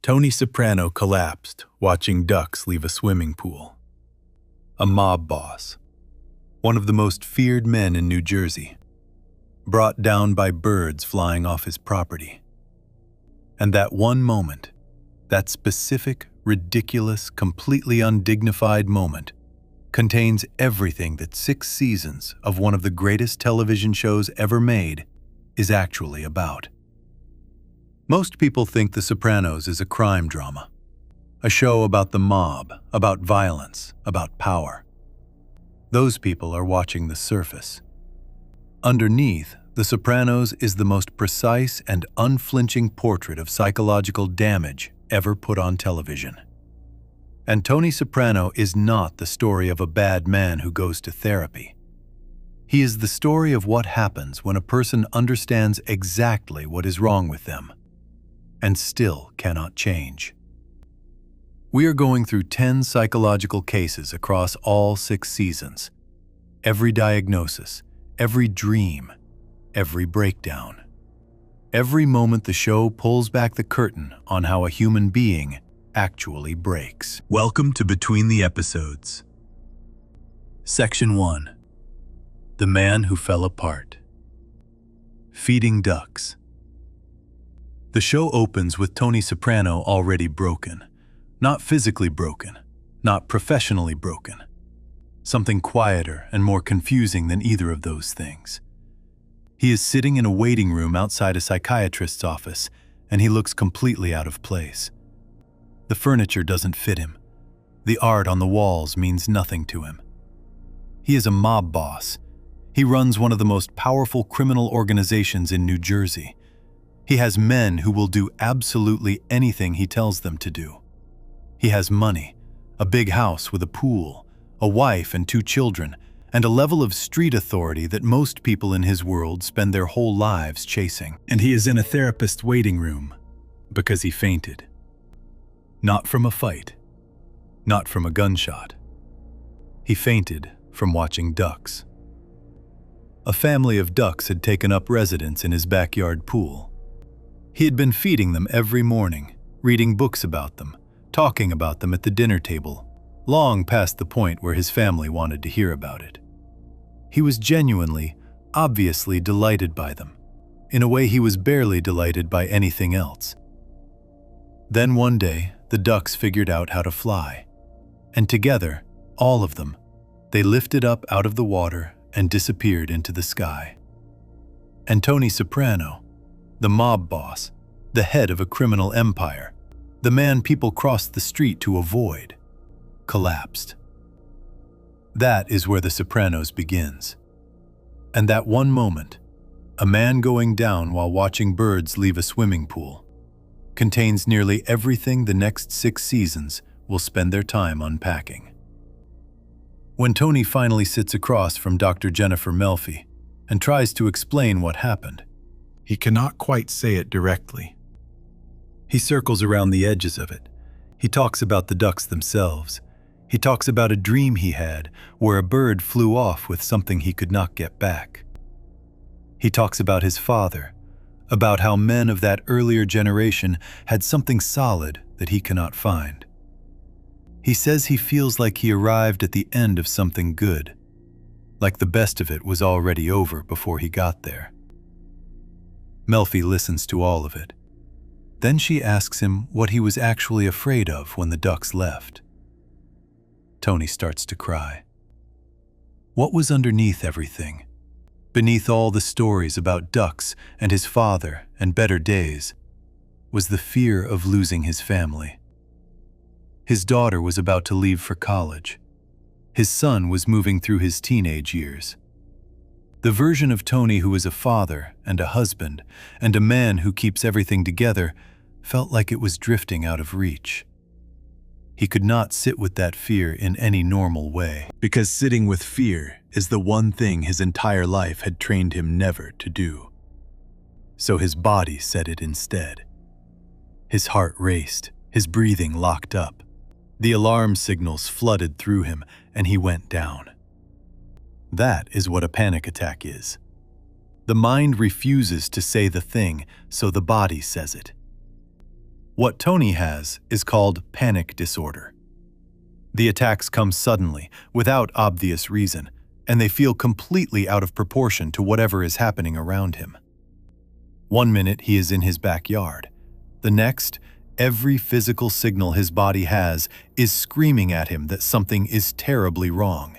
Tony Soprano collapsed watching ducks leave a swimming pool. A mob boss, one of the most feared men in New Jersey, brought down by birds flying off his property. And that one moment, that specific, ridiculous, completely undignified moment, contains everything that 6 seasons of one of the greatest television shows ever made is actually about. Most people think The Sopranos is a crime drama, a show about the mob, about violence, about power. Those people are watching the surface. Underneath, The Sopranos is the most precise and unflinching portrait of psychological damage ever put on television. And Tony Soprano is not the story of a bad man who goes to therapy. He is the story of what happens when a person understands exactly what is wrong with them and still cannot change. We are going through 10 psychological cases across all 6 seasons. Every diagnosis, every dream, every breakdown. Every moment the show pulls back the curtain on how a human being actually breaks. Welcome to Between the Episodes. Section 1. The Man Who Fell Apart. Feeding ducks. The show opens with Tony Soprano already broken. Not physically broken, not professionally broken. Something quieter and more confusing than either of those things. He is sitting in a waiting room outside a psychiatrist's office, and he looks completely out of place. The furniture doesn't fit him. The art on the walls means nothing to him. He is a mob boss. He runs one of the most powerful criminal organizations in New Jersey. He has men who will do absolutely anything he tells them to do. He has money, a big house with a pool, a wife and 2 children, and a level of street authority that most people in his world spend their whole lives chasing. And he is in a therapist's waiting room because he fainted. Not from a fight, not from a gunshot. He fainted from watching ducks. A family of ducks had taken up residence in his backyard pool. He had been feeding them every morning, reading books about them, talking about them at the dinner table, long past the point where his family wanted to hear about it. He was genuinely, obviously delighted by them, in a way he was barely delighted by anything else. Then one day, the ducks figured out how to fly, and together, all of them, they lifted up out of the water and disappeared into the sky. And Tony Soprano, the mob boss, the head of a criminal empire, the man people crossed the street to avoid, collapsed. That is where The Sopranos begins. And that one moment, a man going down while watching birds leave a swimming pool, contains nearly everything the next 6 seasons will spend their time unpacking. When Tony finally sits across from Dr. Jennifer Melfi and tries to explain what happened, he cannot quite say it directly. He circles around the edges of it. He talks about the ducks themselves. He talks about a dream he had where a bird flew off with something he could not get back. He talks about his father, about how men of that earlier generation had something solid that he cannot find. He says he feels like he arrived at the end of something good, like the best of it was already over before he got there. Melfi listens to all of it. Then she asks him what he was actually afraid of when the ducks left. Tony starts to cry. What was underneath everything? Beneath all the stories about ducks and his father and better days, was the fear of losing his family. His daughter was about to leave for college. His son was moving through his teenage years. The version of Tony who is a father and a husband and a man who keeps everything together felt like it was drifting out of reach. He could not sit with that fear in any normal way, because sitting with fear is the one thing his entire life had trained him never to do. So his body said it instead. His heart raced, his breathing locked up. The alarm signals flooded through him, and he went down. That is what a panic attack is. The mind refuses to say the thing, so the body says it. What Tony has is called panic disorder. The attacks come suddenly, without obvious reason, and they feel completely out of proportion to whatever is happening around him. One minute he is in his backyard. The next, every physical signal his body has is screaming at him that something is terribly wrong,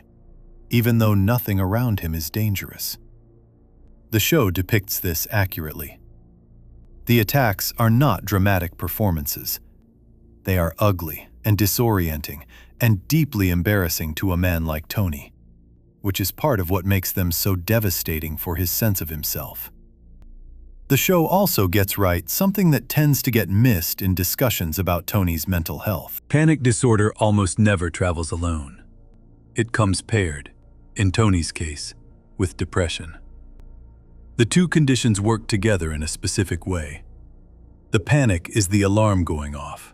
even though nothing around him is dangerous. The show depicts this accurately. The attacks are not dramatic performances. They are ugly and disorienting and deeply embarrassing to a man like Tony, which is part of what makes them so devastating for his sense of himself. The show also gets right something that tends to get missed in discussions about Tony's mental health. Panic disorder almost never travels alone. It comes paired, in Tony's case, with depression. The two conditions work together in a specific way. The panic is the alarm going off,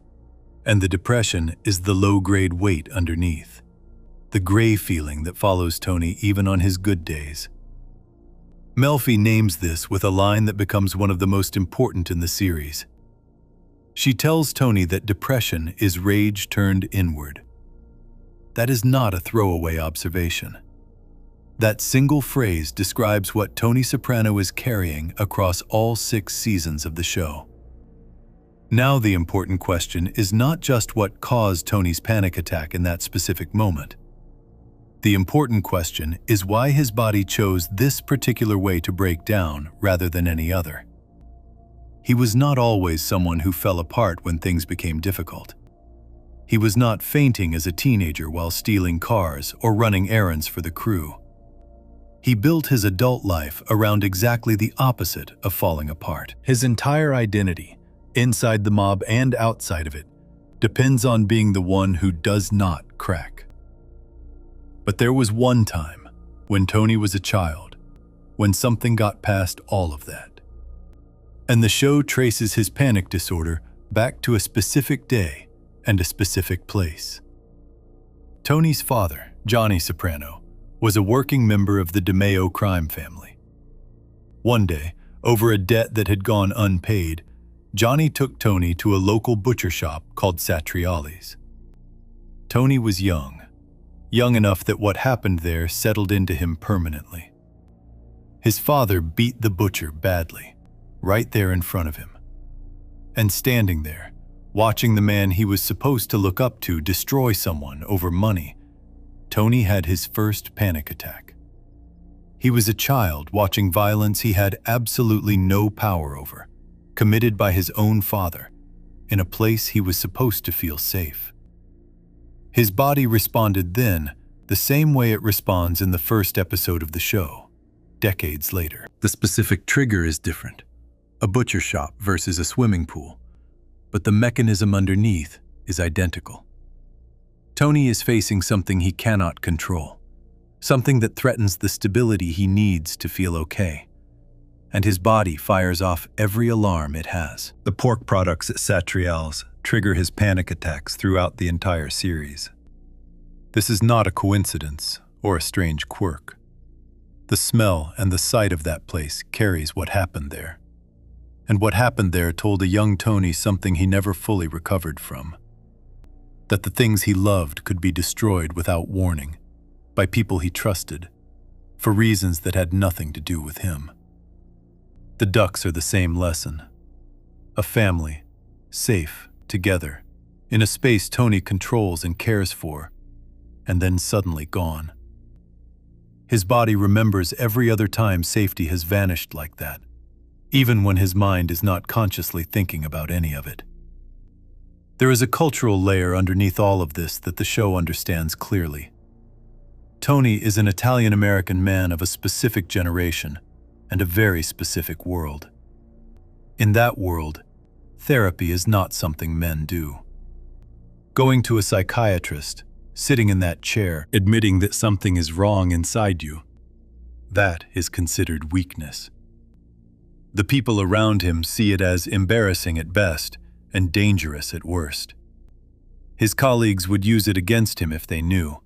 and the depression is the low-grade weight underneath, the gray feeling that follows Tony even on his good days. Melfi names this with a line that becomes one of the most important in the series. She tells Tony that depression is rage turned inward. That is not a throwaway observation. That single phrase describes what Tony Soprano is carrying across all 6 seasons of the show. Now the important question is not just what caused Tony's panic attack in that specific moment. The important question is why his body chose this particular way to break down rather than any other. He was not always someone who fell apart when things became difficult. He was not fainting as a teenager while stealing cars or running errands for the crew. He built his adult life around exactly the opposite of falling apart. His entire identity, inside the mob and outside of it, depends on being the one who does not crack. But there was one time, when Tony was a child, when something got past all of that. And the show traces his panic disorder back to a specific day and a specific place. Tony's father, Johnny Soprano, was a working member of the DeMeo crime family. One day, over a debt that had gone unpaid, Johnny took Tony to a local butcher shop called Satriali's. Tony was young enough that what happened there settled into him permanently. His father beat the butcher badly, right there in front of him. And standing there, watching the man he was supposed to look up to destroy someone over money, Tony had his first panic attack. He was a child watching violence he had absolutely no power over, committed by his own father, in a place he was supposed to feel safe. His body responded then the same way it responds in the first episode of the show, decades later. The specific trigger is different, a butcher shop versus a swimming pool, but the mechanism underneath is identical. Tony is facing something he cannot control, something that threatens the stability he needs to feel okay. And his body fires off every alarm it has. The pork products at Satrial's trigger his panic attacks throughout the entire series. This is not a coincidence or a strange quirk. The smell and the sight of that place carries what happened there. And what happened there told a young Tony something he never fully recovered from. That the things he loved could be destroyed without warning, by people he trusted, for reasons that had nothing to do with him. The ducks are the same lesson. A family, safe, together, in a space Tony controls and cares for, and then suddenly gone. His body remembers every other time safety has vanished like that, even when his mind is not consciously thinking about any of it. There is a cultural layer underneath all of this that the show understands clearly. Tony is an Italian-American man of a specific generation and a very specific world. In that world, therapy is not something men do. Going to a psychiatrist, sitting in that chair, admitting that something is wrong inside you, that is considered weakness. The people around him see it as embarrassing at best and dangerous at worst. His colleagues would use it against him if they knew.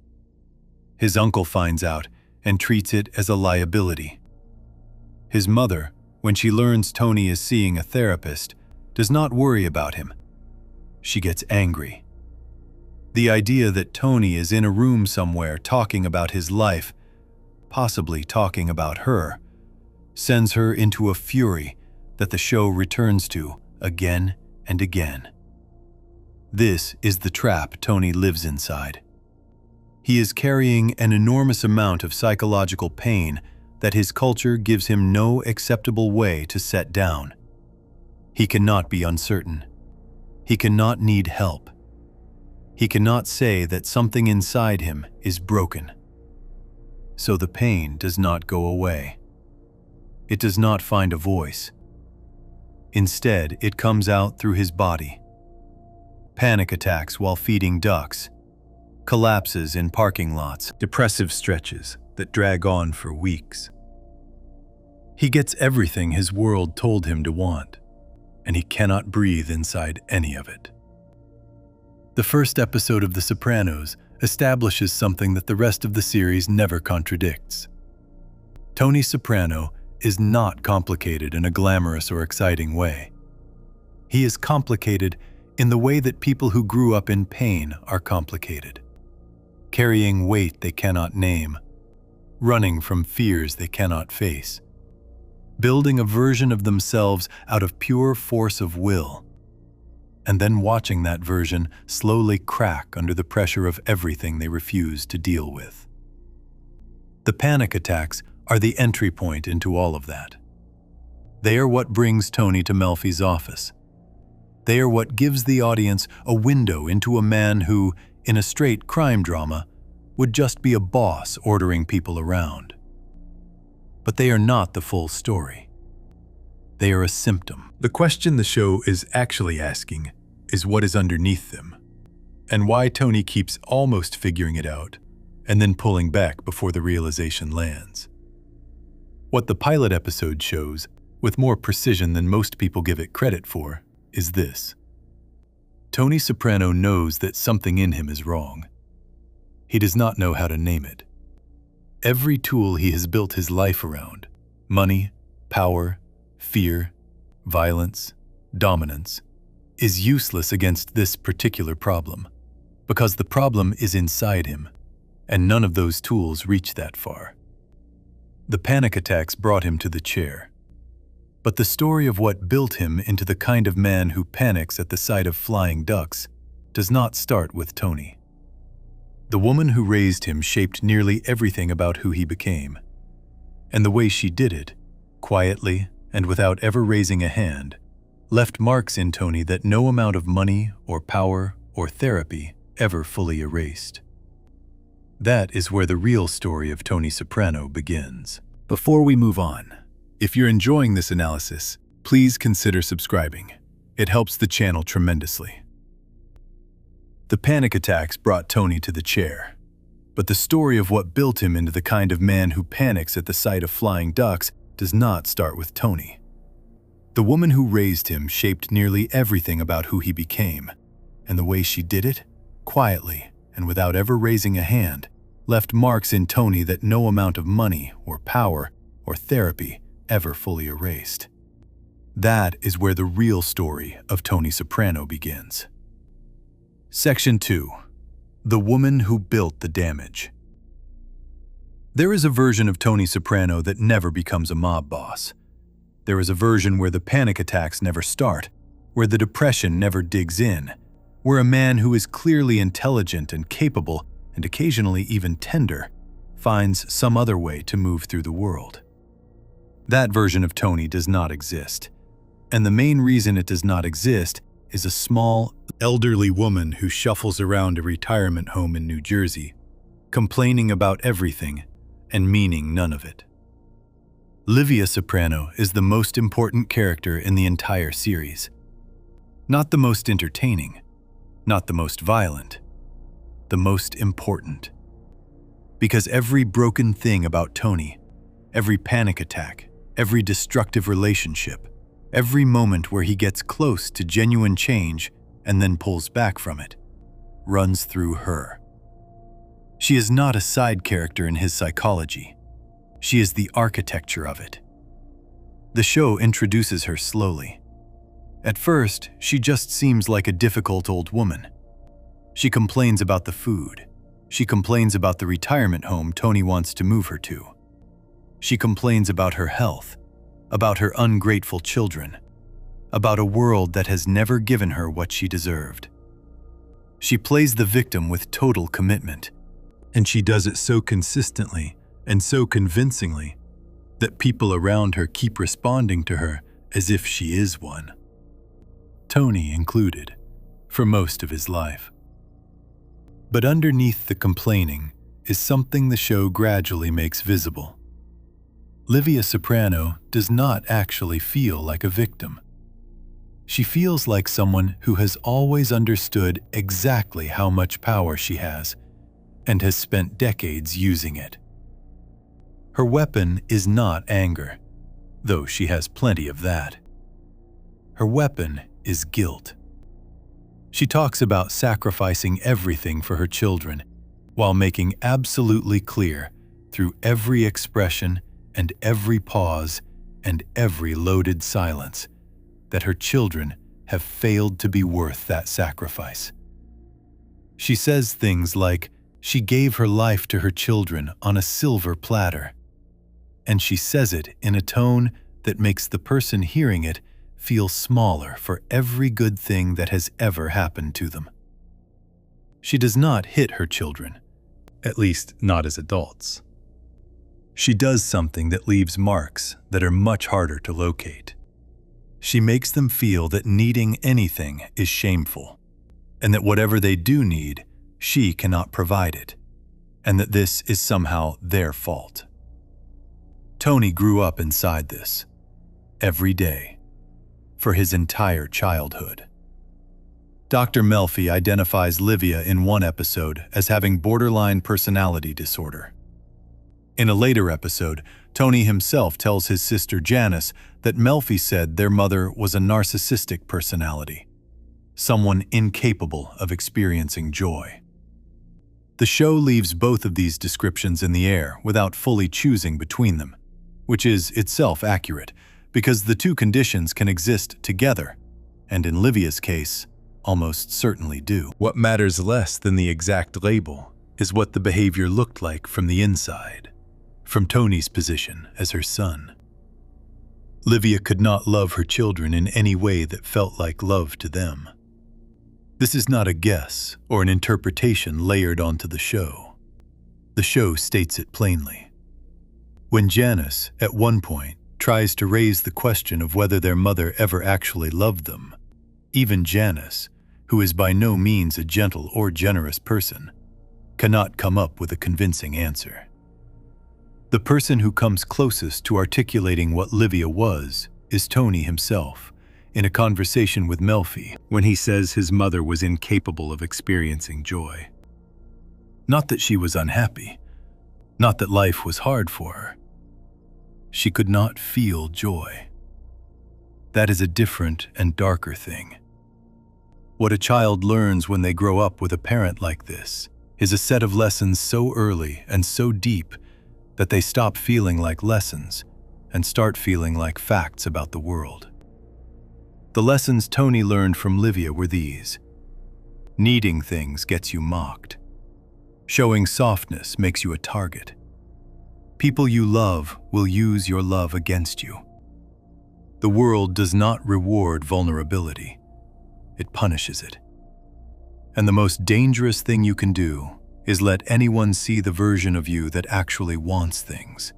His uncle finds out and treats it as a liability. His mother, when she learns Tony is seeing a therapist, does not worry about him, she gets angry. The idea that Tony is in a room somewhere talking about his life, possibly talking about her, sends her into a fury that the show returns to again and again. This is the trap Tony lives inside. He is carrying an enormous amount of psychological pain that his culture gives him no acceptable way to set down. He cannot be uncertain. He cannot need help. He cannot say that something inside him is broken. So the pain does not go away. It does not find a voice. Instead, it comes out through his body. Panic attacks while feeding ducks, collapses in parking lots, depressive stretches that drag on for weeks. He gets everything his world told him to want, and he cannot breathe inside any of it. The first episode of The Sopranos establishes something that the rest of the series never contradicts. Tony Soprano is not complicated in a glamorous or exciting way. He is complicated in the way that people who grew up in pain are complicated, carrying weight they cannot name, running from fears they cannot face, building a version of themselves out of pure force of will, and then watching that version slowly crack under the pressure of everything they refuse to deal with. The panic attacks are the entry point into all of that. They are what brings Tony to Melfi's office. They are what gives the audience a window into a man who, in a straight crime drama, would just be a boss ordering people around. But they are not the full story. They are a symptom. The question the show is actually asking is what is underneath them, and why Tony keeps almost figuring it out and then pulling back before the realization lands. What the pilot episode shows, with more precision than most people give it credit for, is this. Tony Soprano knows that something in him is wrong. He does not know how to name it. Every tool he has built his life around, money, power, fear, violence, dominance, is useless against this particular problem, because the problem is inside him, and none of those tools reach that far. The panic attacks brought him to the chair. But the story of what built him into the kind of man who panics at the sight of flying ducks does not start with Tony. The woman who raised him shaped nearly everything about who he became. And the way she did it, quietly and without ever raising a hand, left marks in Tony that no amount of money or power or therapy ever fully erased. That is where the real story of Tony Soprano begins. Before we move on, if you're enjoying this analysis, please consider subscribing. It helps the channel tremendously. The panic attacks brought Tony to the chair, but the story of what built him into the kind of man who panics at the sight of flying ducks does not start with Tony. The woman who raised him shaped nearly everything about who he became, and the way she did it, quietly and without ever raising a hand, left marks in Tony that no amount of money or power or therapy ever fully erased. That is where the real story of Tony Soprano begins. Section 2. The Woman Who Built the Damage. There is a version of Tony Soprano that never becomes a mob boss. There is a version where the panic attacks never start, where the depression never digs in, where a man who is clearly intelligent and capable, and occasionally even tender, finds some other way to move through the world. That version of Tony does not exist, and the main reason it does not exist is a small, elderly woman who shuffles around a retirement home in New Jersey, complaining about everything and meaning none of it. Livia Soprano is the most important character in the entire series. Not the most entertaining, not the most violent, the most important. Because every broken thing about Tony, every panic attack, every destructive relationship, every moment where he gets close to genuine change and then pulls back from it, runs through her. She is not a side character in his psychology. She is the architecture of it. The show introduces her slowly. At first, she just seems like a difficult old woman. She complains about the food. She complains about the retirement home Tony wants to move her to. She complains about her health, about her ungrateful children, about a world that has never given her what she deserved. She plays the victim with total commitment, and she does it so consistently and so convincingly that people around her keep responding to her as if she is one. Tony included, for most of his life. But underneath the complaining is something the show gradually makes visible. Livia Soprano does not actually feel like a victim. She feels like someone who has always understood exactly how much power she has and has spent decades using it. Her weapon is not anger, though she has plenty of that. Her weapon is guilt. She talks about sacrificing everything for her children while making absolutely clear through every expression and every pause and every loaded silence that her children have failed to be worth that sacrifice. She says things like she gave her life to her children on a silver platter, and she says it in a tone that makes the person hearing it feel smaller for every good thing that has ever happened to them. She does not hit her children, at least not as adults. She does something that leaves marks that are much harder to locate. She makes them feel that needing anything is shameful, and that whatever they do need, she cannot provide it, and that this is somehow their fault. Tony grew up inside this, every day, for his entire childhood. Dr. Melfi identifies Livia in one episode as having borderline personality disorder. In a later episode, Tony himself tells his sister Janice that Melfi said their mother was a narcissistic personality, someone incapable of experiencing joy. The show leaves both of these descriptions in the air without fully choosing between them, which is itself accurate, because the two conditions can exist together, and in Livia's case, almost certainly do. What matters less than the exact label is what the behavior looked like from the inside, from Tony's position as her son. Livia could not love her children in any way that felt like love to them. This is not a guess or an interpretation layered onto the show. The show states it plainly. When Janice, at one point, tries to raise the question of whether their mother ever actually loved them, even Janice, who is by no means a gentle or generous person, cannot come up with a convincing answer. The person who comes closest to articulating what Livia was is Tony himself, in a conversation with Melfi, when he says his mother was incapable of experiencing joy. Not that she was unhappy, not that life was hard for her. She could not feel joy. That is a different and darker thing. What a child learns when they grow up with a parent like this is a set of lessons so early and so deep that they stop feeling like lessons and start feeling like facts about the world. The lessons Tony learned from Livia were these. Needing things gets you mocked. Showing softness makes you a target. People you love will use your love against you. The world does not reward vulnerability. It punishes it. And the most dangerous thing you can do is let anyone see the version of you that actually wants things.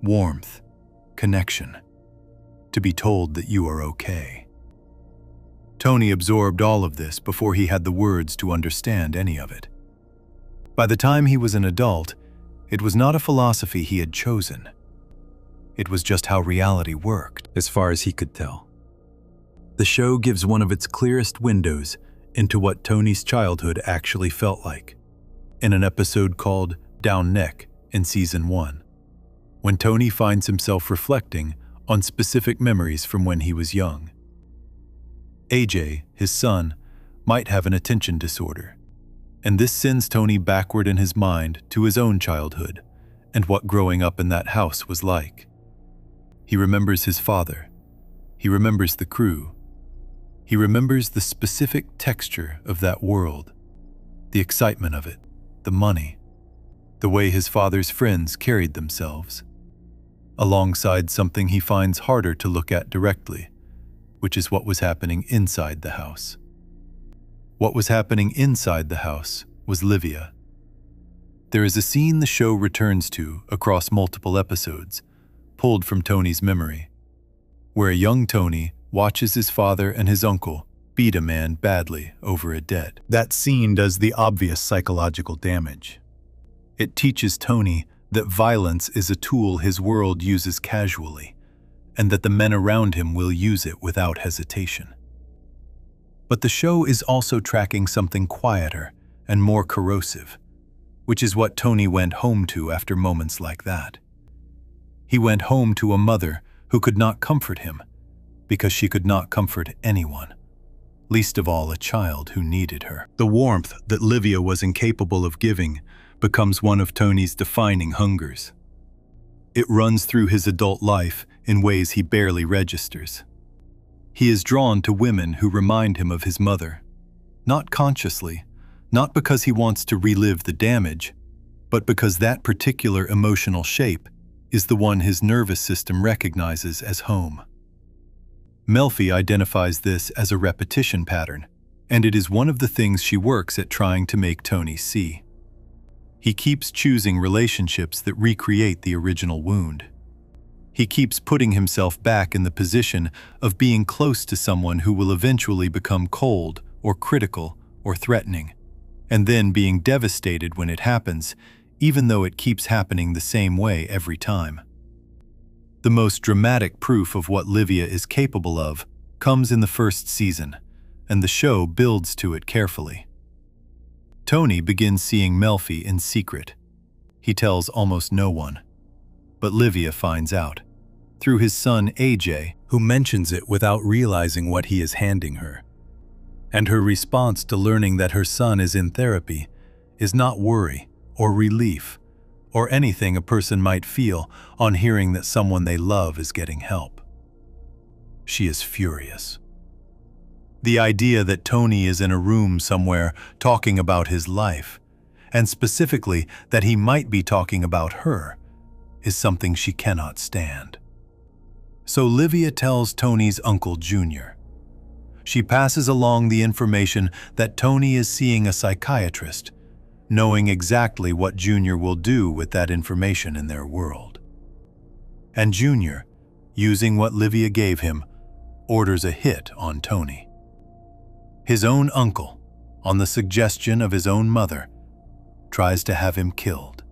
Warmth, connection, to be told that you are okay. Tony absorbed all of this before he had the words to understand any of it. By the time he was an adult, it was not a philosophy he had chosen. It was just how reality worked, as far as he could tell. The show gives one of its clearest windows into what Tony's childhood actually felt like, in an episode called Down Neck in Season 1, when Tony finds himself reflecting on specific memories from when he was young. AJ, his son, might have an attention disorder, and this sends Tony backward in his mind to his own childhood and what growing up in that house was like. He remembers his father. He remembers the crew. He remembers the specific texture of that world, the excitement of it, the money, the way his father's friends carried themselves, alongside something he finds harder to look at directly, which is what was happening inside the house. What was happening inside the house was Livia. There is a scene the show returns to across multiple episodes, pulled from Tony's memory, where a young Tony watches his father and his uncle beat a man badly over a debt. That scene does the obvious psychological damage. It teaches Tony that violence is a tool his world uses casually, and that the men around him will use it without hesitation. But the show is also tracking something quieter and more corrosive, which is what Tony went home to after moments like that. He went home to a mother who could not comfort him because she could not comfort anyone, least of all a child who needed her. The warmth that Livia was incapable of giving becomes one of Tony's defining hungers. It runs through his adult life in ways he barely registers. He is drawn to women who remind him of his mother, not consciously, not because he wants to relive the damage, but because that particular emotional shape is the one his nervous system recognizes as home. Melfi identifies this as a repetition pattern, and it is one of the things she works at trying to make Tony see. He keeps choosing relationships that recreate the original wound. He keeps putting himself back in the position of being close to someone who will eventually become cold or critical or threatening, and then being devastated when it happens, even though it keeps happening the same way every time. The most dramatic proof of what Livia is capable of comes in the first season, and the show builds to it carefully. Tony begins seeing Melfi in secret. He tells almost no one. But Livia finds out, through his son AJ, who mentions it without realizing what he is handing her. And her response to learning that her son is in therapy is not worry or relief or anything a person might feel on hearing that someone they love is getting help. She is furious. The idea that Tony is in a room somewhere talking about his life, and specifically that he might be talking about her, is something she cannot stand. So Livia tells Tony's uncle Junior. She passes along the information that Tony is seeing a psychiatrist, knowing exactly what Junior will do with that information in their world. And Junior, using what Livia gave him, orders a hit on Tony. His own uncle, on the suggestion of his own mother, tries to have him killed.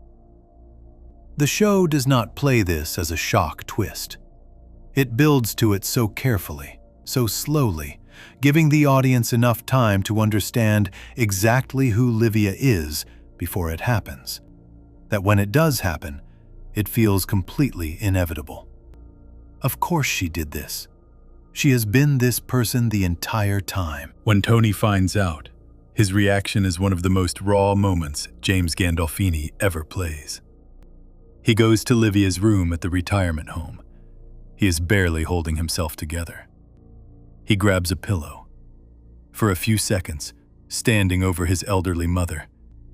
The show does not play this as a shock twist. It builds to it so carefully, so slowly, giving the audience enough time to understand exactly who Livia is before it happens, that when it does happen, it feels completely inevitable. Of course she did this. She has been this person the entire time. When Tony finds out, his reaction is one of the most raw moments James Gandolfini ever plays. He goes to Livia's room at the retirement home. He is barely holding himself together. He grabs a pillow. For a few seconds, standing over his elderly mother,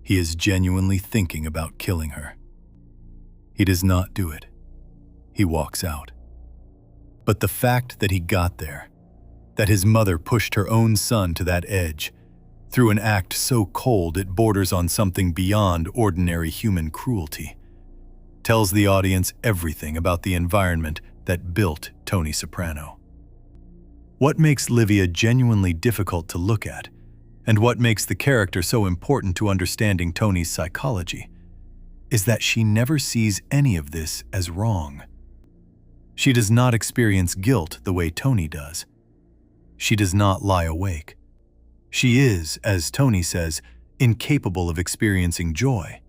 he is genuinely thinking about killing her. He does not do it. He walks out. But the fact that he got there, that his mother pushed her own son to that edge, through an act so cold it borders on something beyond ordinary human cruelty, tells the audience everything about the environment that built Tony Soprano. What makes Livia genuinely difficult to look at, and what makes the character so important to understanding Tony's psychology, is that she never sees any of this as wrong. She does not experience guilt the way Tony does. She does not lie awake. She is, as Tony says, incapable of experiencing joy.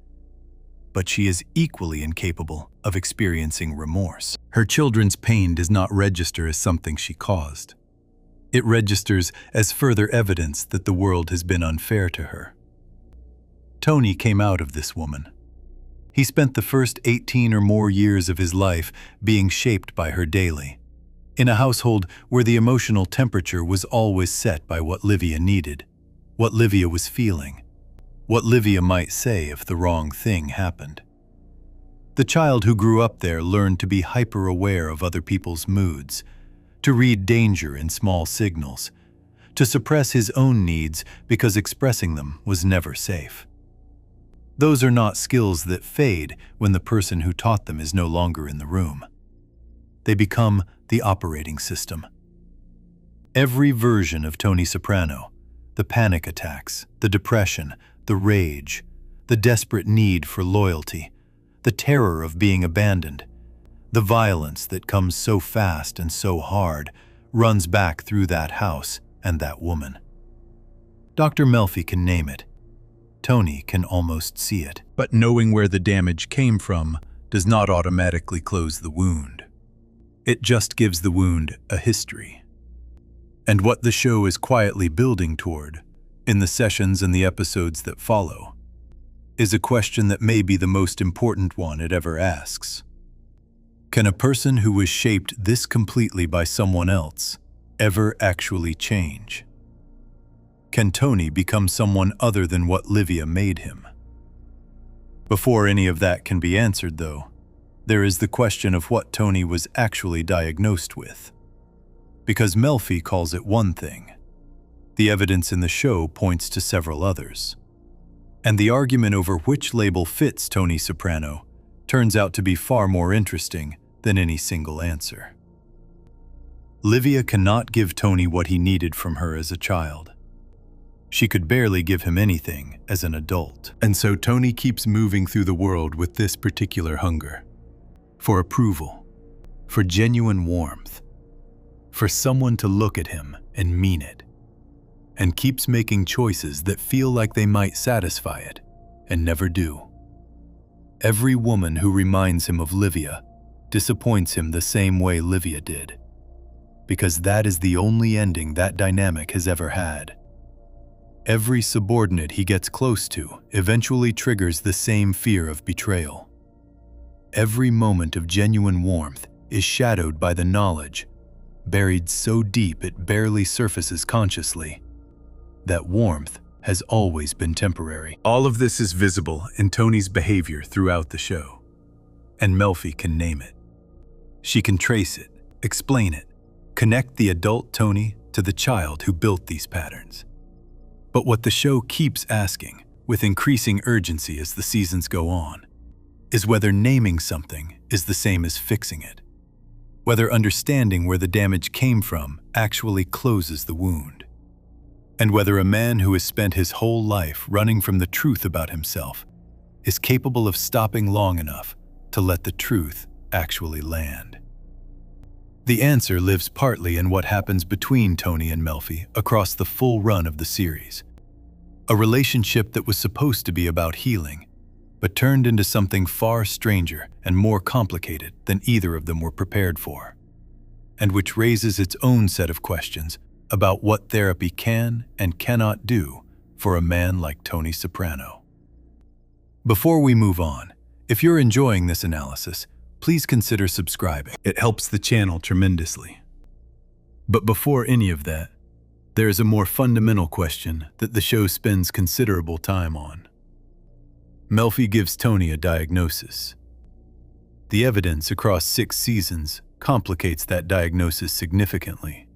But she is equally incapable of experiencing remorse. Her children's pain does not register as something she caused. It registers as further evidence that the world has been unfair to her. Tony came out of this woman. He spent the first 18 or more years of his life being shaped by her daily. In a household where the emotional temperature was always set by what Livia needed, what Livia was feeling, what Livia might say if the wrong thing happened. The child who grew up there learned to be hyper-aware of other people's moods, to read danger in small signals, to suppress his own needs because expressing them was never safe. Those are not skills that fade when the person who taught them is no longer in the room. They become the operating system. Every version of Tony Soprano, the panic attacks, the depression, the rage, the desperate need for loyalty, the terror of being abandoned, the violence that comes so fast and so hard, runs back through that house and that woman. Dr. Melfi can name it. Tony can almost see it. But knowing where the damage came from does not automatically close the wound. It just gives the wound a history. And what the show is quietly building toward, in the sessions and the episodes that follow, is a question that may be the most important one it ever asks. Can a person who was shaped this completely by someone else ever actually change? Can Tony become someone other than what Livia made him? Before any of that can be answered, though, there is the question of what Tony was actually diagnosed with. Because Melfi calls it one thing, the evidence in the show points to several others. And the argument over which label fits Tony Soprano turns out to be far more interesting than any single answer. Livia cannot give Tony what he needed from her as a child. She could barely give him anything as an adult. And so Tony keeps moving through the world with this particular hunger. For approval, for genuine warmth, for someone to look at him and mean it, and keeps making choices that feel like they might satisfy it, and never do. Every woman who reminds him of Livia disappoints him the same way Livia did, because that is the only ending that dynamic has ever had. Every subordinate he gets close to eventually triggers the same fear of betrayal. Every moment of genuine warmth is shadowed by the knowledge, buried so deep it barely surfaces consciously, that warmth has always been temporary. All of this is visible in Tony's behavior throughout the show, and Melfi can name it. She can trace it, explain it, connect the adult Tony to the child who built these patterns. But what the show keeps asking, with increasing urgency as the seasons go on, is whether naming something is the same as fixing it. Whether understanding where the damage came from actually closes the wound. And whether a man who has spent his whole life running from the truth about himself is capable of stopping long enough to let the truth actually land. The answer lives partly in what happens between Tony and Melfi across the full run of the series. A relationship that was supposed to be about healing, but turned into something far stranger and more complicated than either of them were prepared for, and which raises its own set of questions about what therapy can and cannot do for a man like Tony Soprano. Before we move on, if you're enjoying this analysis, please consider subscribing. It helps the channel tremendously. But before any of that, there is a more fundamental question that the show spends considerable time on. Melfi gives Tony a diagnosis. The evidence across 6 seasons complicates that diagnosis significantly,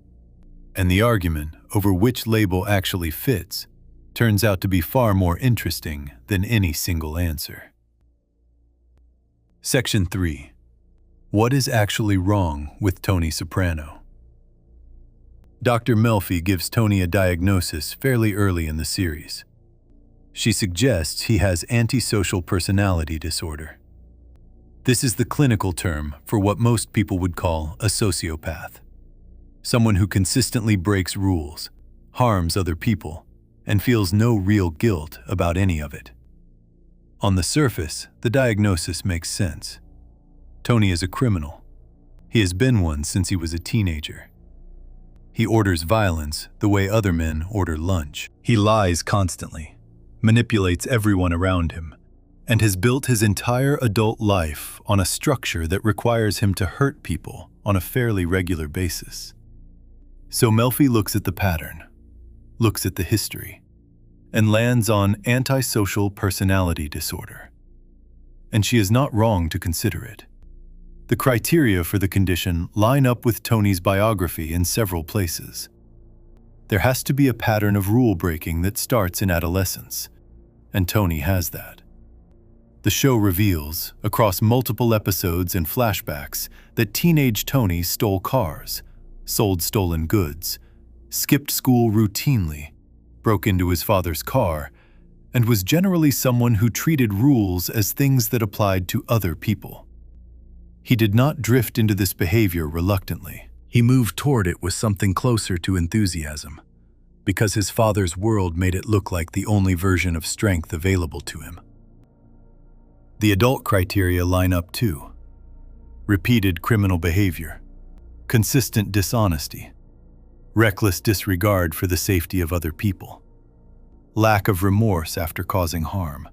and the argument over which label actually fits turns out to be far more interesting than any single answer. Section 3. What is actually wrong with Tony Soprano? Dr. Melfi gives Tony a diagnosis fairly early in the series. She suggests he has antisocial personality disorder. This is the clinical term for what most people would call a sociopath. Someone who consistently breaks rules, harms other people, and feels no real guilt about any of it. On the surface, the diagnosis makes sense. Tony is a criminal. He has been one since he was a teenager. He orders violence the way other men order lunch. He lies constantly, manipulates everyone around him, and has built his entire adult life on a structure that requires him to hurt people on a fairly regular basis. So Melfi looks at the pattern, looks at the history, and lands on antisocial personality disorder. And she is not wrong to consider it. The criteria for the condition line up with Tony's biography in several places. There has to be a pattern of rule-breaking that starts in adolescence, and Tony has that. The show reveals, across multiple episodes and flashbacks, that teenage Tony stole cars, sold stolen goods, skipped school routinely, broke into his father's car, and was generally someone who treated rules as things that applied to other people. He did not drift into this behavior reluctantly. He moved toward it with something closer to enthusiasm, because his father's world made it look like the only version of strength available to him. The adult criteria line up too. Repeated criminal behavior, consistent dishonesty, reckless disregard for the safety of other people, lack of remorse after causing harm.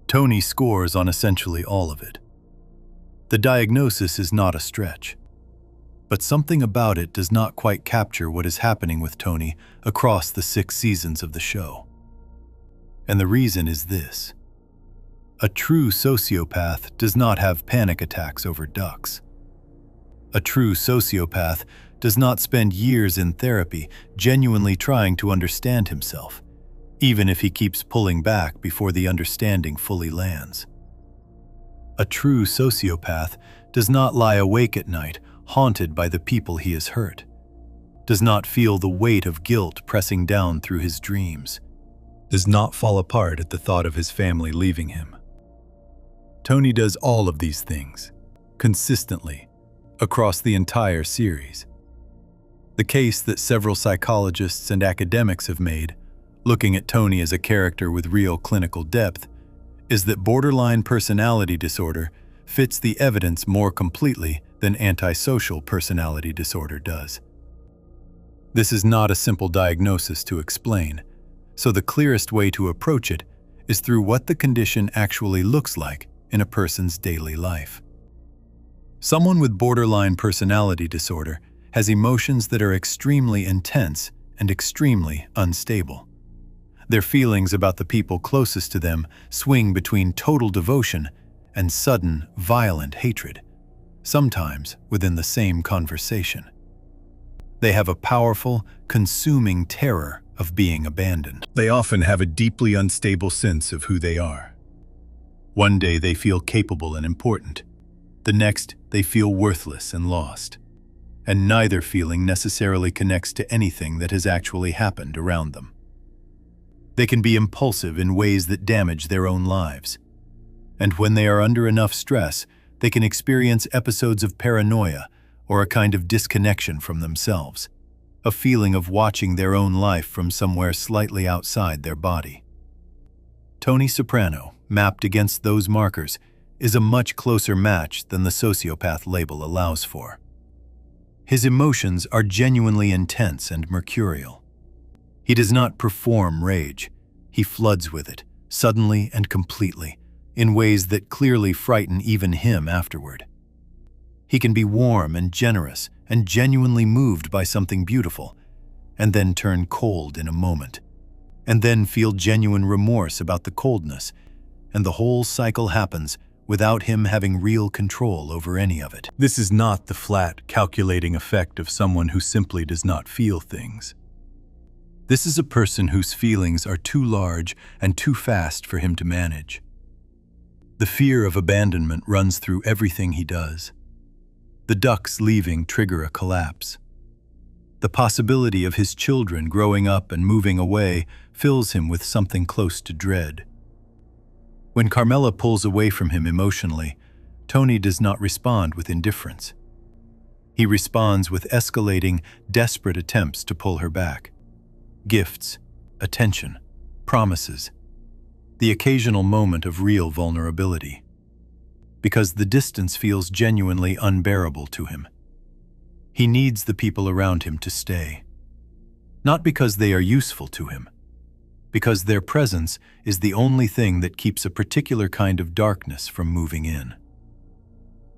Tony scores on essentially all of it. The diagnosis is not a stretch, but something about it does not quite capture what is happening with Tony across the 6 seasons of the show. And the reason is this. A true sociopath does not have panic attacks over ducks. A true sociopath does not spend years in therapy genuinely trying to understand himself, even if he keeps pulling back before the understanding fully lands. A true sociopath does not lie awake at night haunted by the people he has hurt, does not feel the weight of guilt pressing down through his dreams, does not fall apart at the thought of his family leaving him. Tony does all of these things, consistently, across the entire series. The case that several psychologists and academics have made, looking at Tony as a character with real clinical depth, is that borderline personality disorder fits the evidence more completely than antisocial personality disorder does. This is not a simple diagnosis to explain, so the clearest way to approach it is through what the condition actually looks like in a person's daily life. Someone with borderline personality disorder has emotions that are extremely intense and extremely unstable. Their feelings about the people closest to them swing between total devotion and sudden, violent hatred, sometimes within the same conversation. They have a powerful, consuming terror of being abandoned. They often have a deeply unstable sense of who they are. One day they feel capable and important. The next, they feel worthless and lost. And neither feeling necessarily connects to anything that has actually happened around them. They can be impulsive in ways that damage their own lives. And when they are under enough stress, they can experience episodes of paranoia or a kind of disconnection from themselves, a feeling of watching their own life from somewhere slightly outside their body. Tony Soprano, mapped against those markers, is a much closer match than the sociopath label allows for. His emotions are genuinely intense and mercurial. He does not perform rage. He floods with it, suddenly and completely, in ways that clearly frighten even him afterward. He can be warm and generous and genuinely moved by something beautiful, and then turn cold in a moment, and then feel genuine remorse about the coldness, and the whole cycle happens without him having real control over any of it. This is not the flat, calculating effect of someone who simply does not feel things. This is a person whose feelings are too large and too fast for him to manage. The fear of abandonment runs through everything he does. The ducks leaving trigger a collapse. The possibility of his children growing up and moving away fills him with something close to dread. When Carmela pulls away from him emotionally, Tony does not respond with indifference. He responds with escalating, desperate attempts to pull her back. Gifts, attention, promises, the occasional moment of real vulnerability. Because the distance feels genuinely unbearable to him. He needs the people around him to stay. Not because they are useful to him, because their presence is the only thing that keeps a particular kind of darkness from moving in.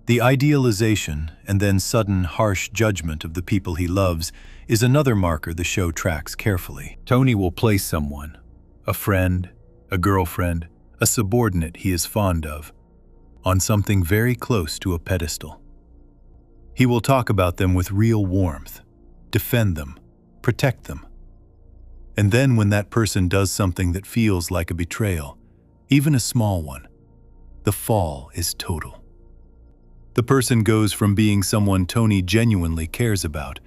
The idealization and then sudden harsh judgment of the people he loves is another marker the show tracks carefully. Tony will place someone, a friend, a girlfriend, a subordinate he is fond of, on something very close to a pedestal. He will talk about them with real warmth, defend them, protect them. And then when that person does something that feels like a betrayal, even a small one, the fall is total. The person goes from being someone Tony genuinely cares about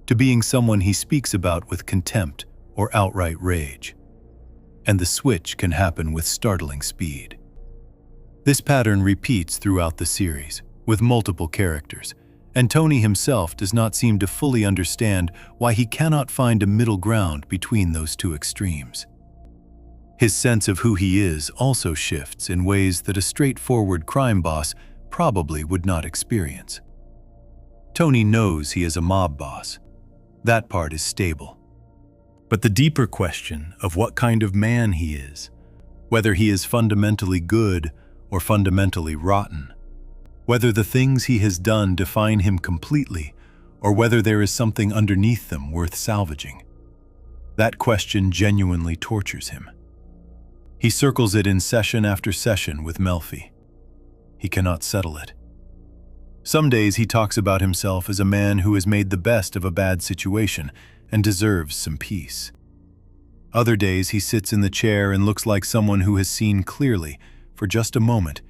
to being someone he speaks about with contempt or outright rage. And the switch can happen with startling speed. This pattern repeats throughout the series, with multiple characters, and Tony himself does not seem to fully understand why he cannot find a middle ground between those two extremes. His sense of who he is also shifts in ways that a straightforward crime boss probably would not experience. Tony knows he is a mob boss. That part is stable. But the deeper question of what kind of man he is, whether he is fundamentally good or fundamentally rotten, whether the things he has done define him completely or whether there is something underneath them worth salvaging, that question genuinely tortures him. He circles it in session after session with Melfi. He cannot settle it. Some days he talks about himself as a man who has made the best of a bad situation and deserves some peace. Other days he sits in the chair and looks like someone who has seen clearly, for just a moment,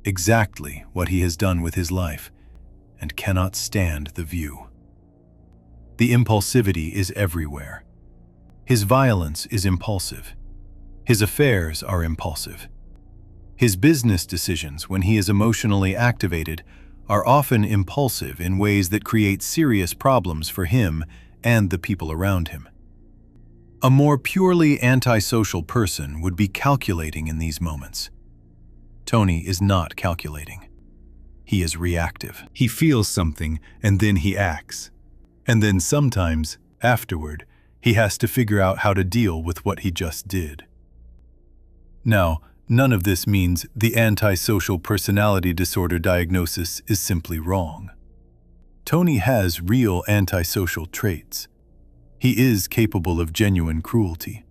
exactly what he has done with his life and cannot stand the view. The impulsivity is everywhere. His violence is impulsive. His affairs are impulsive. His business decisions, when he is emotionally activated, are often impulsive in ways that create serious problems for him and the people around him. A more purely antisocial person would be calculating in these moments. Tony is not calculating. He is reactive. He feels something and then he acts. And then sometimes, afterward, he has to figure out how to deal with what he just did. Now, none of this means the antisocial personality disorder diagnosis is simply wrong. Tony has real antisocial traits. He is capable of genuine cruelty.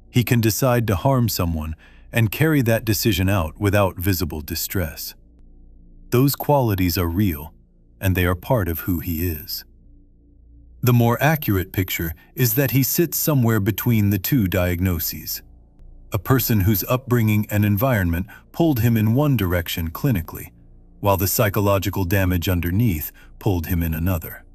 He can decide to harm someone and carry that decision out without visible distress. Those qualities are real, and they are part of who he is. The more accurate picture is that he sits somewhere between the two diagnoses. A person whose upbringing and environment pulled him in one direction clinically, while the psychological damage underneath pulled him in another.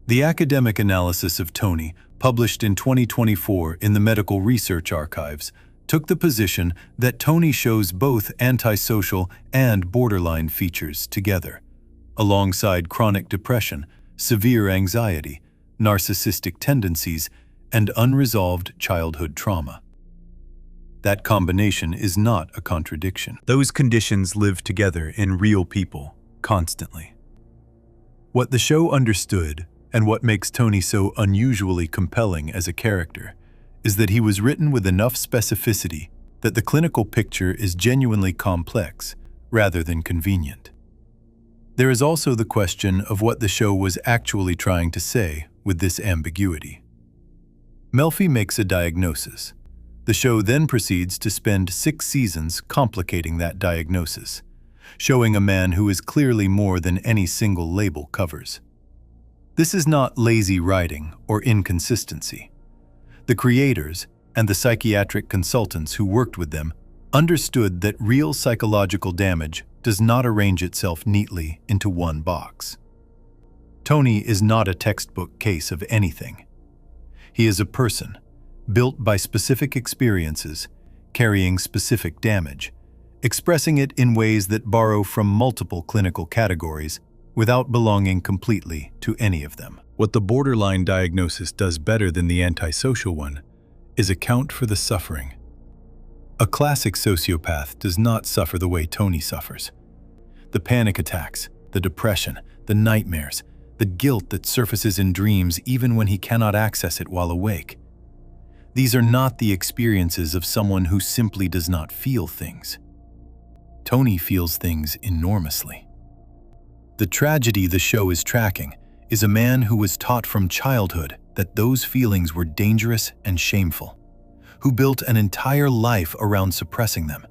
The academic analysis of Tony, published in 2024 in the Medical Research Archives, took the position that Tony shows both antisocial and borderline features together, alongside chronic depression, severe anxiety, narcissistic tendencies, and unresolved childhood trauma. That combination is not a contradiction. Those conditions live together in real people, constantly. What the show understood, and what makes Tony so unusually compelling as a character, is that he was written with enough specificity that the clinical picture is genuinely complex rather than convenient. There is also the question of what the show was actually trying to say with this ambiguity. Melfi makes a diagnosis. The show then proceeds to spend 6 seasons complicating that diagnosis, showing a man who is clearly more than any single label covers. This is not lazy writing or inconsistency. The creators and the psychiatric consultants who worked with them understood that real psychological damage does not arrange itself neatly into one box. Tony is not a textbook case of anything. He is a person, built by specific experiences, carrying specific damage, expressing it in ways that borrow from multiple clinical categories without belonging completely to any of them. What the borderline diagnosis does better than the antisocial one is account for the suffering. A classic sociopath does not suffer the way Tony suffers. The panic attacks, the depression, the nightmares, the guilt that surfaces in dreams even when he cannot access it while awake. These are not the experiences of someone who simply does not feel things. Tony feels things enormously. The tragedy the show is tracking is a man who was taught from childhood that those feelings were dangerous and shameful, who built an entire life around suppressing them,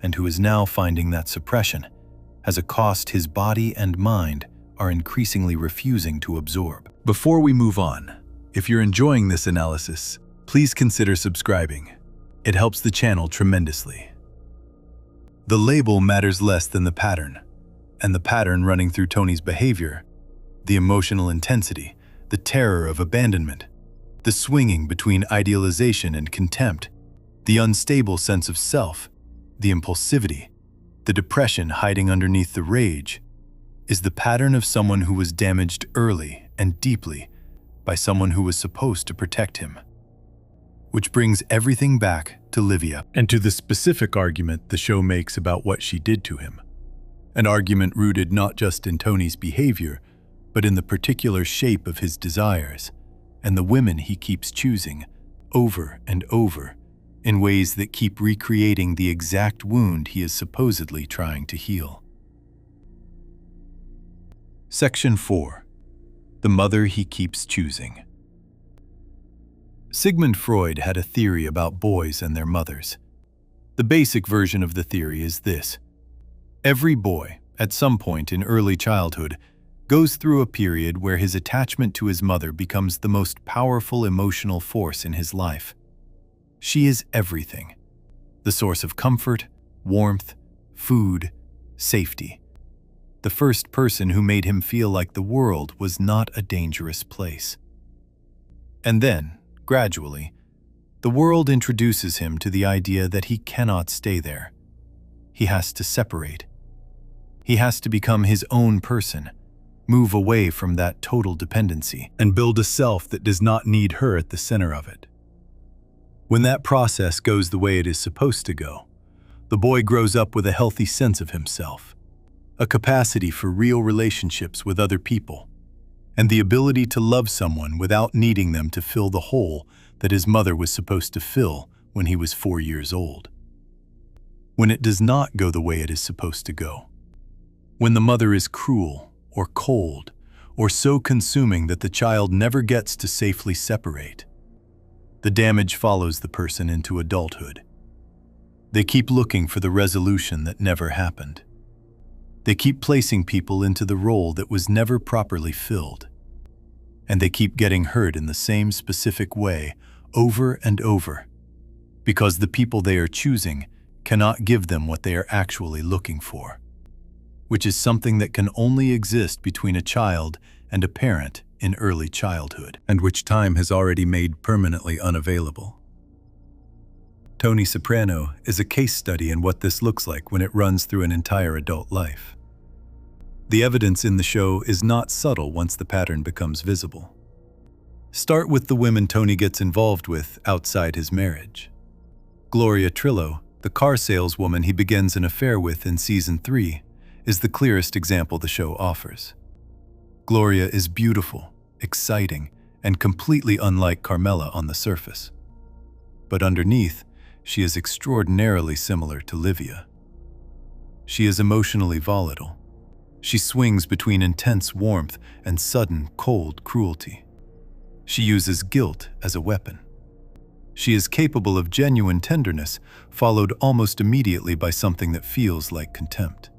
and who is now finding that suppression has a cost his body and mind are increasingly refusing to absorb. Before we move on, if you're enjoying this analysis, please consider subscribing. It helps the channel tremendously. The label matters less than the pattern, and the pattern running through Tony's behavior, the emotional intensity, the terror of abandonment, the swinging between idealization and contempt, the unstable sense of self, the impulsivity, the depression hiding underneath the rage, is the pattern of someone who was damaged early and deeply by someone who was supposed to protect him. Which brings everything back to Livia and to the specific argument the show makes about what she did to him. An argument rooted not just in Tony's behavior, but in the particular shape of his desires and the women he keeps choosing over and over in ways that keep recreating the exact wound he is supposedly trying to heal. Section 4. The mother he keeps choosing. Sigmund Freud had a theory about boys and their mothers. The basic version of the theory is this: every boy, at some point in early childhood, goes through a period where his attachment to his mother becomes the most powerful emotional force in his life. She is everything: the source of comfort, warmth, food, safety. The first person who made him feel like the world was not a dangerous place. And then, gradually, the world introduces him to the idea that he cannot stay there. He has to separate. He has to become his own person, move away from that total dependency, and build a self that does not need her at the center of it. When that process goes the way it is supposed to go, the boy grows up with a healthy sense of himself, a capacity for real relationships with other people, and the ability to love someone without needing them to fill the hole that his mother was supposed to fill when he was 4 years old. When it does not go the way it is supposed to go, when the mother is cruel or cold or so consuming that the child never gets to safely separate, the damage follows the person into adulthood. They keep looking for the resolution that never happened. They keep placing people into the role that was never properly filled. And they keep getting hurt in the same specific way over and over, because the people they are choosing cannot give them what they are actually looking for, which is something that can only exist between a child and a parent in early childhood, and which time has already made permanently unavailable. Tony Soprano is a case study in what this looks like when it runs through an entire adult life. The evidence in the show is not subtle once the pattern becomes visible. Start with the women Tony gets involved with outside his marriage. Gloria Trillo, the car saleswoman he begins an affair with in Season 3, is the clearest example the show offers. Gloria is beautiful, exciting, and completely unlike Carmela on the surface. But underneath, she is extraordinarily similar to Livia. She is emotionally volatile. She swings between intense warmth and sudden, cold cruelty. She uses guilt as a weapon. She is capable of genuine tenderness, followed almost immediately by something that feels like contempt.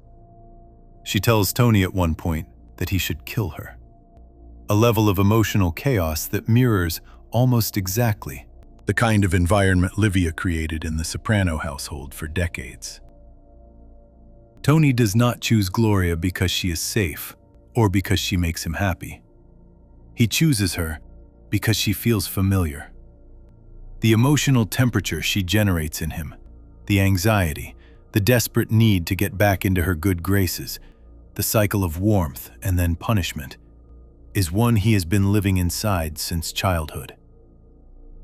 She tells Tony at one point that he should kill her. A level of emotional chaos that mirrors almost exactly the kind of environment Livia created in the Soprano household for decades. Tony does not choose Gloria because she is safe or because she makes him happy. He chooses her because she feels familiar. The emotional temperature she generates in him, the anxiety, the desperate need to get back into her good graces, the cycle of warmth and then punishment, is one he has been living inside since childhood.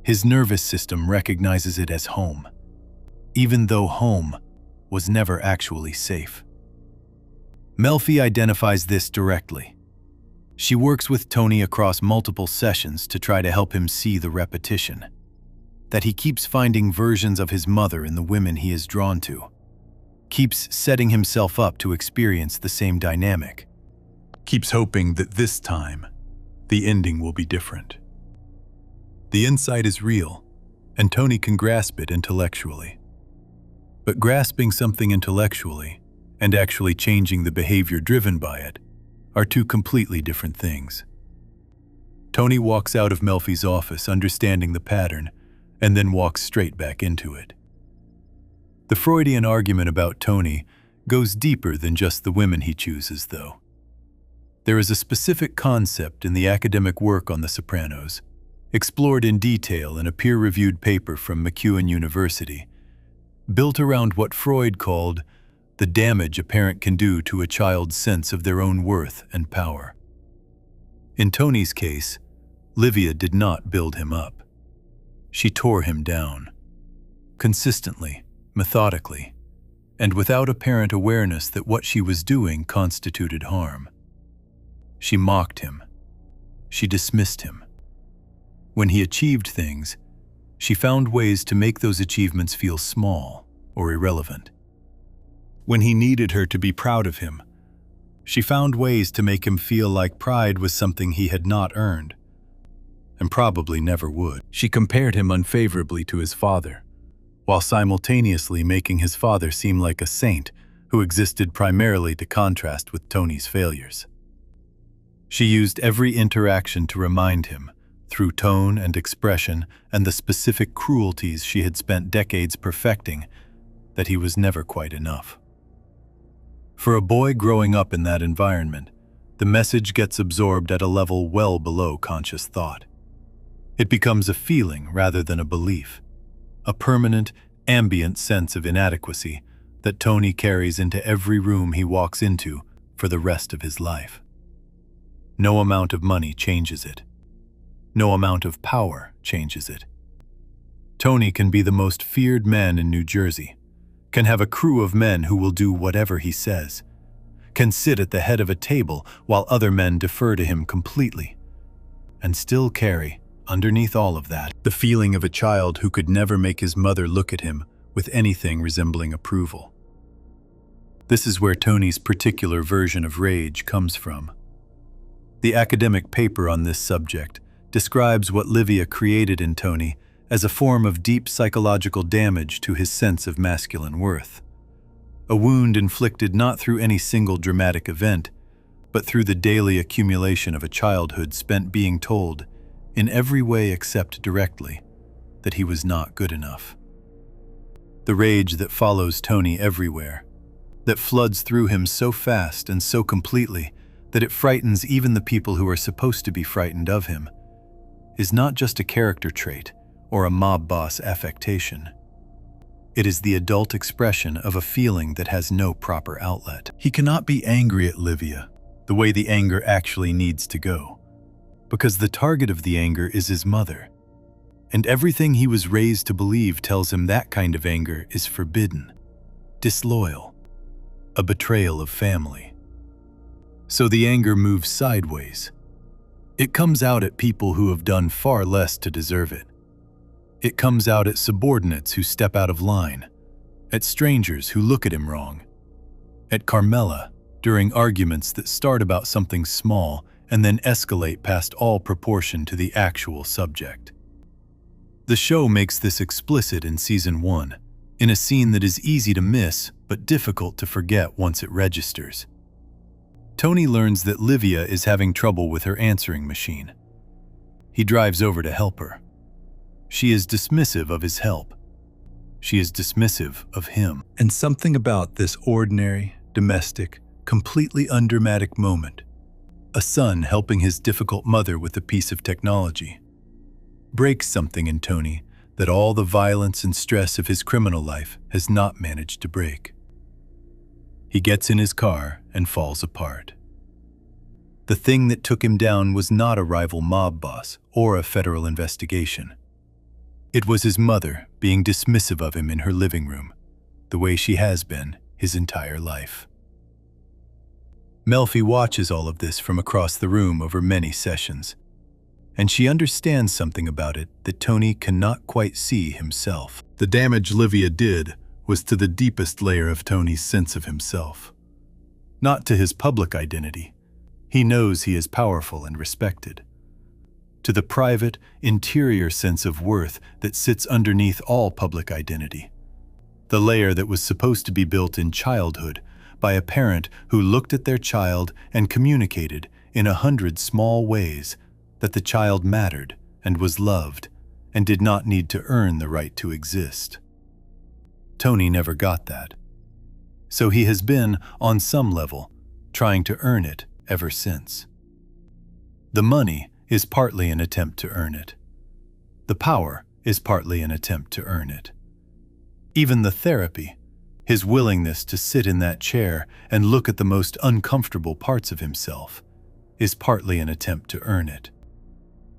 His nervous system recognizes it as home, even though home was never actually safe. Melfi identifies this directly. She works with Tony across multiple sessions to try to help him see the repetition, that he keeps finding versions of his mother in the women he is drawn to, keeps setting himself up to experience the same dynamic, keeps hoping that this time, the ending will be different. The insight is real, and Tony can grasp it intellectually. But grasping something intellectually and actually changing the behavior driven by it are two completely different things. Tony walks out of Melfi's office understanding the pattern and then walks straight back into it. The Freudian argument about Tony goes deeper than just the women he chooses, though. There is a specific concept in the academic work on the Sopranos, explored in detail in a peer-reviewed paper from McEwen University, built around what Freud called the damage a parent can do to a child's sense of their own worth and power. In Tony's case, Livia did not build him up. She tore him down. Consistently, methodically, and without apparent awareness that what she was doing constituted harm. She mocked him. She dismissed him. When he achieved things, she found ways to make those achievements feel small or irrelevant. When he needed her to be proud of him, she found ways to make him feel like pride was something he had not earned, and probably never would. She compared him unfavorably to his father, while simultaneously making his father seem like a saint who existed primarily to contrast with Tony's failures. She used every interaction to remind him, through tone and expression and the specific cruelties she had spent decades perfecting, that he was never quite enough. For a boy growing up in that environment, the message gets absorbed at a level well below conscious thought. It becomes a feeling rather than a belief, a permanent, ambient sense of inadequacy that Tony carries into every room he walks into for the rest of his life. No amount of money changes it. No amount of power changes it. Tony can be the most feared man in New Jersey, can have a crew of men who will do whatever he says, can sit at the head of a table while other men defer to him completely, and still carry, underneath all of that, the feeling of a child who could never make his mother look at him with anything resembling approval. This is where Tony's particular version of rage comes from. The academic paper on this subject describes what Livia created in Tony as a form of deep psychological damage to his sense of masculine worth. A wound inflicted not through any single dramatic event, but through the daily accumulation of a childhood spent being told, in every way except directly, that he was not good enough. The rage that follows Tony everywhere, that floods through him so fast and so completely that it frightens even the people who are supposed to be frightened of him, is not just a character trait or a mob boss affectation. It is the adult expression of a feeling that has no proper outlet. He cannot be angry at Livia the way the anger actually needs to go, because the target of the anger is his mother, and everything he was raised to believe tells him that kind of anger is forbidden, disloyal, a betrayal of family. So the anger moves sideways. It comes out at people who have done far less to deserve it. It comes out at subordinates who step out of line, at strangers who look at him wrong, at Carmela during arguments that start about something small and then escalate past all proportion to the actual subject. The show makes this explicit in season 1, in a scene that is easy to miss but difficult to forget once it registers. Tony learns that Livia is having trouble with her answering machine. He drives over to help her. She is dismissive of his help. She is dismissive of him. And something about this ordinary, domestic, completely undramatic moment, a son helping his difficult mother with a piece of technology, breaks something in Tony that all the violence and stress of his criminal life has not managed to break. He gets in his car and falls apart. The thing that took him down was not a rival mob boss or a federal investigation. It was his mother being dismissive of him in her living room, the way she has been his entire life. Melfi watches all of this from across the room over many sessions, and she understands something about it that Tony cannot quite see himself. The damage Livia did was to the deepest layer of Tony's sense of himself, not to his public identity. He knows he is powerful and respected. To the private, interior sense of worth that sits underneath all public identity. The layer that was supposed to be built in childhood by a parent who looked at their child and communicated in 100 small ways that the child mattered and was loved and did not need to earn the right to exist. Tony never got that. So he has been, on some level, trying to earn it ever since. The money is partly an attempt to earn it. The power is partly an attempt to earn it. Even the therapy, his willingness to sit in that chair and look at the most uncomfortable parts of himself, is partly an attempt to earn it.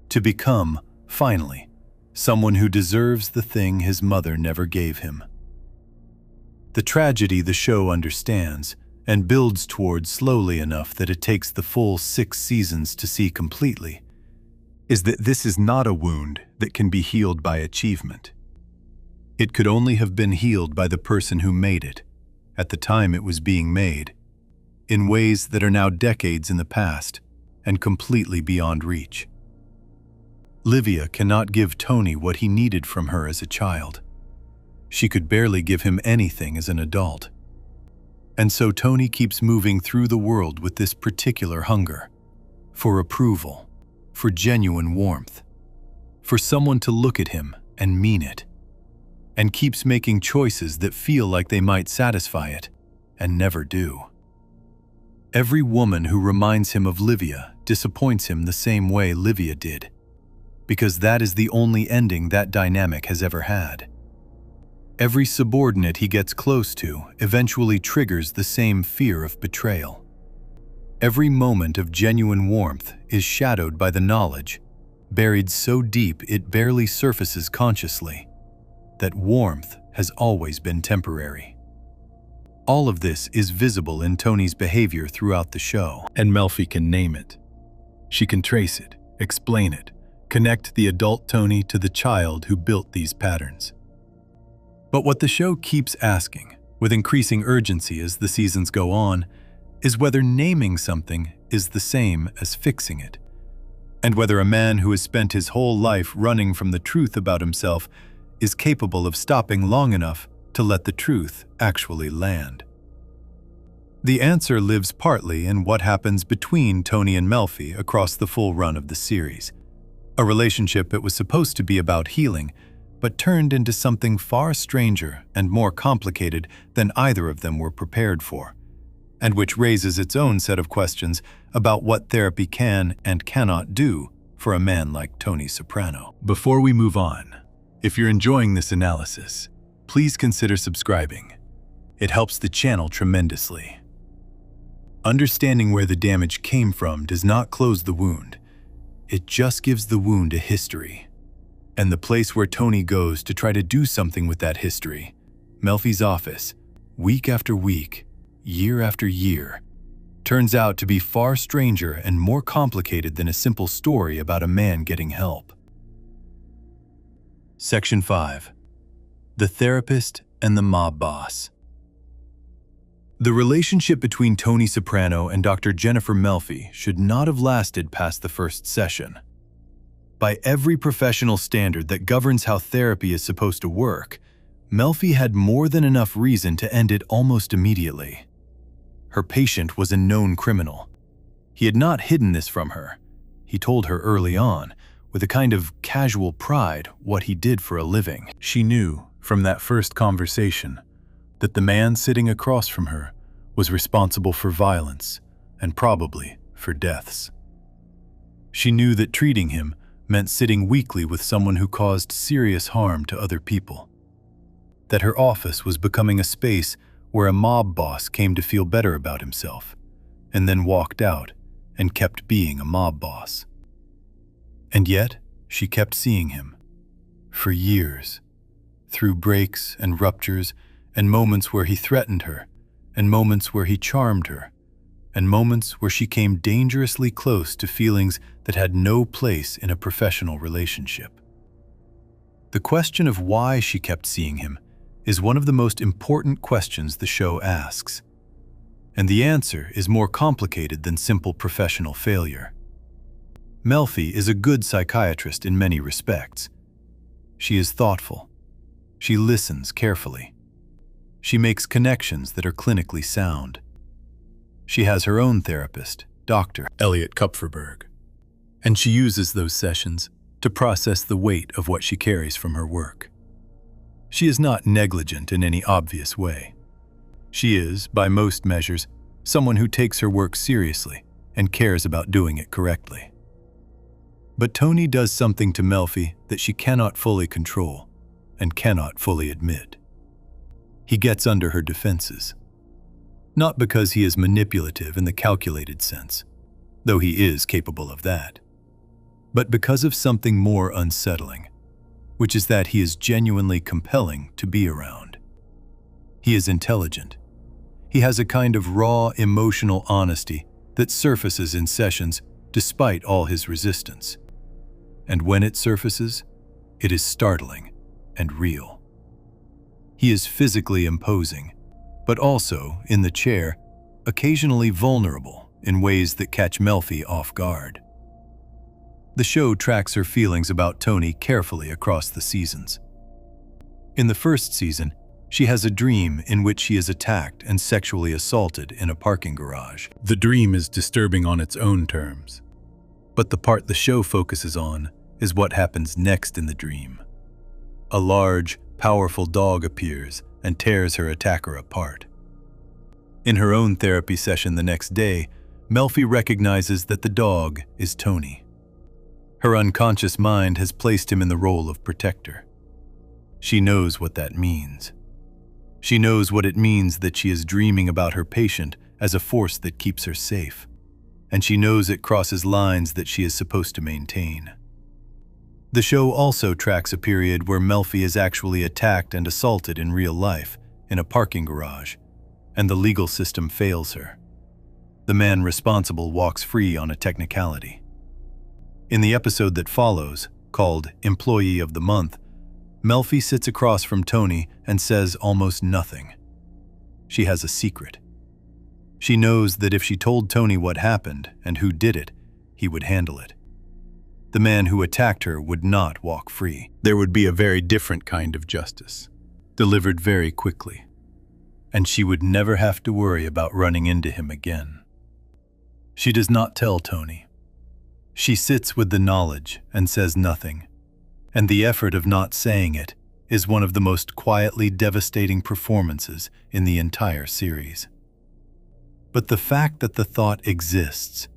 To become, finally, someone who deserves the thing his mother never gave him. The tragedy the show understands and builds toward slowly enough that it takes the full 6 seasons to see completely, is that this is not a wound that can be healed by achievement. It could only have been healed by the person who made it, at the time it was being made, in ways that are now decades in the past and completely beyond reach. Livia cannot give Tony what he needed from her as a child. She could barely give him anything as an adult. And so Tony keeps moving through the world with this particular hunger, for approval, for genuine warmth, for someone to look at him and mean it, and keeps making choices that feel like they might satisfy it, and never do. Every woman who reminds him of Livia disappoints him the same way Livia did, because that is the only ending that dynamic has ever had. Every subordinate he gets close to eventually triggers the same fear of betrayal. Every moment of genuine warmth is shadowed by the knowledge, buried so deep it barely surfaces consciously, that warmth has always been temporary. All of this is visible in Tony's behavior throughout the show. And Melfi can name it. She can trace it, explain it, connect the adult Tony to the child who built these patterns. But what the show keeps asking, with increasing urgency as the seasons go on, is whether naming something is the same as fixing it, and whether a man who has spent his whole life running from the truth about himself is capable of stopping long enough to let the truth actually land. The answer lives partly in what happens between Tony and Melfi across the full run of the series, a relationship that was supposed to be about healing, but turned into something far stranger and more complicated than either of them were prepared for, and which raises its own set of questions about what therapy can and cannot do for a man like Tony Soprano. Before we move on, if you're enjoying this analysis, please consider subscribing. It helps the channel tremendously. Understanding where the damage came from does not close the wound. It just gives the wound a history. And the place where Tony goes to try to do something with that history, Melfi's office, week after week, year after year, turns out to be far stranger and more complicated than a simple story about a man getting help. Section 5. The Therapist and the Mob Boss. The relationship between Tony Soprano and Dr. Jennifer Melfi should not have lasted past the first session. By every professional standard that governs how therapy is supposed to work, Melfi had more than enough reason to end it almost immediately. Her patient was a known criminal. He had not hidden this from her. He told her early on, with a kind of casual pride, what he did for a living. She knew, from that first conversation, that the man sitting across from her was responsible for violence and probably for deaths. She knew that treating him meant sitting weekly with someone who caused serious harm to other people. That her office was becoming a space where a mob boss came to feel better about himself, and then walked out and kept being a mob boss. And yet, she kept seeing him. For years. Through breaks and ruptures, and moments where he threatened her, and moments where he charmed her, and moments where she came dangerously close to feelings that had no place in a professional relationship. The question of why she kept seeing him is one of the most important questions the show asks. And the answer is more complicated than simple professional failure. Melfi is a good psychiatrist in many respects. She is thoughtful. She listens carefully. She makes connections that are clinically sound. She has her own therapist, Dr. Elliot Kupferberg, and she uses those sessions to process the weight of what she carries from her work. She is not negligent in any obvious way. She is, by most measures, someone who takes her work seriously and cares about doing it correctly. But Tony does something to Melfi that she cannot fully control and cannot fully admit. He gets under her defenses. Not because he is manipulative in the calculated sense, though he is capable of that, but because of something more unsettling, which is that he is genuinely compelling to be around. He is intelligent. He has a kind of raw emotional honesty that surfaces in sessions despite all his resistance. And when it surfaces, it is startling and real. He is physically imposing, but also, in the chair, occasionally vulnerable in ways that catch Melfi off guard. The show tracks her feelings about Tony carefully across the seasons. In the first season, she has a dream in which she is attacked and sexually assaulted in a parking garage. The dream is disturbing on its own terms, but the part the show focuses on is what happens next in the dream. A large, powerful dog appears and tears her attacker apart. In her own therapy session the next day, Melfi recognizes that the dog is Tony. Her unconscious mind has placed him in the role of protector. She knows what that means. She knows what it means that she is dreaming about her patient as a force that keeps her safe, and she knows it crosses lines that she is supposed to maintain. The show also tracks a period where Melfi is actually attacked and assaulted in real life, in a parking garage, and the legal system fails her. The man responsible walks free on a technicality. In the episode that follows, called Employee of the Month, Melfi sits across from Tony and says almost nothing. She has a secret. She knows that if she told Tony what happened and who did it, he would handle it. The man who attacked her would not walk free. There would be a very different kind of justice, delivered very quickly, and she would never have to worry about running into him again. She does not tell Tony. She sits with the knowledge and says nothing, and the effort of not saying it is one of the most quietly devastating performances in the entire series. But the fact that the thought exists,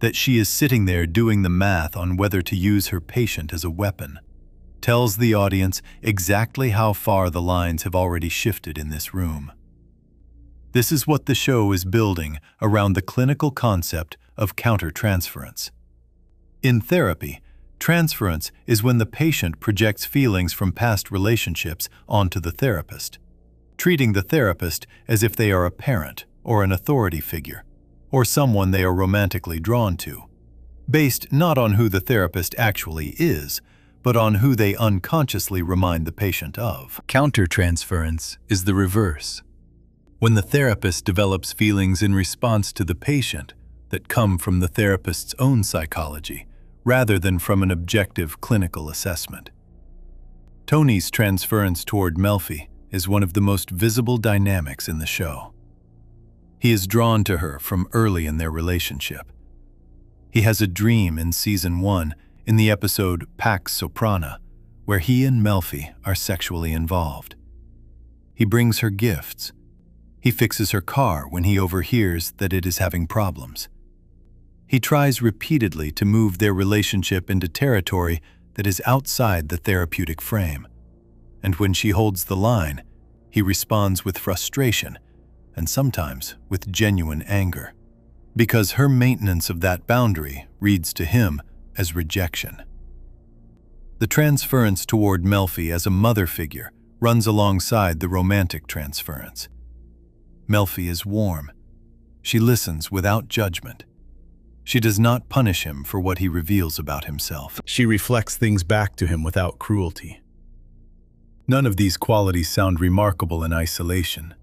that she is sitting there doing the math on whether to use her patient as a weapon, tells the audience exactly how far the lines have already shifted in this room. This is what the show is building around the clinical concept of countertransference. In therapy, transference is when the patient projects feelings from past relationships onto the therapist, treating the therapist as if they are a parent or an authority figure, or someone they are romantically drawn to, based not on who the therapist actually is, but on who they unconsciously remind the patient of. Countertransference is the reverse. When the therapist develops feelings in response to the patient that come from the therapist's own psychology, rather than from an objective clinical assessment. Tony's transference toward Melfi is one of the most visible dynamics in the show. He is drawn to her from early in their relationship. He has a dream in season 1 in the episode Pax Soprano, where he and Melfi are sexually involved. He brings her gifts. He fixes her car when he overhears that it is having problems. He tries repeatedly to move their relationship into territory that is outside the therapeutic frame. And when she holds the line, he responds with frustration and sometimes with genuine anger, because her maintenance of that boundary reads to him as rejection. The transference toward Melfi as a mother figure runs alongside the romantic transference. Melfi is warm. She listens without judgment. She does not punish him for what he reveals about himself. She reflects things back to him without cruelty. None of these qualities sound remarkable in isolation,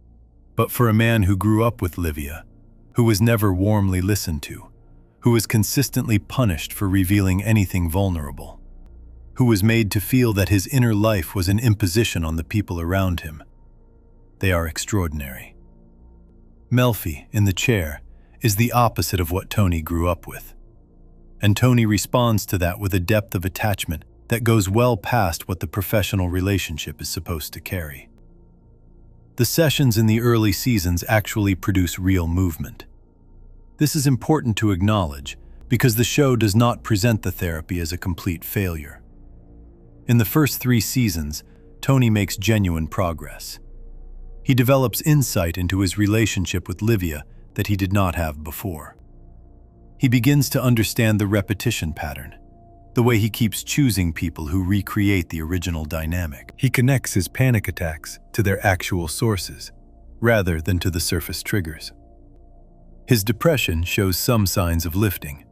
but for a man who grew up with Livia, who was never warmly listened to, who was consistently punished for revealing anything vulnerable, who was made to feel that his inner life was an imposition on the people around him. They are extraordinary. Melfi, in the chair, is the opposite of what Tony grew up with. And Tony responds to that with a depth of attachment that goes well past what the professional relationship is supposed to carry. The sessions in the early seasons actually produce real movement. This is important to acknowledge because the show does not present the therapy as a complete failure. In the first 3 seasons, Tony makes genuine progress. He develops insight into his relationship with Livia that he did not have before. He begins to understand the repetition pattern, the way he keeps choosing people who recreate the original dynamic. He connects his panic attacks to their actual sources, rather than to the surface triggers. His depression shows some signs of lifting.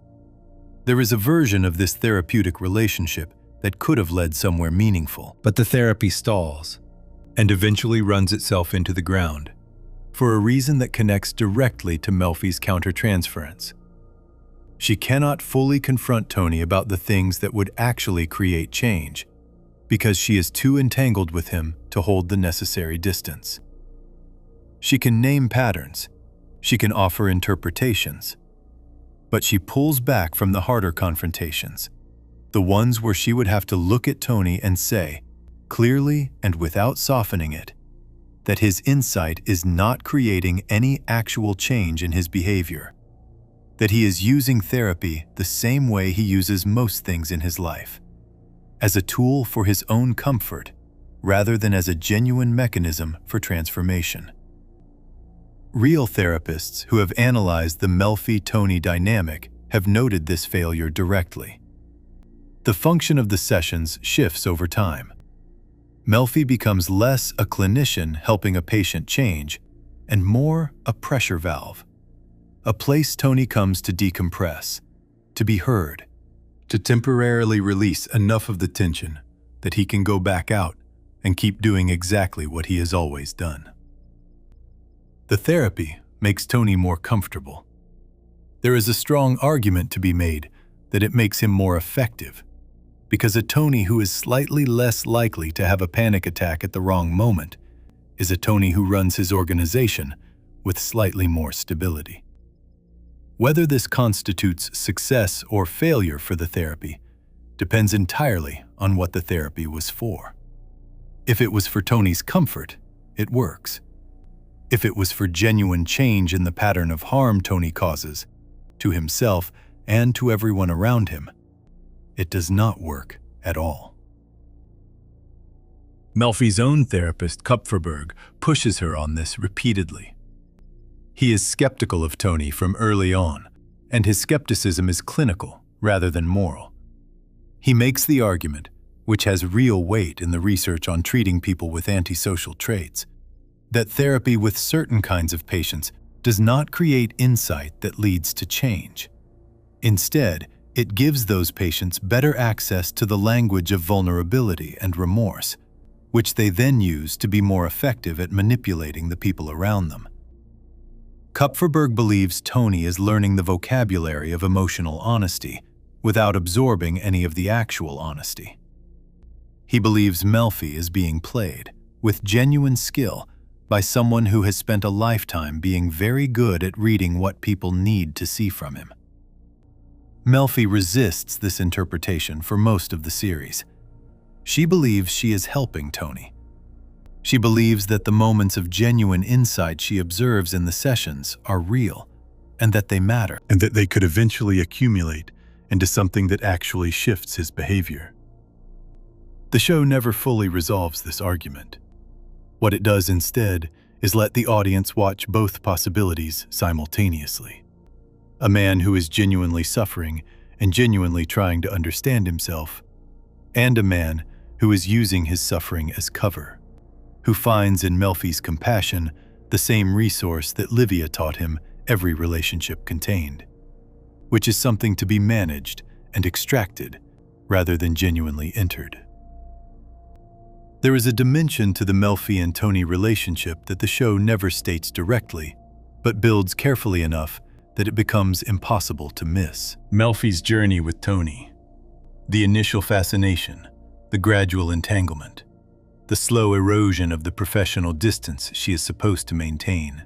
There is a version of this therapeutic relationship that could have led somewhere meaningful, but the therapy stalls and eventually runs itself into the ground for a reason that connects directly to Melfi's countertransference. She cannot fully confront Tony about the things that would actually create change because she is too entangled with him to hold the necessary distance. She can name patterns, she can offer interpretations, but she pulls back from the harder confrontations, the ones where she would have to look at Tony and say, clearly and without softening it, that his insight is not creating any actual change in his behavior, that he is using therapy the same way he uses most things in his life, as a tool for his own comfort rather than as a genuine mechanism for transformation. Real therapists who have analyzed the Melfi-Tony dynamic have noted this failure directly. The function of the sessions shifts over time. Melfi becomes less a clinician helping a patient change and more a pressure valve, a place Tony comes to decompress, to be heard, to temporarily release enough of the tension that he can go back out and keep doing exactly what he has always done. The therapy makes Tony more comfortable. There is a strong argument to be made that it makes him more effective, because a Tony who is slightly less likely to have a panic attack at the wrong moment is a Tony who runs his organization with slightly more stability. Whether this constitutes success or failure for the therapy depends entirely on what the therapy was for. If it was for Tony's comfort, it works. If it was for genuine change in the pattern of harm Tony causes, to himself and to everyone around him, it does not work at all. Melfi's own therapist, Kupferberg, pushes her on this repeatedly. He is skeptical of Tony from early on, and his skepticism is clinical rather than moral. He makes the argument, which has real weight in the research on treating people with antisocial traits, that therapy with certain kinds of patients does not create insight that leads to change. Instead, it gives those patients better access to the language of vulnerability and remorse, which they then use to be more effective at manipulating the people around them. Kupferberg believes Tony is learning the vocabulary of emotional honesty without absorbing any of the actual honesty. He believes Melfi is being played, with genuine skill, by someone who has spent a lifetime being very good at reading what people need to see from him. Melfi resists this interpretation for most of the series. She believes she is helping Tony. She believes that the moments of genuine insight she observes in the sessions are real, and that they matter, and that they could eventually accumulate into something that actually shifts his behavior. The show never fully resolves this argument. What it does instead is let the audience watch both possibilities simultaneously. A man who is genuinely suffering and genuinely trying to understand himself, and a man who is using his suffering as cover, who finds in Melfi's compassion the same resource that Livia taught him every relationship contained, which is something to be managed and extracted rather than genuinely entered. There is a dimension to the Melfi and Tony relationship that the show never states directly, but builds carefully enough that it becomes impossible to miss. Melfi's journey with Tony. The initial fascination, the gradual entanglement, the slow erosion of the professional distance she is supposed to maintain.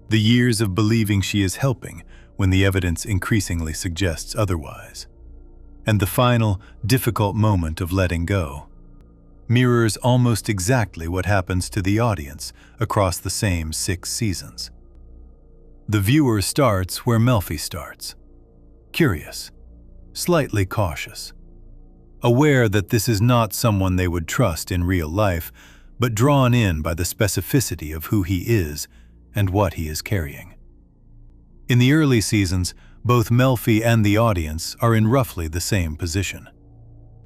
The years of believing she is helping when the evidence increasingly suggests otherwise. And the final, difficult moment of letting go mirrors almost exactly what happens to the audience across the same 6 seasons. The viewer starts where Melfi starts, curious, slightly cautious, aware that this is not someone they would trust in real life, but drawn in by the specificity of who he is and what he is carrying. In the early seasons, both Melfi and the audience are in roughly the same position,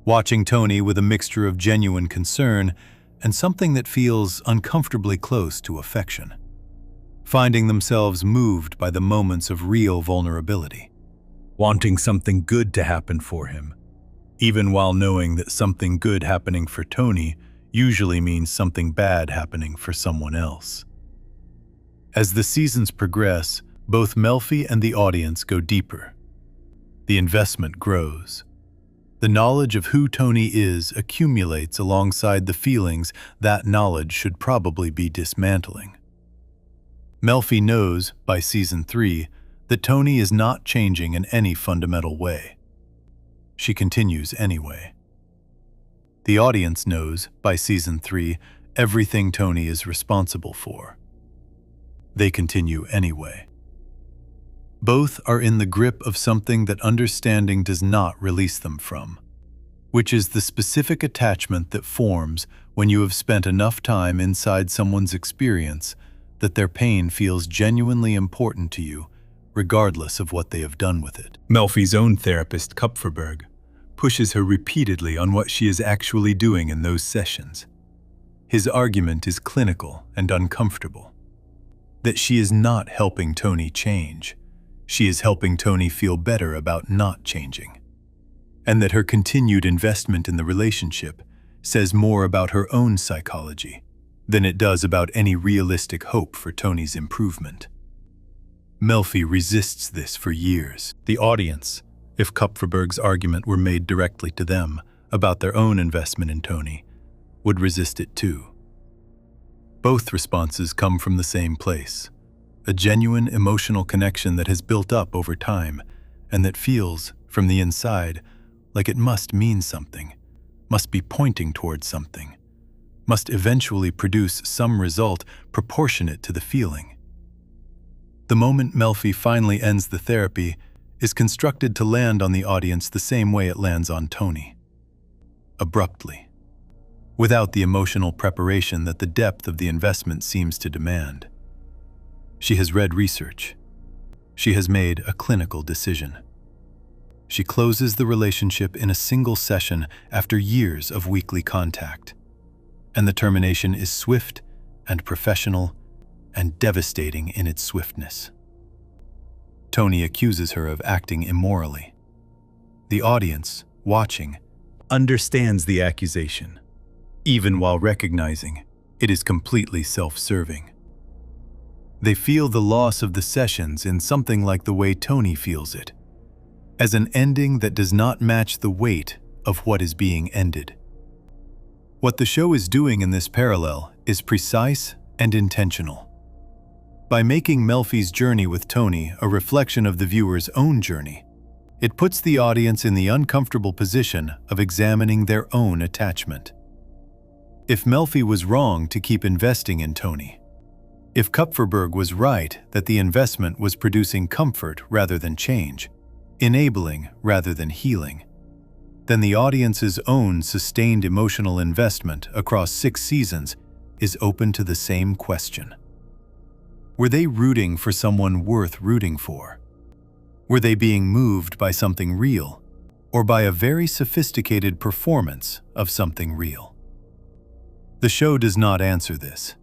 watching Tony with a mixture of genuine concern and something that feels uncomfortably close to affection, finding themselves moved by the moments of real vulnerability, wanting something good to happen for him, even while knowing that something good happening for Tony usually means something bad happening for someone else. As the seasons progress, both Melfi and the audience go deeper. The investment grows. The knowledge of who Tony is accumulates alongside the feelings that knowledge should probably be dismantling. Melfi knows, by season 3, that Tony is not changing in any fundamental way. She continues anyway. The audience knows, by season 3, everything Tony is responsible for. They continue anyway. Both are in the grip of something that understanding does not release them from, which is the specific attachment that forms when you have spent enough time inside someone's experience that their pain feels genuinely important to you, regardless of what they have done with it. Melfi's own therapist, Kupferberg, pushes her repeatedly on what she is actually doing in those sessions. His argument is clinical and uncomfortable, that she is not helping Tony change. She is helping Tony feel better about not changing, and that her continued investment in the relationship says more about her own psychology than it does about any realistic hope for Tony's improvement. Melfi resists this for years. The audience, if Kupferberg's argument were made directly to them about their own investment in Tony, would resist it too. Both responses come from the same place, a genuine emotional connection that has built up over time and that feels, from the inside, like it must mean something, must be pointing towards something, must eventually produce some result proportionate to the feeling. The moment Melfi finally ends the therapy is constructed to land on the audience the same way it lands on Tony. Abruptly, without the emotional preparation that the depth of the investment seems to demand. She has read research. She has made a clinical decision. She closes the relationship in a single session after years of weekly contact. And the termination is swift and professional and devastating in its swiftness. Tony accuses her of acting immorally. The audience, watching, understands the accusation, even while recognizing it is completely self-serving. They feel the loss of the sessions in something like the way Tony feels it, as an ending that does not match the weight of what is being ended. What the show is doing in this parallel is precise and intentional. By making Melfi's journey with Tony a reflection of the viewer's own journey, it puts the audience in the uncomfortable position of examining their own attachment. If Melfi was wrong to keep investing in Tony, if Kupferberg was right that the investment was producing comfort rather than change, enabling rather than healing, then the audience's own sustained emotional investment across 6 seasons is open to the same question. Were they rooting for someone worth rooting for? Were they being moved by something real, or by a very sophisticated performance of something real? The show does not answer this.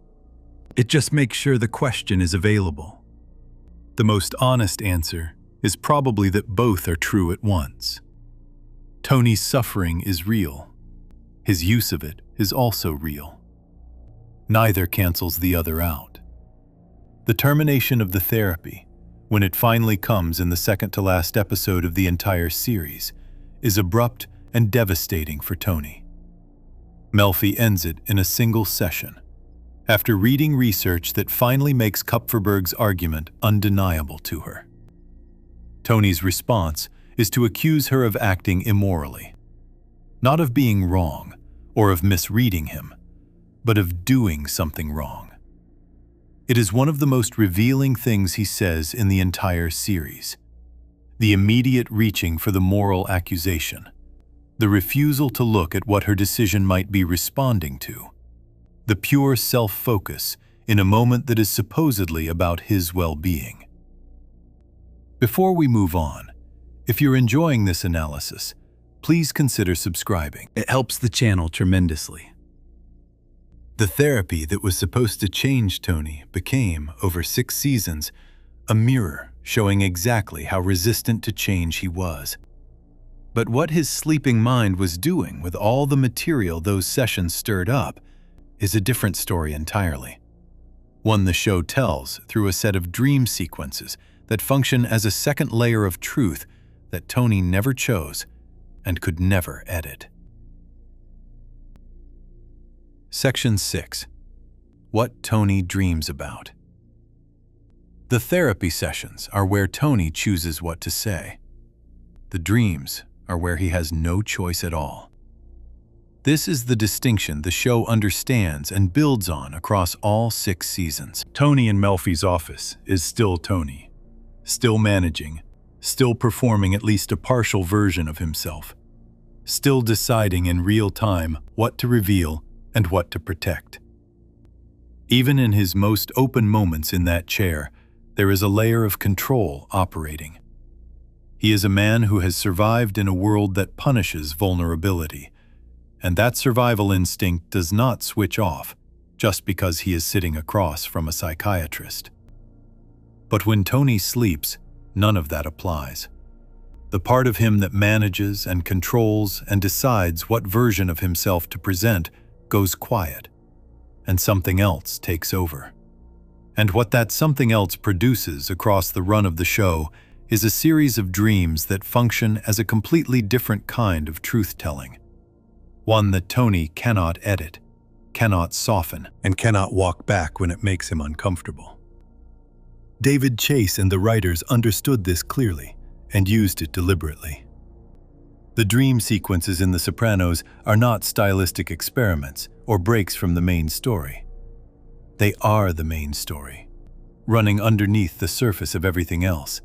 It just makes sure the question is available. The most honest answer is probably that both are true at once. Tony's suffering is real. His use of it is also real. Neither cancels the other out. The termination of the therapy, when it finally comes in the second-to-last episode of the entire series, is abrupt and devastating for Tony. Melfi ends it in a single session, after reading research that finally makes Kupferberg's argument undeniable to her. Tony's response is to accuse her of acting immorally, not of being wrong or of misreading him, but of doing something wrong. It is one of the most revealing things he says in the entire series. The immediate reaching for the moral accusation, the refusal to look at what her decision might be responding to, the pure self-focus in a moment that is supposedly about his well-being. Before we move on, if you're enjoying this analysis, please consider subscribing. It helps the channel tremendously. The therapy that was supposed to change Tony became, over 6 seasons, a mirror showing exactly how resistant to change he was. But what his sleeping mind was doing with all the material those sessions stirred up is a different story entirely. One the show tells through a set of dream sequences that function as a second layer of truth that Tony never chose and could never edit. Section 6. What Tony dreams about. The therapy sessions are where Tony chooses what to say. The dreams are where he has no choice at all. This is the distinction the show understands and builds on across all 6 seasons. Tony in Melfi's office is still Tony, still managing, still performing at least a partial version of himself, still deciding in real time what to reveal and what to protect. Even in his most open moments in that chair, there is a layer of control operating. He is a man who has survived in a world that punishes vulnerability, and that survival instinct does not switch off just because he is sitting across from a psychiatrist. But when Tony sleeps, none of that applies. The part of him that manages and controls and decides what version of himself to present goes quiet, and something else takes over. And what that something else produces across the run of the show is a series of dreams that function as a completely different kind of truth-telling. One that Tony cannot edit, cannot soften, and cannot walk back when it makes him uncomfortable. David Chase and the writers understood this clearly and used it deliberately. The dream sequences in The Sopranos are not stylistic experiments or breaks from the main story. They are the main story, running underneath the surface of everything else,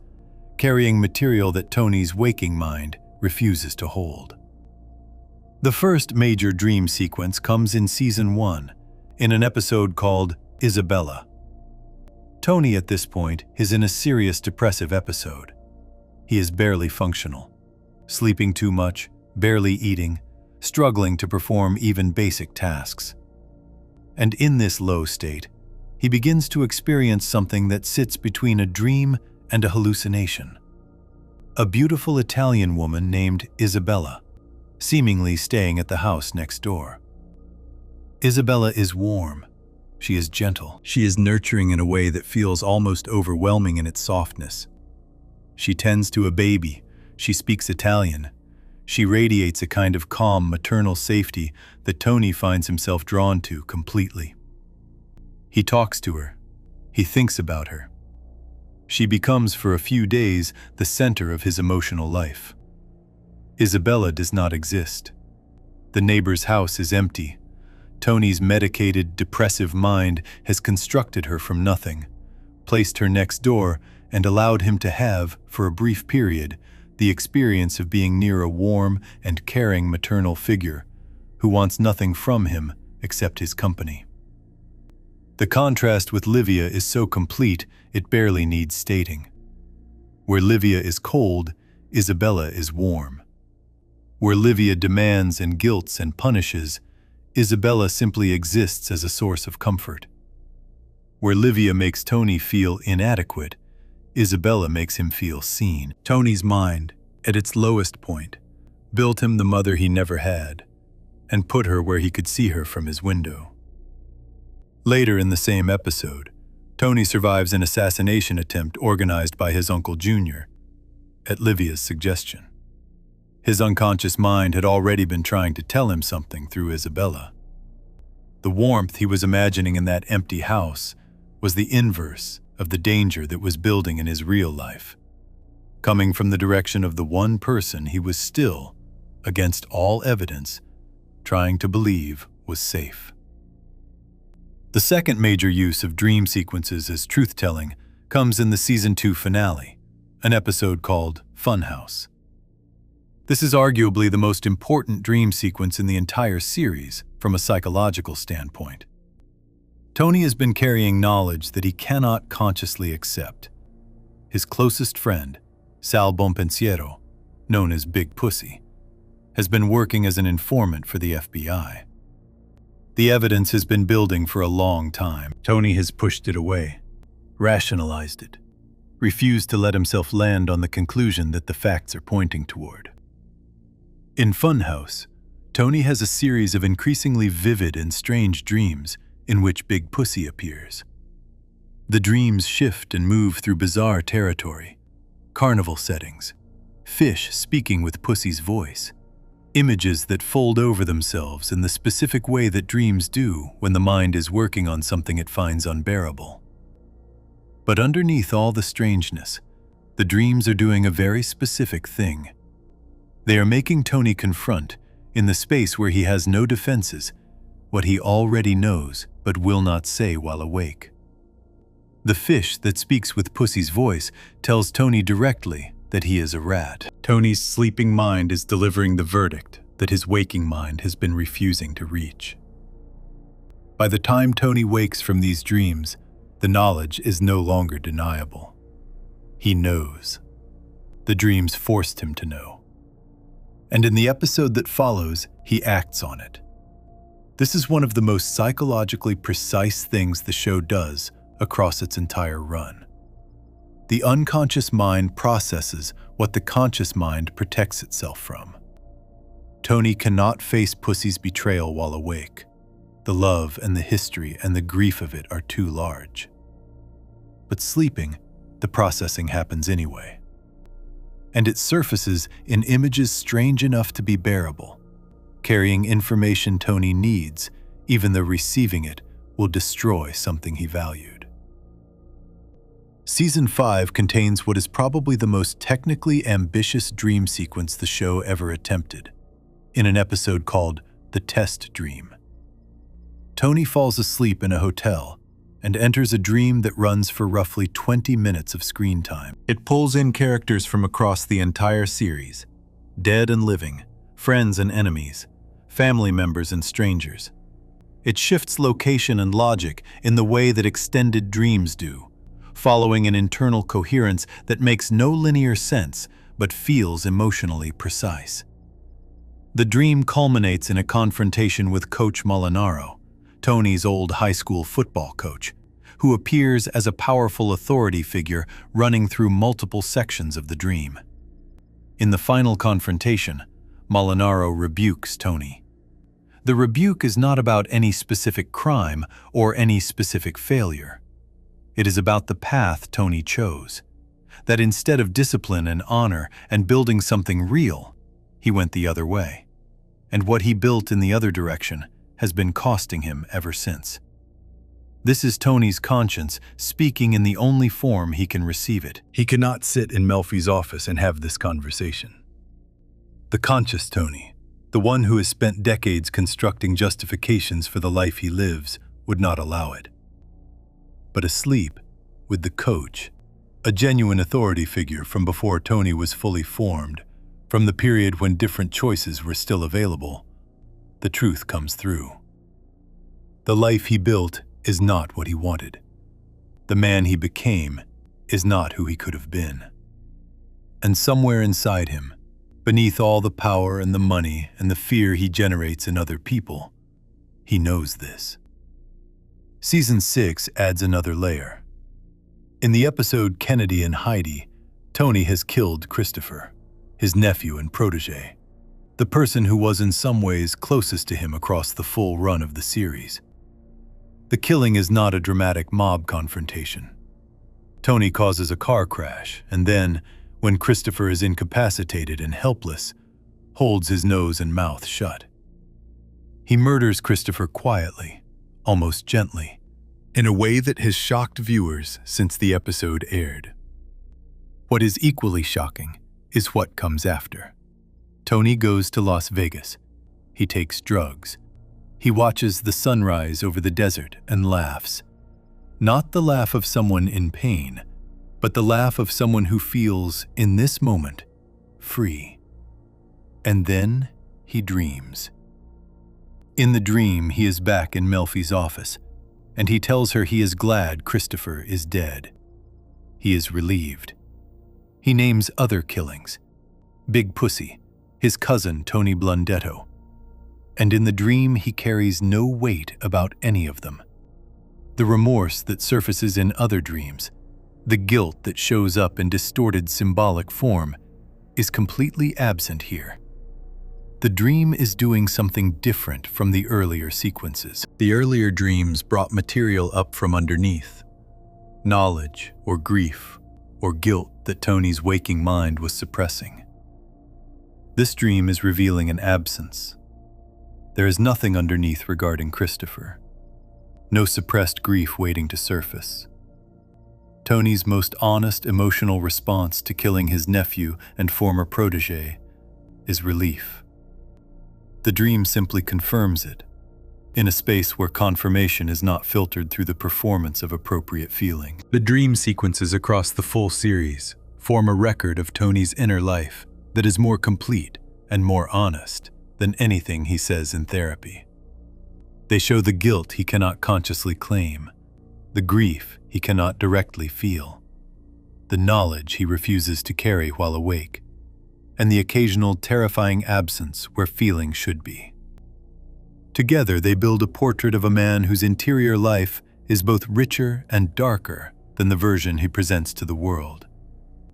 carrying material that Tony's waking mind refuses to hold. The first major dream sequence comes in Season 1, in an episode called Isabella. Tony at this point is in a serious depressive episode. He is barely functional, sleeping too much, barely eating, struggling to perform even basic tasks. And in this low state, he begins to experience something that sits between a dream and a hallucination. A beautiful Italian woman named Isabella, seemingly staying at the house next door. Isabella is warm. She is gentle. She is nurturing in a way that feels almost overwhelming in its softness. She tends to a baby. She speaks Italian. She radiates a kind of calm maternal safety that Tony finds himself drawn to completely. He talks to her. He thinks about her. She becomes, for a few days, the center of his emotional life. Isabella does not exist. The neighbor's house is empty. Tony's medicated, depressive mind has constructed her from nothing, placed her next door, and allowed him to have, for a brief period, the experience of being near a warm and caring maternal figure who wants nothing from him except his company. The contrast with Livia is so complete it barely needs stating. Where Livia is cold, Isabella is warm. Where Livia demands and guilts and punishes, Isabella simply exists as a source of comfort. Where Livia makes Tony feel inadequate, Isabella makes him feel seen. Tony's mind, at its lowest point, built him the mother he never had, and put her where he could see her from his window. Later in the same episode, Tony survives an assassination attempt organized by his Uncle Junior, at Livia's suggestion. His unconscious mind had already been trying to tell him something through Isabella. The warmth he was imagining in that empty house was the inverse of the danger that was building in his real life, coming from the direction of the one person he was still, against all evidence, trying to believe was safe. The second major use of dream sequences as truth-telling comes in the Season 2 finale, an episode called Funhouse. This is arguably the most important dream sequence in the entire series from a psychological standpoint. Tony has been carrying knowledge that he cannot consciously accept. His closest friend, Sal Bonpensiero, known as Big Pussy, has been working as an informant for the FBI. The evidence has been building for a long time. Tony has pushed it away, rationalized it, refused to let himself land on the conclusion that the facts are pointing toward. In Funhouse, Tony has a series of increasingly vivid and strange dreams in which Big Pussy appears. The dreams shift and move through bizarre territory, carnival settings, fish speaking with Pussy's voice, images that fold over themselves in the specific way that dreams do when the mind is working on something it finds unbearable. But underneath all the strangeness, the dreams are doing a very specific thing. They are making Tony confront, in the space where he has no defenses, what he already knows but will not say while awake. The fish that speaks with Pussy's voice tells Tony directly that he is a rat. Tony's sleeping mind is delivering the verdict that his waking mind has been refusing to reach. By the time Tony wakes from these dreams, the knowledge is no longer deniable. He knows. The dreams forced him to know. And in the episode that follows, he acts on it. This is one of the most psychologically precise things the show does across its entire run. The unconscious mind processes what the conscious mind protects itself from. Tony cannot face Pussy's betrayal while awake. The love and the history and the grief of it are too large. But sleeping, the processing happens anyway. And it surfaces in images strange enough to be bearable, carrying information Tony needs, even though receiving it will destroy something he valued. Season 5 contains what is probably the most technically ambitious dream sequence the show ever attempted, in an episode called The Test Dream. Tony falls asleep in a hotel and enters a dream that runs for roughly 20 minutes of screen time. It pulls in characters from across the entire series, dead and living, friends and enemies, family members and strangers. It shifts location and logic in the way that extended dreams do, following an internal coherence that makes no linear sense but feels emotionally precise. The dream culminates in a confrontation with Coach Molinaro, Tony's old high school football coach, who appears as a powerful authority figure running through multiple sections of the dream. In the final confrontation, Molinaro rebukes Tony. The rebuke is not about any specific crime or any specific failure. It is about the path Tony chose, that instead of discipline and honor and building something real, he went the other way. And what he built in the other direction has been costing him ever since. This is Tony's conscience speaking in the only form he can receive it. He cannot sit in Melfi's office and have this conversation. The conscious Tony, the one who has spent decades constructing justifications for the life he lives, would not allow it. But asleep, with the coach, a genuine authority figure from before Tony was fully formed, from the period when different choices were still available, the truth comes through. The life he built is not what he wanted. The man he became is not who he could have been. And somewhere inside him, beneath all the power and the money and the fear he generates in other people, he knows this. Season 6 adds another layer. In the episode Kennedy and Heidi, Tony has killed Christopher, his nephew and protege, the person who was in some ways closest to him across the full run of the series. The killing is not a dramatic mob confrontation. Tony causes a car crash and then, when Christopher is incapacitated and helpless, holds his nose and mouth shut. He murders Christopher quietly, almost gently, in a way that has shocked viewers since the episode aired. What is equally shocking is what comes after. Tony goes to Las Vegas. He takes drugs. He watches the sunrise over the desert and laughs. Not the laugh of someone in pain, but the laugh of someone who feels, in this moment, free. And then he dreams. In the dream, he is back in Melfi's office, and he tells her he is glad Christopher is dead. He is relieved. He names other killings: Big Pussy, his cousin Tony Blundetto. And in the dream, he carries no weight about any of them. The remorse that surfaces in other dreams, the guilt that shows up in distorted symbolic form, is completely absent here. The dream is doing something different from the earlier sequences. The earlier dreams brought material up from underneath, knowledge or grief or guilt that Tony's waking mind was suppressing. This dream is revealing an absence. There is nothing underneath regarding Christopher. No suppressed grief waiting to surface. Tony's most honest emotional response to killing his nephew and former protege is relief. The dream simply confirms it, in a space where confirmation is not filtered through the performance of appropriate feeling. The dream sequences across the full series form a record of Tony's inner life that is more complete and more honest than anything he says in therapy. They show the guilt he cannot consciously claim, the grief he cannot directly feel, the knowledge he refuses to carry while awake, and the occasional terrifying absence where feeling should be. Together, they build a portrait of a man whose interior life is both richer and darker than the version he presents to the world,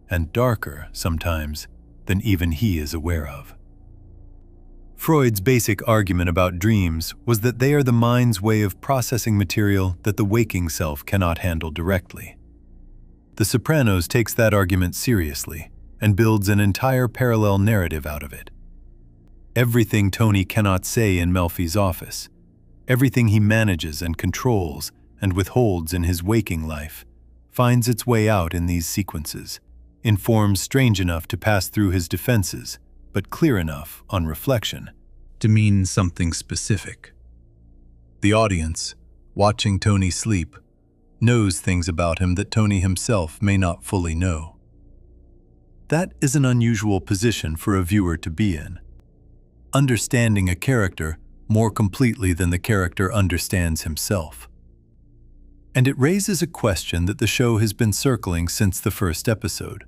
and darker, sometimes, than even he is aware of. Freud's basic argument about dreams was that they are the mind's way of processing material that the waking self cannot handle directly. The Sopranos takes that argument seriously and builds an entire parallel narrative out of it. Everything Tony cannot say in Melfi's office, everything he manages and controls and withholds in his waking life, finds its way out in these sequences, in forms strange enough to pass through his defenses, but clear enough, on reflection, to mean something specific. The audience, watching Tony sleep, knows things about him that Tony himself may not fully know. That is an unusual position for a viewer to be in, understanding a character more completely than the character understands himself. And it raises a question that the show has been circling since the first episode.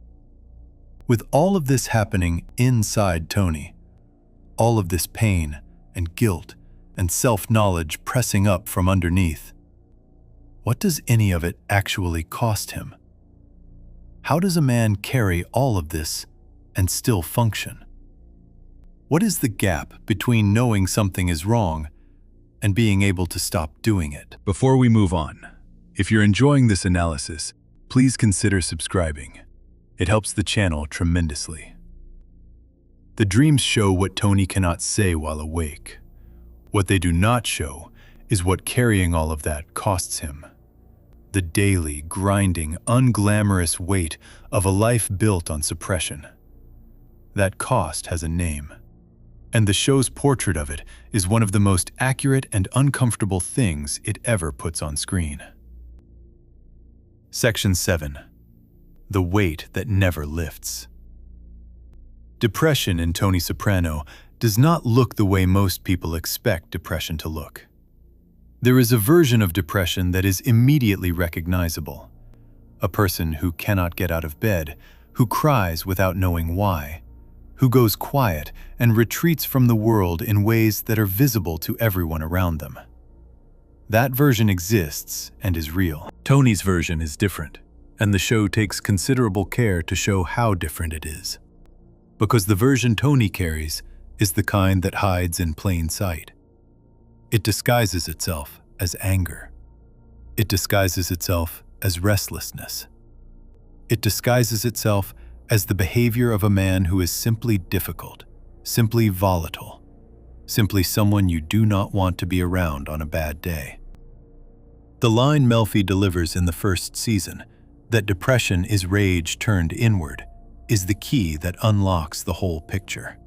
With all of this happening inside Tony, all of this pain and guilt and self-knowledge pressing up from underneath, what does any of it actually cost him? How does a man carry all of this and still function? What is the gap between knowing something is wrong and being able to stop doing it? Before we move on, if you're enjoying this analysis, please consider subscribing. It helps the channel tremendously. The dreams show what Tony cannot say while awake. What they do not show is what carrying all of that costs him. The daily, grinding, unglamorous weight of a life built on suppression. That cost has a name. And the show's portrait of it is one of the most accurate and uncomfortable things it ever puts on screen. Section 7. The weight that never lifts. Depression in Tony Soprano does not look the way most people expect depression to look. There is a version of depression that is immediately recognizable. A person who cannot get out of bed, who cries without knowing why, who goes quiet and retreats from the world in ways that are visible to everyone around them. That version exists and is real. Tony's version is different, and the show takes considerable care to show how different it is. Because the version Tony carries is the kind that hides in plain sight. It disguises itself as anger, It disguises itself as restlessness. It disguises itself as the behavior of a man who is simply difficult, simply volatile, simply someone you do not want to be around on a bad day. The line Melfi delivers in the first season, that depression is rage turned inward, is the key that unlocks the whole picture.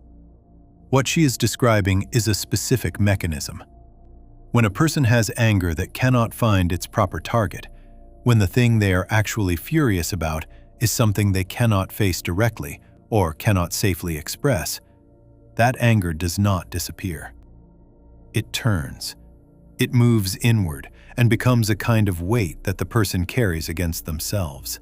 What she is describing is a specific mechanism. When a person has anger that cannot find its proper target, when the thing they are actually furious about is something they cannot face directly or cannot safely express, that anger does not disappear. It turns. It moves inward and becomes a kind of weight that the person carries against themselves.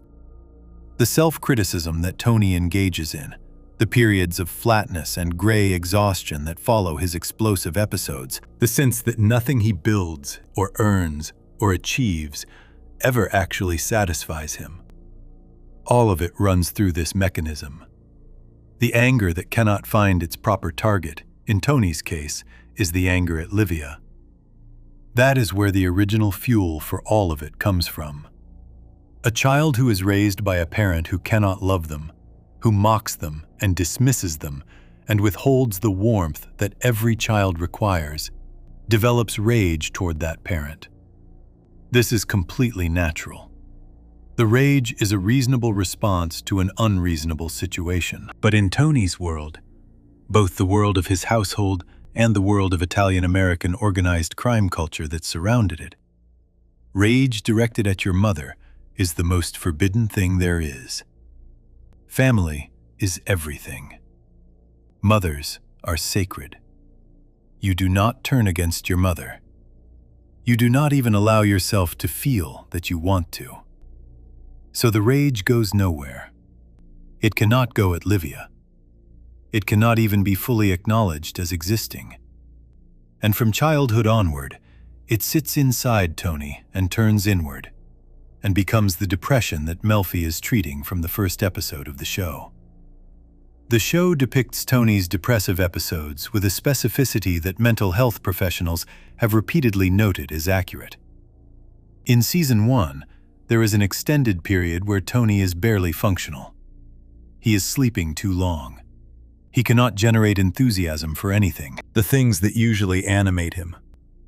The self-criticism that Tony engages in, the periods of flatness and gray exhaustion that follow his explosive episodes, the sense that nothing he builds or earns or achieves ever actually satisfies him. All of it runs through this mechanism. The anger that cannot find its proper target, in Tony's case, is the anger at Livia. That is where the original fuel for all of it comes from. A child who is raised by a parent who cannot love them, who mocks them and dismisses them and withholds the warmth that every child requires, develops rage toward that parent. This is completely natural. The rage is a reasonable response to an unreasonable situation. But in Tony's world, both the world of his household and the world of Italian-American organized crime culture that surrounded it, rage directed at your mother is the most forbidden thing there is. Family is everything. Mothers are sacred. You do not turn against your mother. You do not even allow yourself to feel that you want to. So the rage goes nowhere. It cannot go at Livia. It cannot even be fully acknowledged as existing. And from childhood onward, it sits inside Tony and turns inward, and becomes the depression that Melfi is treating from the first episode of the show. The show depicts Tony's depressive episodes with a specificity that mental health professionals have repeatedly noted is accurate. In Season 1, there is an extended period where Tony is barely functional. He is sleeping too long. He cannot generate enthusiasm for anything. The things that usually animate him,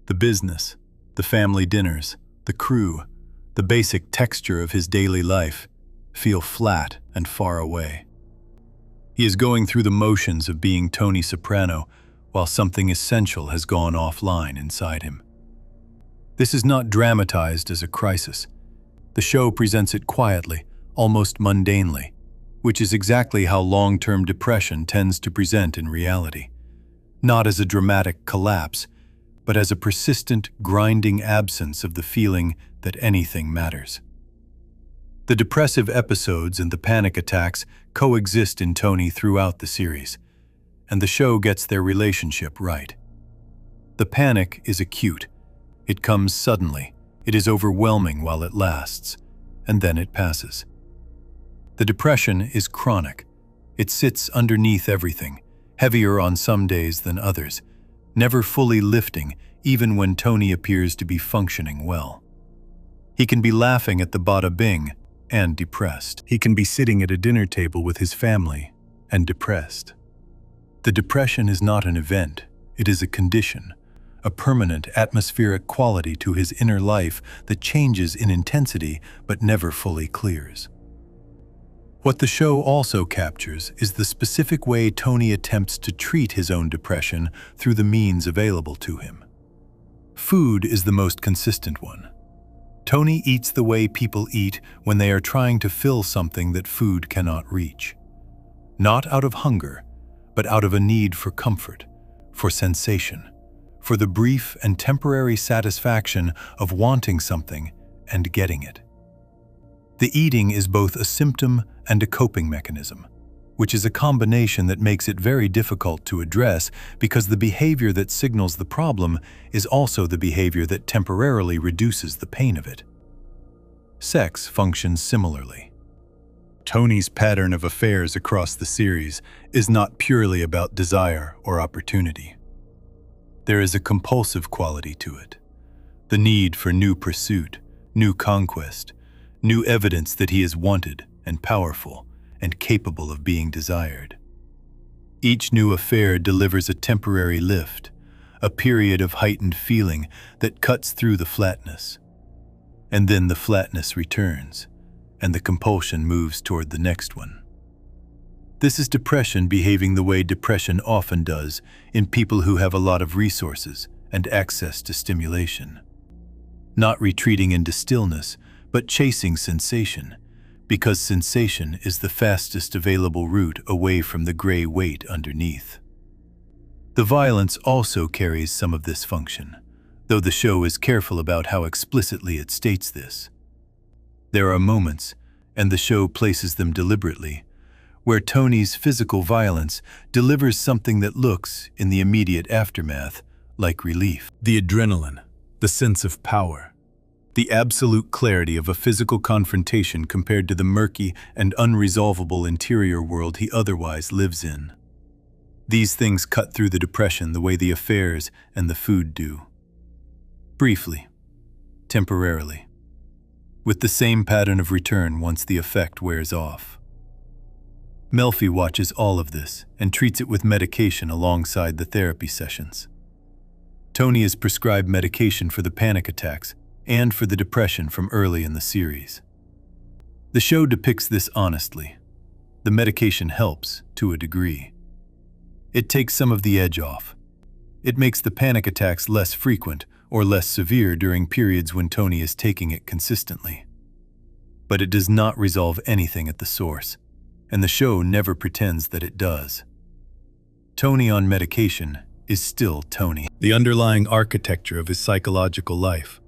the business, the family dinners, the crew, the basic texture of his daily life, feel flat and far away. He is going through the motions of being Tony Soprano while something essential has gone offline inside him. This is not dramatized as a crisis. The show presents it quietly, almost mundanely, which is exactly how long-term depression tends to present in reality. Not as a dramatic collapse, but as a persistent, grinding absence of the feeling that anything matters. The depressive episodes and the panic attacks coexist in Tony throughout the series, and the show gets their relationship right. The panic is acute. It comes suddenly. It is overwhelming while it lasts, and then it passes. The depression is chronic. It sits underneath everything, heavier on some days than others, never fully lifting even when Tony appears to be functioning well. He can be laughing at the bada bing and depressed. He can be sitting at a dinner table with his family and depressed. The depression is not an event, it is a condition, a permanent atmospheric quality to his inner life that changes in intensity but never fully clears. What the show also captures is the specific way Tony attempts to treat his own depression through the means available to him. Food is the most consistent one. Tony eats the way people eat when they are trying to fill something that food cannot reach. Not out of hunger, but out of a need for comfort, for sensation, for the brief and temporary satisfaction of wanting something and getting it. The eating is both a symptom and a coping mechanism, which is a combination that makes it very difficult to address because the behavior that signals the problem is also the behavior that temporarily reduces the pain of it. Sex functions similarly. Tony's pattern of affairs across the series is not purely about desire or opportunity. There is a compulsive quality to it, the need for new pursuit, new conquest, new evidence that he is wanted and powerful and capable of being desired. Each new affair delivers a temporary lift, a period of heightened feeling that cuts through the flatness. And then the flatness returns, and the compulsion moves toward the next one. This is depression behaving the way depression often does in people who have a lot of resources and access to stimulation. Not retreating into stillness, but chasing sensation, because sensation is the fastest available route away from the gray weight underneath. The violence also carries some of this function, though the show is careful about how explicitly it states this. There are moments, and the show places them deliberately, where Tony's physical violence delivers something that looks, in the immediate aftermath, like relief. The adrenaline, the sense of power, the absolute clarity of a physical confrontation compared to the murky and unresolvable interior world he otherwise lives in. These things cut through the depression the way the affairs and the food do. Briefly, temporarily, with the same pattern of return once the effect wears off. Melfi watches all of this and treats it with medication alongside the therapy sessions. Tony is prescribed medication for the panic attacks and for the depression from early in the series. The show depicts this honestly. The medication helps, to a degree. It takes some of the edge off. It makes the panic attacks less frequent or less severe during periods when Tony is taking it consistently. But it does not resolve anything at the source, and the show never pretends that it does. Tony on medication is still Tony. The underlying architecture of his psychological life,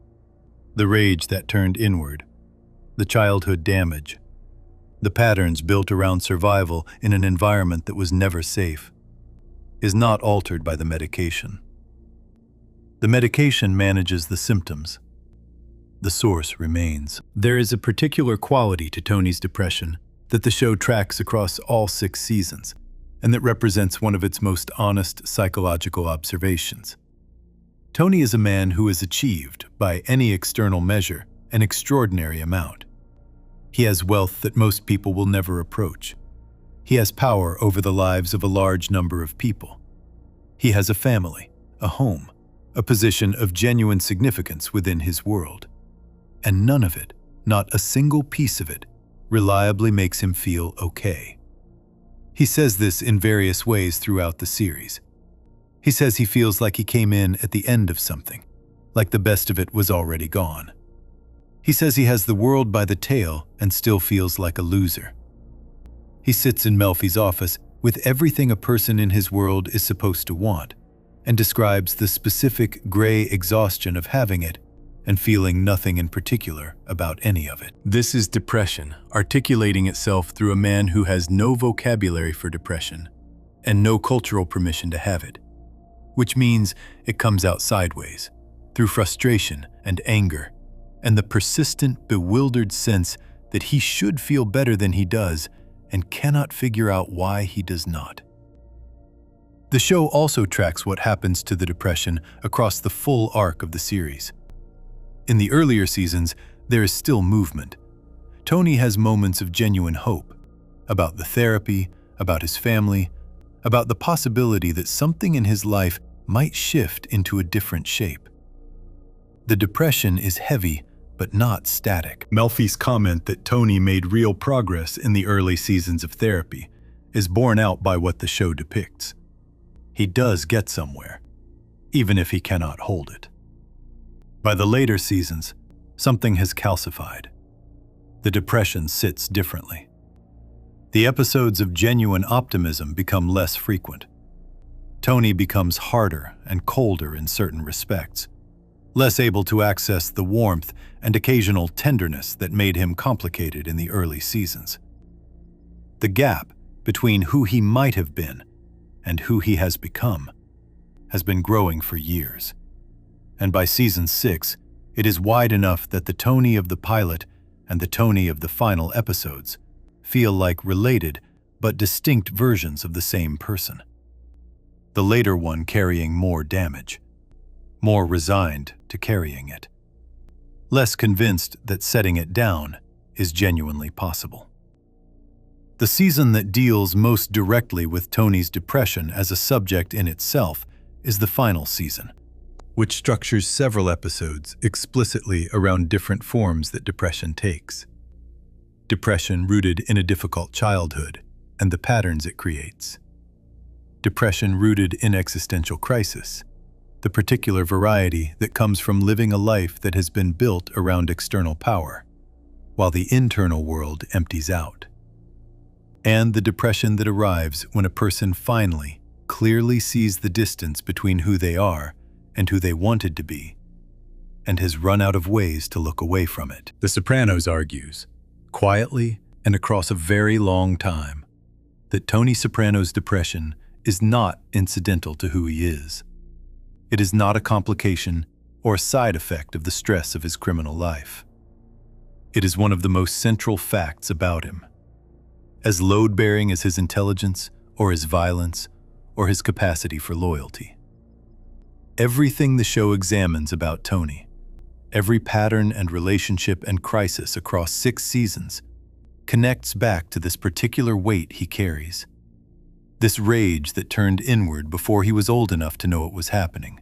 the rage that turned inward, the childhood damage, the patterns built around survival in an environment that was never safe, is not altered by the medication. The medication manages the symptoms. The source remains. There is a particular quality to Tony's depression that the show tracks across all 6 seasons, and that represents one of its most honest psychological observations. Tony is a man who has achieved, by any external measure, an extraordinary amount. He has wealth that most people will never approach. He has power over the lives of a large number of people. He has a family, a home, a position of genuine significance within his world. And none of it, not a single piece of it, reliably makes him feel okay. He says this in various ways throughout the series. He says he feels like he came in at the end of something, like the best of it was already gone. He says he has the world by the tail and still feels like a loser. He sits in Melfi's office with everything a person in his world is supposed to want, and describes the specific gray exhaustion of having it and feeling nothing in particular about any of it. This is depression, articulating itself through a man who has no vocabulary for depression and no cultural permission to have it, which means it comes out sideways, through frustration and anger, and the persistent, bewildered sense that he should feel better than he does and cannot figure out why he does not. The show also tracks what happens to the depression across the full arc of the series. In the earlier seasons, there is still movement. Tony has moments of genuine hope about the therapy, about his family, about the possibility that something in his life might shift into a different shape. The depression is heavy, but not static. Melfi's comment that Tony made real progress in the early seasons of therapy is borne out by what the show depicts. He does get somewhere, even if he cannot hold it. By the later seasons, something has calcified. The depression sits differently. The episodes of genuine optimism become less frequent. Tony becomes harder and colder in certain respects, less able to access the warmth and occasional tenderness that made him complicated in the early seasons. The gap between who he might have been and who he has become has been growing for years. And by season 6, it is wide enough that the Tony of the pilot and the Tony of the final episodes feel like related but distinct versions of the same person. The later one carrying more damage, more resigned to carrying it. less convinced that setting it down is genuinely possible. The season that deals most directly with Tony's depression as a subject in itself is the final season, which structures several episodes explicitly around different forms that depression takes. Depression rooted in a difficult childhood and the patterns it creates. Depression rooted in existential crisis, the particular variety that comes from living a life that has been built around external power, while the internal world empties out. And the depression that arrives when a person finally, clearly sees the distance between who they are and who they wanted to be, and has run out of ways to look away from it. The Sopranos argues, quietly and across a very long time, that Tony Soprano's depression is not incidental to who he is. It is not a complication or a side effect of the stress of his criminal life. It is one of the most central facts about him. As load-bearing as his intelligence, or his violence, or his capacity for loyalty. Everything the show examines about Tony, every pattern and relationship and crisis across 6 seasons, connects back to this particular weight he carries. This rage that turned inward before he was old enough to know it was happening.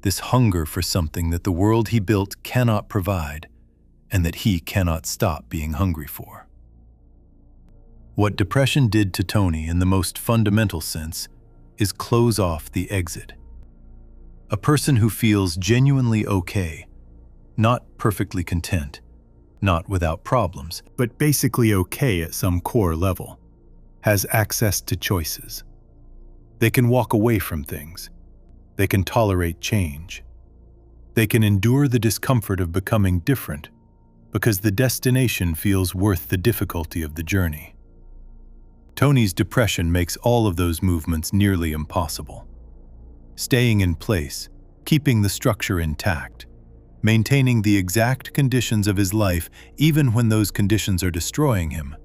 This hunger for something that the world he built cannot provide, and that he cannot stop being hungry for. What depression did to Tony in the most fundamental sense is close off the exit. A person who feels genuinely okay, not perfectly content, not without problems, but basically okay at some core level, has access to choices. They can walk away from things. They can tolerate change. They can endure the discomfort of becoming different because the destination feels worth the difficulty of the journey. Tony's depression makes all of those movements nearly impossible. Staying in place, keeping the structure intact, maintaining the exact conditions of his life even when those conditions are destroying him.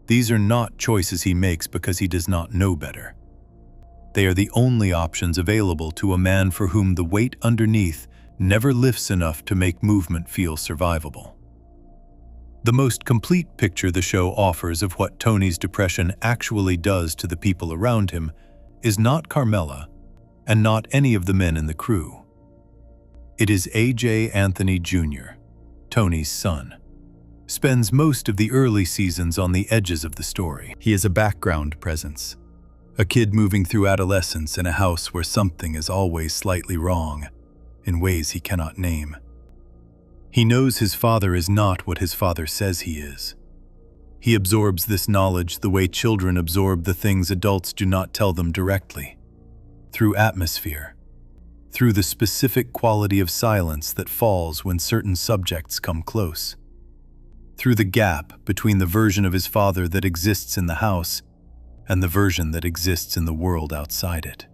These are not choices he makes because he does not know better. They are the only options available to a man for whom the weight underneath never lifts enough to make movement feel survivable. The most complete picture the show offers of what Tony's depression actually does to the people around him is not Carmela and not any of the men in the crew. It is A.J. Anthony Jr., Tony's son. Spends most of the early seasons on the edges of the story. He is a background presence, a kid moving through adolescence in a house where something is always slightly wrong, in ways he cannot name. He knows his father is not what his father says he is. He absorbs this knowledge the way children absorb the things adults do not tell them directly, through atmosphere, through the specific quality of silence that falls when certain subjects come close, through the gap between the version of his father that exists in the house and the version that exists in the world outside it.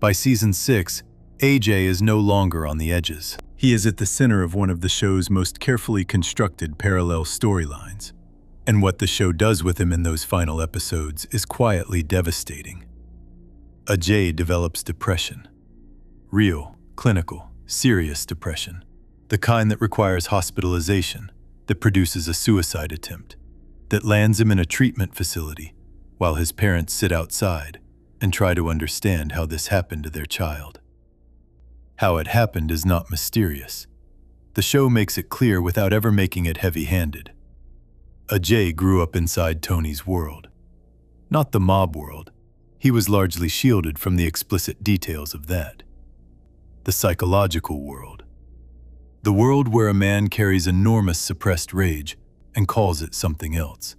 By season 6, AJ is no longer on the edges. He is at the center of one of the show's most carefully constructed parallel storylines, and what the show does with him in those final episodes is quietly devastating. Ajay develops depression. Real, clinical, serious depression. The kind that requires hospitalization, that produces a suicide attempt, that lands him in a treatment facility while his parents sit outside and try to understand how this happened to their child. How it happened is not mysterious. The show makes it clear without ever making it heavy-handed. Ajay grew up inside Tony's world. Not the mob world. He was largely shielded from the explicit details of that. The psychological world. The world where a man carries enormous suppressed rage and calls it something else.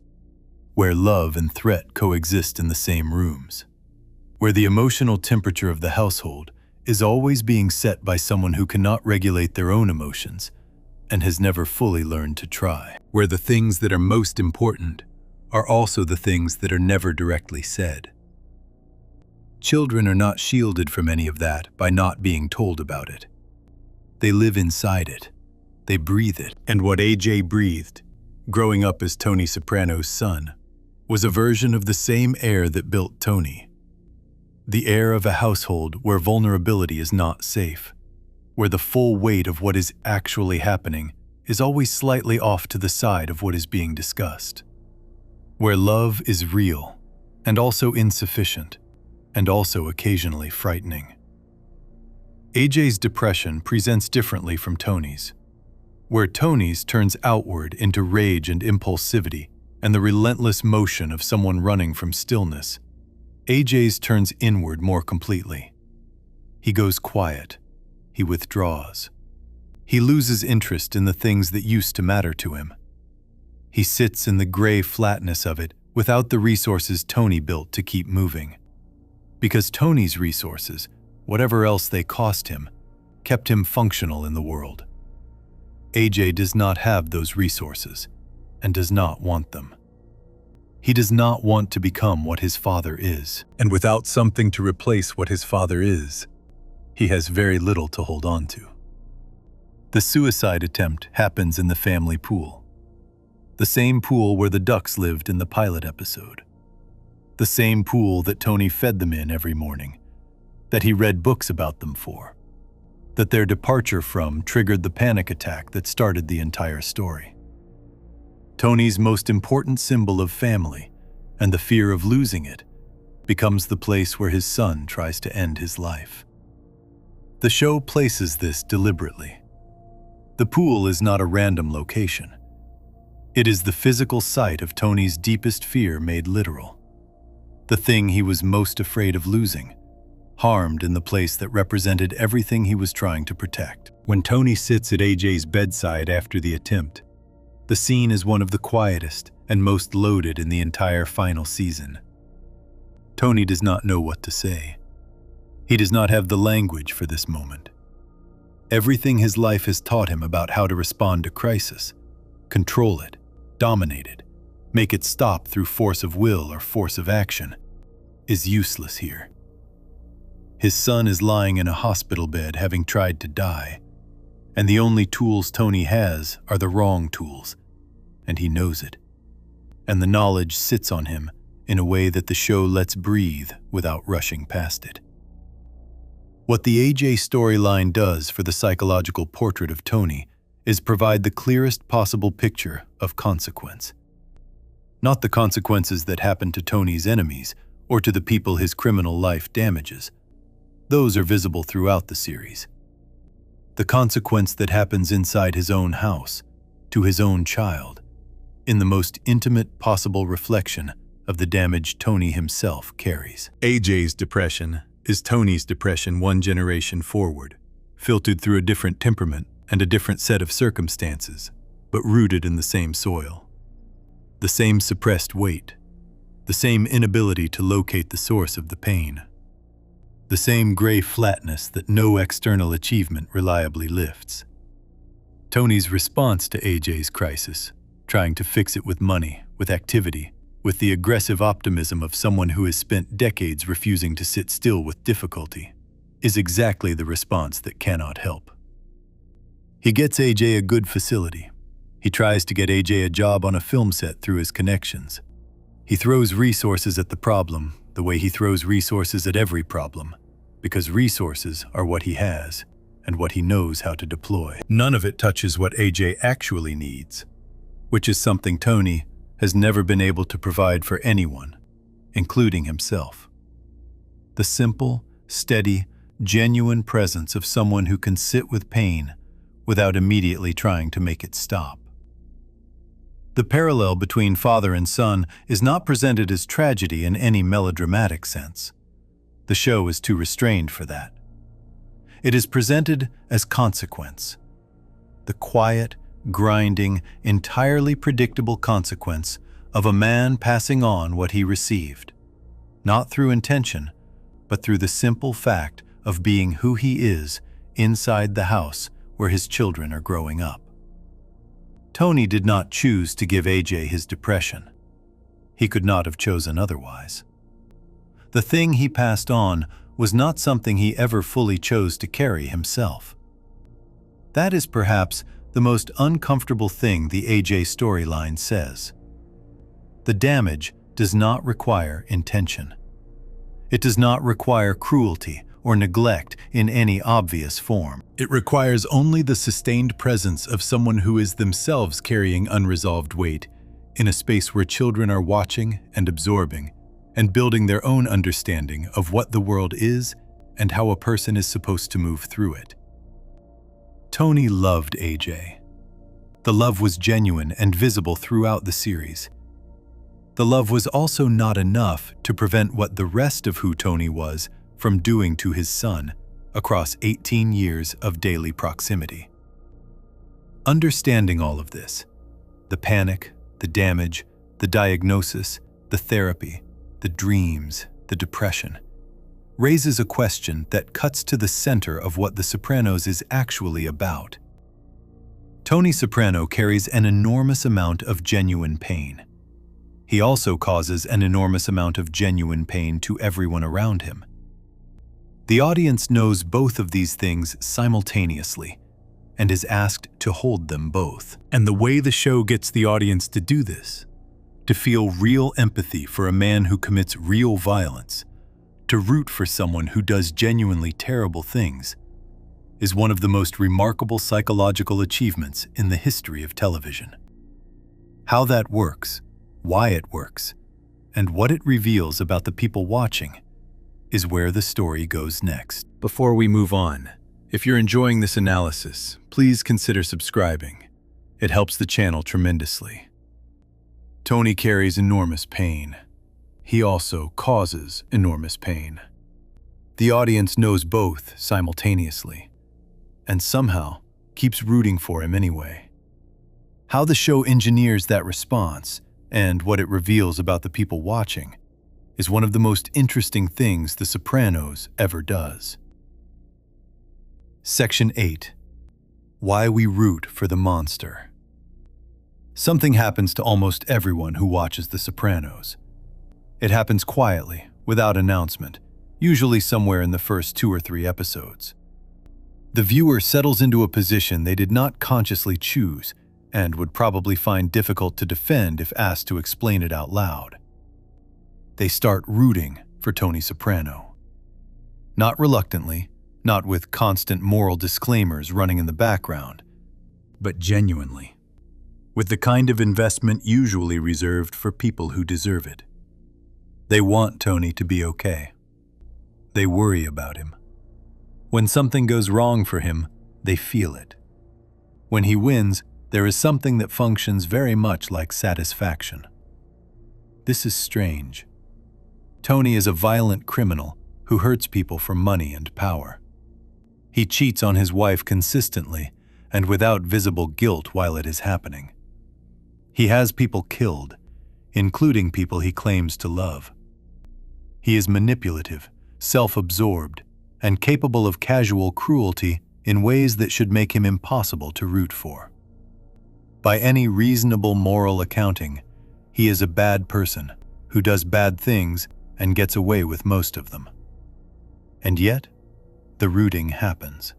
Where love and threat coexist in the same rooms. Where the emotional temperature of the household is always being set by someone who cannot regulate their own emotions and has never fully learned to try. Where the things that are most important are also the things that are never directly said. Children are not shielded from any of that by not being told about it. They live inside it. They breathe it. And what AJ breathed, growing up as Tony Soprano's son, was a version of the same air that built Tony. The air of a household where vulnerability is not safe, where the full weight of what is actually happening is always slightly off to the side of what is being discussed. Where love is real, and also insufficient, and also occasionally frightening. AJ's depression presents differently from Tony's. Where Tony's turns outward into rage and impulsivity and the relentless motion of someone running from stillness, AJ's turns inward more completely. He goes quiet. He withdraws. He loses interest in the things that used to matter to him. He sits in the gray flatness of it without the resources Tony built to keep moving. Because Tony's resources, whatever else they cost him, kept him functional in the world. AJ does not have those resources and does not want them. He does not want to become what his father is, and without something to replace what his father is, he has very little to hold on to. The suicide attempt happens in the family pool. The same pool where the ducks lived in the pilot episode. The same pool that Tony fed them in every morning, that he read books about them for, that their departure from triggered the panic attack that started the entire story. Tony's most important symbol of family and the fear of losing it becomes the place where his son tries to end his life. The show places this deliberately. The pool is not a random location. It is the physical site of Tony's deepest fear made literal. The thing he was most afraid of losing, harmed in the place that represented everything he was trying to protect. When Tony sits at AJ's bedside after the attempt, the scene is one of the quietest and most loaded in the entire final season. Tony does not know what to say. He does not have the language for this moment. Everything his life has taught him about how to respond to crisis, control it, dominate it, make it stop through force of will or force of action, is useless here. His son is lying in a hospital bed having tried to die, and the only tools Tony has are the wrong tools, and he knows it. And the knowledge sits on him in a way that the show lets breathe without rushing past it. What the AJ storyline does for the psychological portrait of Tony is provide the clearest possible picture of consequence. Not the consequences that happen to Tony's enemies or to the people his criminal life damages. Those are visible throughout the series. The consequence that happens inside his own house, to his own child, in the most intimate possible reflection of the damage Tony himself carries. AJ's depression is Tony's depression one generation forward, filtered through a different temperament and a different set of circumstances, but rooted in the same soil. The same suppressed weight, the same inability to locate the source of the pain. The same gray flatness that no external achievement reliably lifts. Tony's response to AJ's crisis, trying to fix it with money, with activity, with the aggressive optimism of someone who has spent decades refusing to sit still with difficulty, is exactly the response that cannot help. He gets AJ a good facility. He tries to get AJ a job on a film set through his connections. He throws resources at the problem the way he throws resources at every problem, because resources are what he has and what he knows how to deploy. None of it touches what AJ actually needs, which is something Tony has never been able to provide for anyone, including himself. The simple, steady, genuine presence of someone who can sit with pain without immediately trying to make it stop. The parallel between father and son is not presented as tragedy in any melodramatic sense. The show is too restrained for that. It is presented as consequence. The quiet, grinding, entirely predictable consequence of a man passing on what he received, not through intention, but through the simple fact of being who he is inside the house where his children are growing up. Tony did not choose to give AJ his depression. He could not have chosen otherwise. The thing he passed on was not something he ever fully chose to carry himself. That is perhaps the most uncomfortable thing the AJ storyline says. The damage does not require intention. It does not require cruelty or neglect in any obvious form. It requires only the sustained presence of someone who is themselves carrying unresolved weight in a space where children are watching and absorbing and building their own understanding of what the world is and how a person is supposed to move through it. Tony loved AJ. The love was genuine and visible throughout the series. The love was also not enough to prevent what the rest of who Tony was from doing to his son across 18 years of daily proximity. Understanding all of this, the panic, the damage, the diagnosis, the therapy, the dreams, the depression, raises a question that cuts to the center of what The Sopranos is actually about. Tony Soprano carries an enormous amount of genuine pain. He also causes an enormous amount of genuine pain to everyone around him. The audience knows both of these things simultaneously and is asked to hold them both. And the way the show gets the audience to do this, to feel real empathy for a man who commits real violence, to root for someone who does genuinely terrible things, is one of the most remarkable psychological achievements in the history of television. How that works, why it works, and what it reveals about the people watching is where the story goes next. Before we move on, if you're enjoying this analysis, please consider subscribing. It helps the channel tremendously. Tony carries enormous pain. He also causes enormous pain. The audience knows both simultaneously, and somehow keeps rooting for him anyway. How the show engineers that response and what it reveals about the people watching is one of the most interesting things The Sopranos ever does. Section 8. Why we root for the monster. Something happens to almost everyone who watches The Sopranos. It happens quietly, without announcement, usually somewhere in the first 2 or 3 episodes. The viewer settles into a position they did not consciously choose and would probably find difficult to defend if asked to explain it out loud. They start rooting for Tony Soprano. Not reluctantly, not with constant moral disclaimers running in the background, but genuinely, with the kind of investment usually reserved for people who deserve it. They want Tony to be okay. They worry about him. When something goes wrong for him, they feel it. When he wins, there is something that functions very much like satisfaction. This is strange. Tony is a violent criminal who hurts people for money and power. He cheats on his wife consistently and without visible guilt while it is happening. He has people killed, including people he claims to love. He is manipulative, self-absorbed, and capable of casual cruelty in ways that should make him impossible to root for. By any reasonable moral accounting, he is a bad person who does bad things and gets away with most of them. And yet, the rooting happens.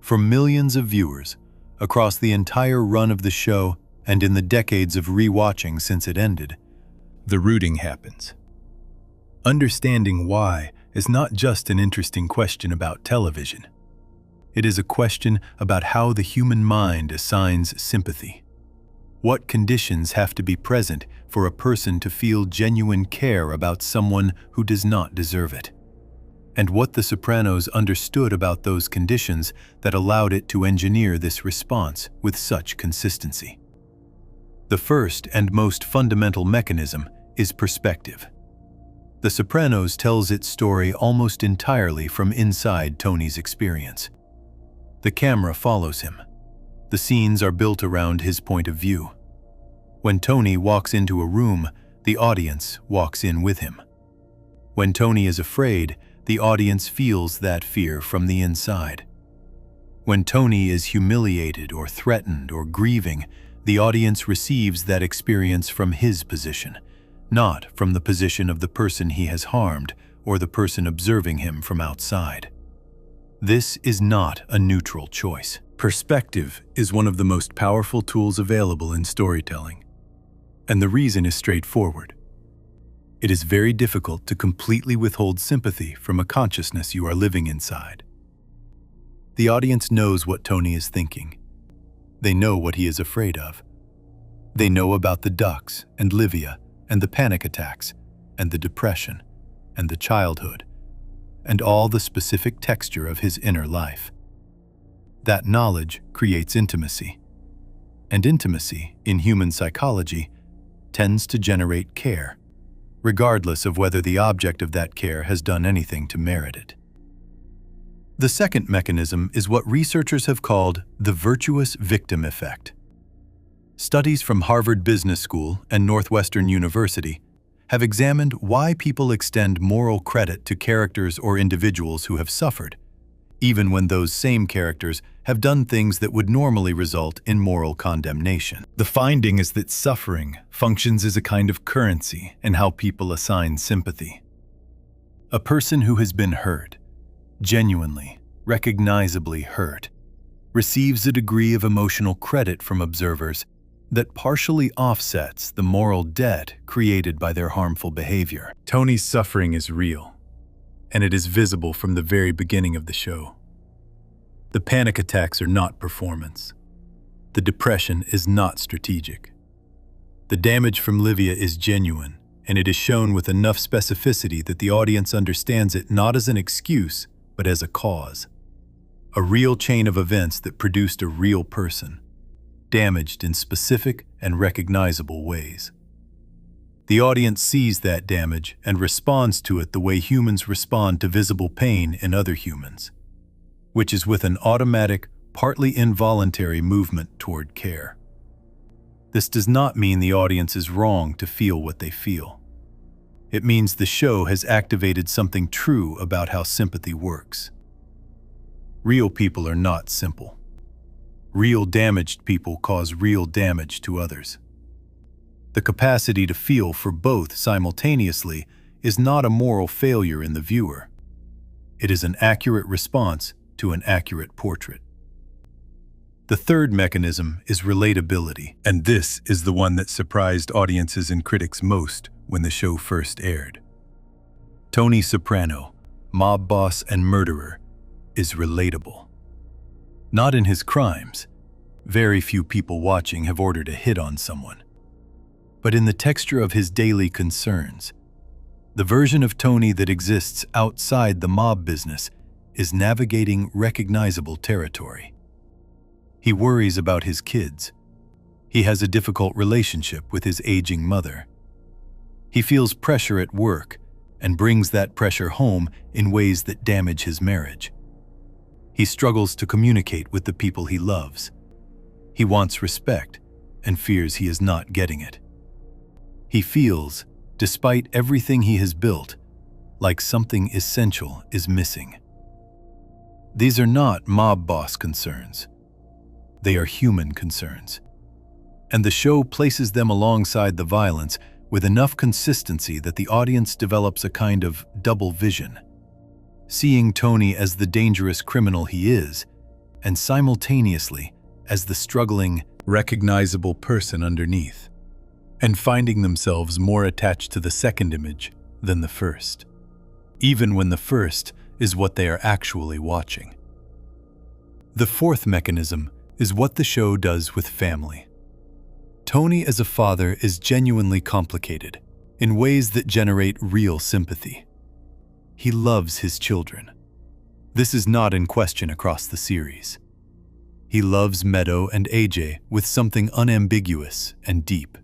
For millions of viewers, across the entire run of the show and in the decades of re-watching since it ended, the rooting happens. Understanding why is not just an interesting question about television. It is a question about how the human mind assigns sympathy. What conditions have to be present for a person to feel genuine care about someone who does not deserve it? And what The Sopranos understood about those conditions that allowed it to engineer this response with such consistency. The first and most fundamental mechanism is perspective. The Sopranos tells its story almost entirely from inside Tony's experience. The camera follows him. The scenes are built around his point of view. When Tony walks into a room, the audience walks in with him. When Tony is afraid, the audience feels that fear from the inside. When Tony is humiliated or threatened or grieving, the audience receives that experience from his position, not from the position of the person he has harmed or the person observing him from outside. This is not a neutral choice. Perspective is one of the most powerful tools available in storytelling. And the reason is straightforward. It is very difficult to completely withhold sympathy from a consciousness you are living inside. The audience knows what Tony is thinking. They know what he is afraid of. They know about the ducks and Livia and the panic attacks and the depression and the childhood and all the specific texture of his inner life. That knowledge creates intimacy. And intimacy, in human psychology, tends to generate care, regardless of whether the object of that care has done anything to merit it. The second mechanism is what researchers have called the virtuous victim effect. Studies from Harvard Business School and Northwestern University have examined why people extend moral credit to characters or individuals who have suffered, even when those same characters have done things that would normally result in moral condemnation. The finding is that suffering functions as a kind of currency in how people assign sympathy. A person who has been hurt, genuinely, recognizably hurt, receives a degree of emotional credit from observers that partially offsets the moral debt created by their harmful behavior. Tony's suffering is real, and it is visible from the very beginning of the show. The panic attacks are not performance. The depression is not strategic. The damage from Livia is genuine, and it is shown with enough specificity that the audience understands it not as an excuse, but as a cause. A real chain of events that produced a real person, damaged in specific and recognizable ways. The audience sees that damage and responds to it the way humans respond to visible pain in other humans, which is with an automatic, partly involuntary movement toward care. This does not mean the audience is wrong to feel what they feel. It means the show has activated something true about how sympathy works. Real people are not simple. Real damaged people cause real damage to others. The capacity to feel for both simultaneously is not a moral failure in the viewer. It is an accurate response to an accurate portrait. The third mechanism is relatability, and this is the one that surprised audiences and critics most when the show first aired. Tony Soprano, mob boss and murderer, is relatable. Not in his crimes. Very few people watching have ordered a hit on someone. But in the texture of his daily concerns. The version of Tony that exists outside the mob business is navigating recognizable territory. He worries about his kids. He has a difficult relationship with his aging mother. He feels pressure at work and brings that pressure home in ways that damage his marriage. He struggles to communicate with the people he loves. He wants respect and fears he is not getting it. He feels, despite everything he has built, like something essential is missing. These are not mob boss concerns. They are human concerns. And the show places them alongside the violence with enough consistency that the audience develops a kind of double vision, seeing Tony as the dangerous criminal he is, and simultaneously as the struggling, recognizable person underneath, and finding themselves more attached to the second image than the first, even when the first is what they are actually watching. The fourth mechanism is what the show does with family. Tony as a father is genuinely complicated in ways that generate real sympathy. He loves his children. This is not in question across the series. He loves Meadow and AJ with something unambiguous and deep.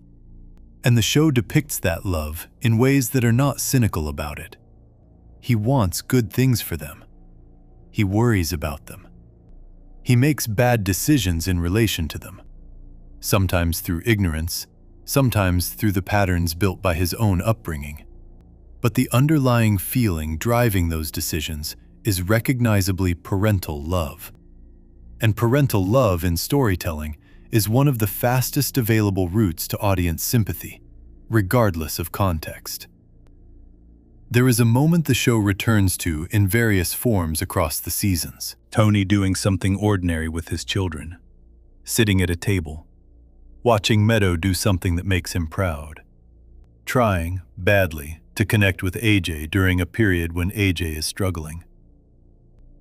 And the show depicts that love in ways that are not cynical about it. He wants good things for them. He worries about them. He makes bad decisions in relation to them, sometimes through ignorance, sometimes through the patterns built by his own upbringing. But the underlying feeling driving those decisions is recognizably parental love. And parental love in storytelling is one of the fastest available routes to audience sympathy, regardless of context. There is a moment the show returns to in various forms across the seasons. Tony doing something ordinary with his children, sitting at a table, watching Meadow do something that makes him proud, trying, badly, to connect with AJ during a period when AJ is struggling.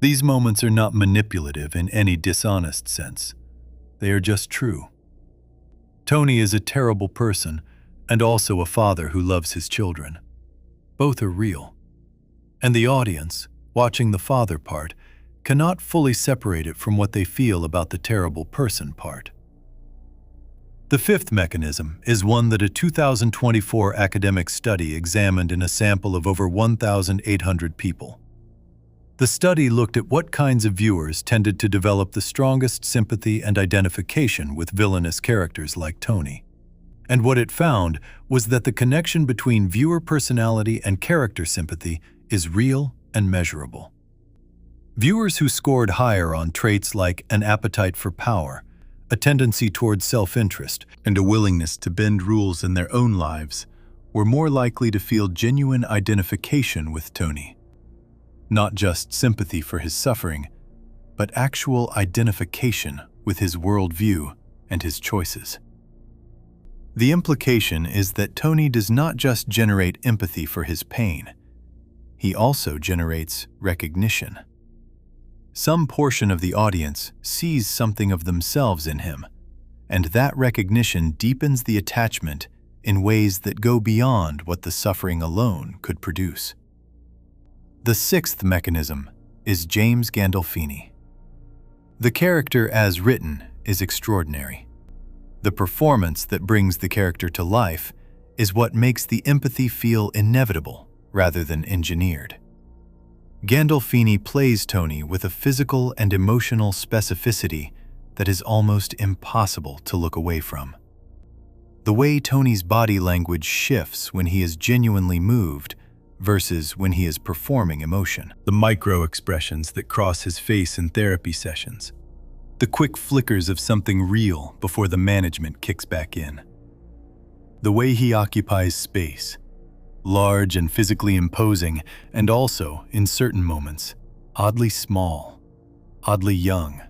These moments are not manipulative in any dishonest sense. They are just true. Tony is a terrible person and also a father who loves his children. Both are real. And the audience, watching the father part, cannot fully separate it from what they feel about the terrible person part. The fifth mechanism is one that a 2024 academic study examined in a sample of over 1,800 people. The study looked at what kinds of viewers tended to develop the strongest sympathy and identification with villainous characters like Tony. And what it found was that the connection between viewer personality and character sympathy is real and measurable. Viewers who scored higher on traits like an appetite for power, a tendency towards self-interest, and a willingness to bend rules in their own lives were more likely to feel genuine identification with Tony. Not just sympathy for his suffering, but actual identification with his worldview and his choices. The implication is that Tony does not just generate empathy for his pain, he also generates recognition. Some portion of the audience sees something of themselves in him, and that recognition deepens the attachment in ways that go beyond what the suffering alone could produce. The sixth mechanism is James Gandolfini. The character as written is extraordinary. The performance that brings the character to life is what makes the empathy feel inevitable rather than engineered. Gandolfini plays Tony with a physical and emotional specificity that is almost impossible to look away from. The way Tony's body language shifts when he is genuinely moved versus when he is performing emotion. The micro-expressions that cross his face in therapy sessions. The quick flickers of something real before the management kicks back in. The way he occupies space, large and physically imposing, and also, in certain moments, oddly small, oddly young,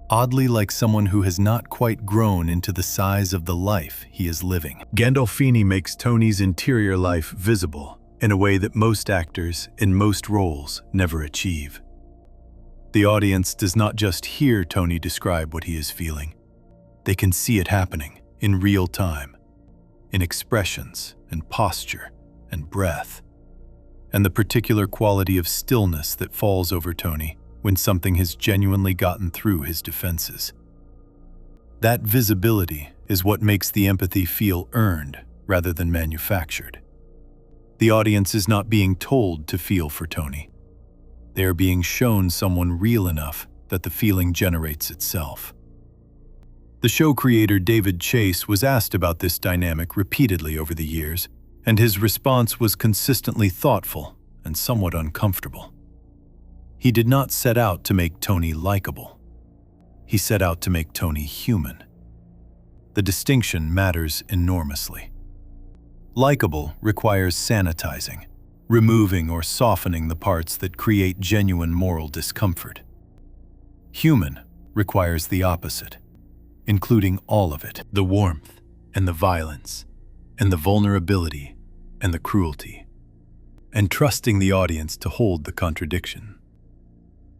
oddly like someone who has not quite grown into the size of the life he is living. Gandolfini makes Tony's interior life visible in a way that most actors in most roles never achieve. The audience does not just hear Tony describe what he is feeling. They can see it happening in real time, in expressions and posture and breath, and the particular quality of stillness that falls over Tony when something has genuinely gotten through his defenses. That visibility is what makes the empathy feel earned rather than manufactured. The audience is not being told to feel for Tony. They are being shown someone real enough that the feeling generates itself. The show creator David Chase was asked about this dynamic repeatedly over the years, and his response was consistently thoughtful and somewhat uncomfortable. He did not set out to make Tony likable. He set out to make Tony human. The distinction matters enormously. Likeable requires sanitizing, removing or softening the parts that create genuine moral discomfort. Human requires the opposite, including all of it, the warmth and the violence and the vulnerability and the cruelty, and trusting the audience to hold the contradiction.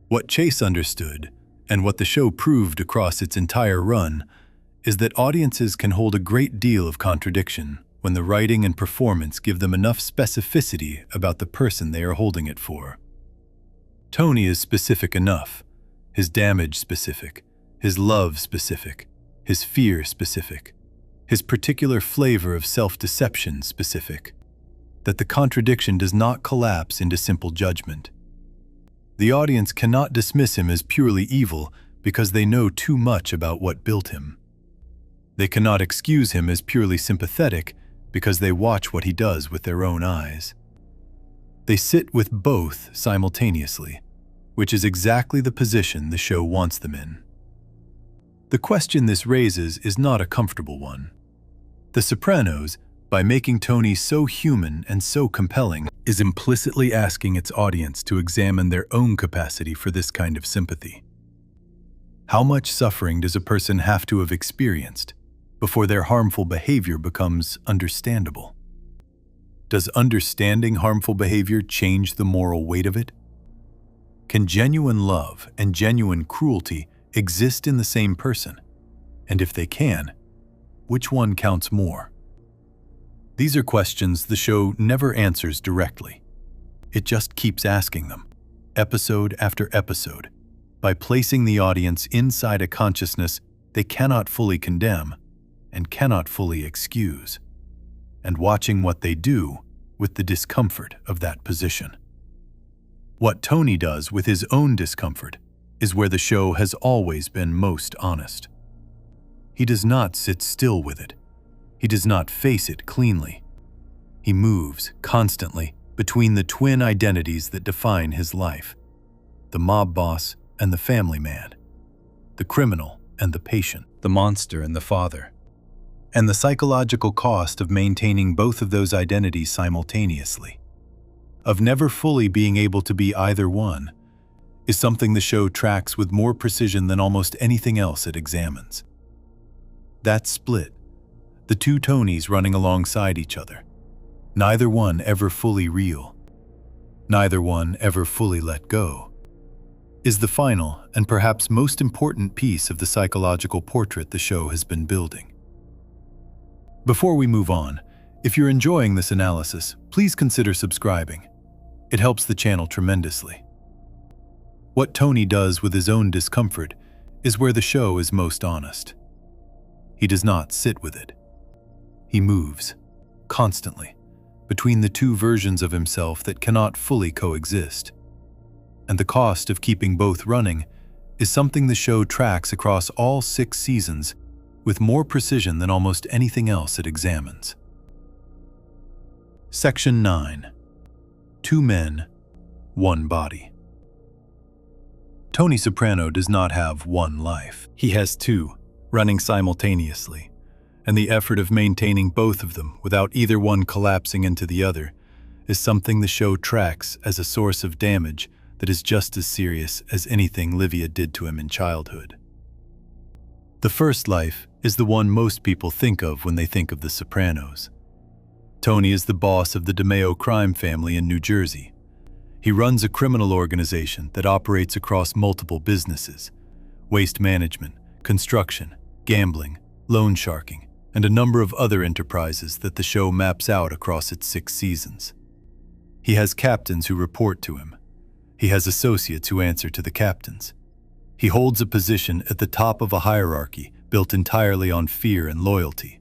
What Chase understood, and what the show proved across its entire run, is that audiences can hold a great deal of contradiction when the writing and performance give them enough specificity about the person they are holding it for. Tony is specific enough, his damage specific, his love specific, his fear specific, his particular flavor of self-deception specific, that the contradiction does not collapse into simple judgment. The audience cannot dismiss him as purely evil because they know too much about what built him. They cannot excuse him as purely sympathetic because they watch what he does with their own eyes. They sit with both simultaneously, which is exactly the position the show wants them in. The question this raises is not a comfortable one. The Sopranos, by making Tony so human and so compelling, is implicitly asking its audience to examine their own capacity for this kind of sympathy. How much suffering does a person have to have experienced before their harmful behavior becomes understandable? Does understanding harmful behavior change the moral weight of it? Can genuine love and genuine cruelty exist in the same person? And if they can, which one counts more? These are questions the show never answers directly. It just keeps asking them, episode after episode, by placing the audience inside a consciousness they cannot fully condemn and cannot fully excuse, and watching what they do with the discomfort of that position. What Tony does with his own discomfort is where the show has always been most honest. He does not sit still with it. He does not face it cleanly. He moves constantly between the twin identities that define his life, the mob boss and the family man, the criminal and the patient, the monster and the father. And the psychological cost of maintaining both of those identities simultaneously, of never fully being able to be either one, is something the show tracks with more precision than almost anything else it examines. That split, the two Tonys running alongside each other, neither one ever fully real, neither one ever fully let go, is the final and perhaps most important piece of the psychological portrait the show has been building. Before we move on, if you're enjoying this analysis, please consider subscribing. It helps the channel tremendously. What Tony does with his own discomfort is where the show is most honest. He does not sit with it. He moves, constantly, between the two versions of himself that cannot fully coexist. And the cost of keeping both running is something the show tracks across all 6 seasons with more precision than almost anything else it examines. Section 9. 2 men, 1 body. Tony Soprano does not have one life. He has 2, running simultaneously, and the effort of maintaining both of them without either one collapsing into the other is something the show tracks as a source of damage that is just as serious as anything Livia did to him in childhood. The first life is the one most people think of when they think of The Sopranos. Tony is the boss of the DeMeo crime family in New Jersey. He runs a criminal organization that operates across multiple businesses: waste management, construction, gambling, loan sharking, and a number of other enterprises that the show maps out across its 6 seasons. He has captains who report to him. He has associates who answer to the captains. He holds a position at the top of a hierarchy built entirely on fear and loyalty,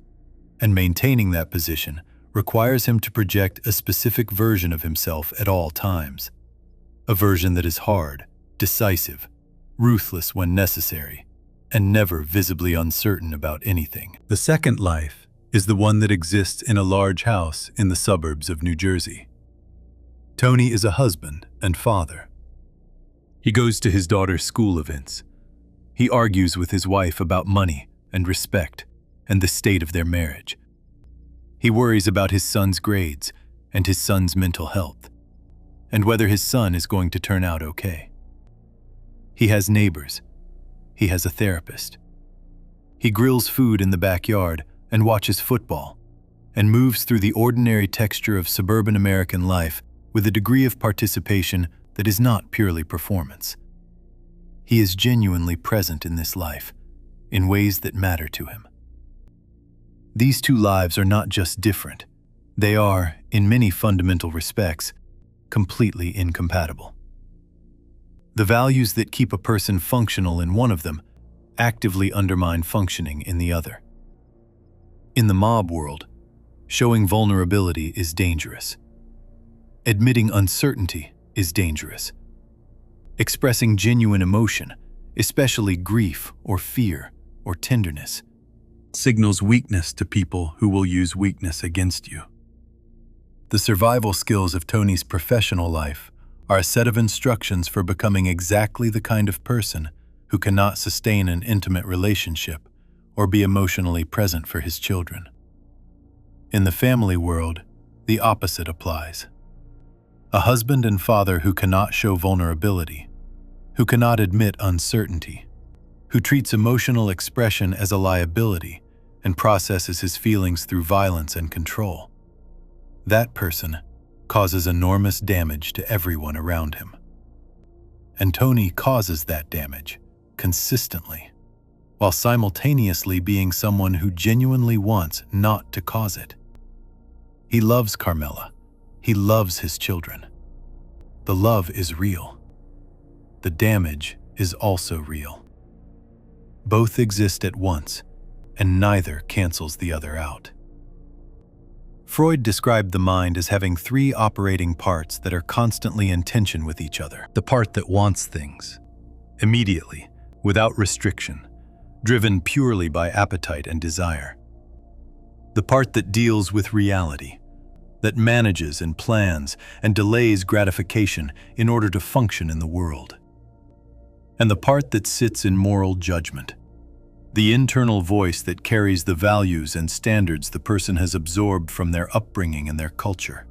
and maintaining that position requires him to project a specific version of himself at all times, a version that is hard, decisive, ruthless when necessary, and never visibly uncertain about anything. The second life is the one that exists in a large house in the suburbs of New Jersey. Tony is a husband and father. He goes to his daughter's school events. He argues with his wife about money and respect and the state of their marriage. He worries about his son's grades and his son's mental health, and whether his son is going to turn out okay. He has neighbors. He has a therapist. He grills food in the backyard and watches football, and moves through the ordinary texture of suburban American life with a degree of participation that is not purely performance. He is genuinely present in this life, in ways that matter to him. These 2 lives are not just different, they are, in many fundamental respects, completely incompatible. The values that keep a person functional in one of them actively undermine functioning in the other. In the mob world, showing vulnerability is dangerous. Admitting uncertainty is dangerous. Expressing genuine emotion, especially grief or fear or tenderness, signals weakness to people who will use weakness against you. The survival skills of Tony's professional life are a set of instructions for becoming exactly the kind of person who cannot sustain an intimate relationship or be emotionally present for his children. In the family world, the opposite applies. A husband and father who cannot show vulnerability, who cannot admit uncertainty, who treats emotional expression as a liability and processes his feelings through violence and control. that person causes enormous damage to everyone around him. And Tony causes that damage consistently, while simultaneously being someone who genuinely wants not to cause it. He loves Carmela. He loves his children. The love is real. The damage is also real. Both exist at once, and neither cancels the other out. Freud described the mind as having three operating parts that are constantly in tension with each other. The part that wants things, immediately, without restriction, driven purely by appetite and desire. The part that deals with reality, that manages and plans and delays gratification in order to function in the world. And the part that sits in moral judgment, the internal voice that carries the values and standards the person has absorbed from their upbringing and their culture.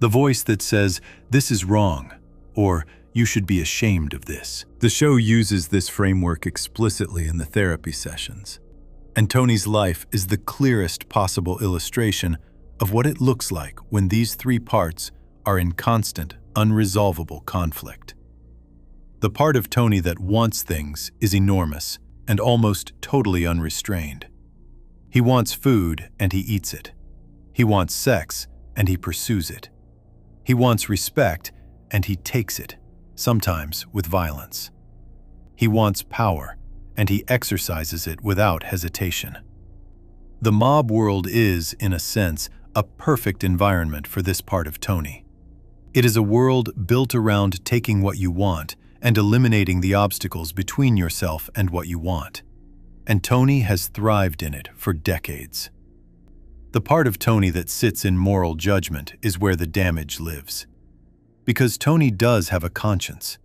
The voice that says, "This is wrong," or "You should be ashamed of this." The show uses this framework explicitly in the therapy sessions, and Tony's life is the clearest possible illustration of what it looks like when these three parts are in constant, unresolvable conflict. The part of Tony that wants things is enormous and almost totally unrestrained. He wants food and he eats it. He wants sex and he pursues it. He wants respect and he takes it, sometimes with violence. He wants power and he exercises it without hesitation. The mob world is, in a sense, a perfect environment for this part of Tony. It is a world built around taking what you want and eliminating the obstacles between yourself and what you want. And Tony has thrived in it for decades. The part of Tony that sits in moral judgment is where the damage lives. Because Tony does have a conscience.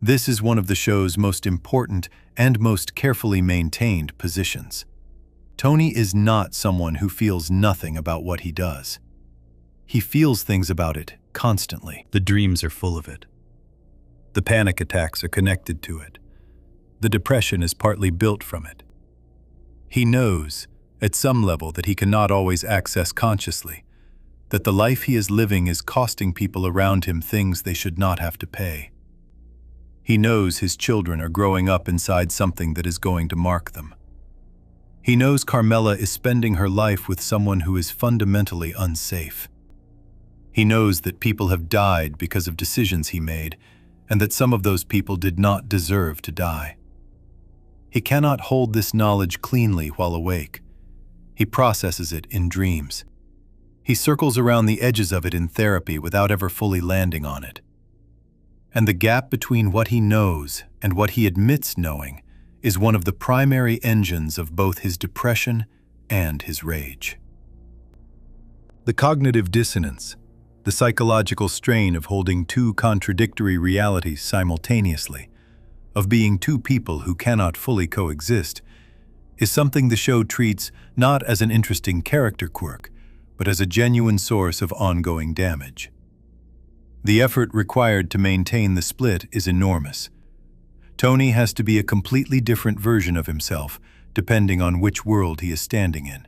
This is one of the show's most important and most carefully maintained positions. Tony is not someone who feels nothing about what he does. He feels things about it constantly. The dreams are full of it. The panic attacks are connected to it. The depression is partly built from it. He knows, at some level, that he cannot always access consciously, that the life he is living is costing people around him things they should not have to pay. He knows his children are growing up inside something that is going to mark them. He knows Carmela is spending her life with someone who is fundamentally unsafe. He knows that people have died because of decisions he made, and that some of those people did not deserve to die. He cannot hold this knowledge cleanly while awake. He processes it in dreams. He circles around the edges of it in therapy without ever fully landing on it. And the gap between what he knows and what he admits knowing is one of the primary engines of both his depression and his rage. The cognitive dissonance, the psychological strain of holding two contradictory realities simultaneously, of being two people who cannot fully coexist, is something the show treats not as an interesting character quirk, but as a genuine source of ongoing damage. The effort required to maintain the split is enormous. Tony has to be a completely different version of himself, depending on which world he is standing in.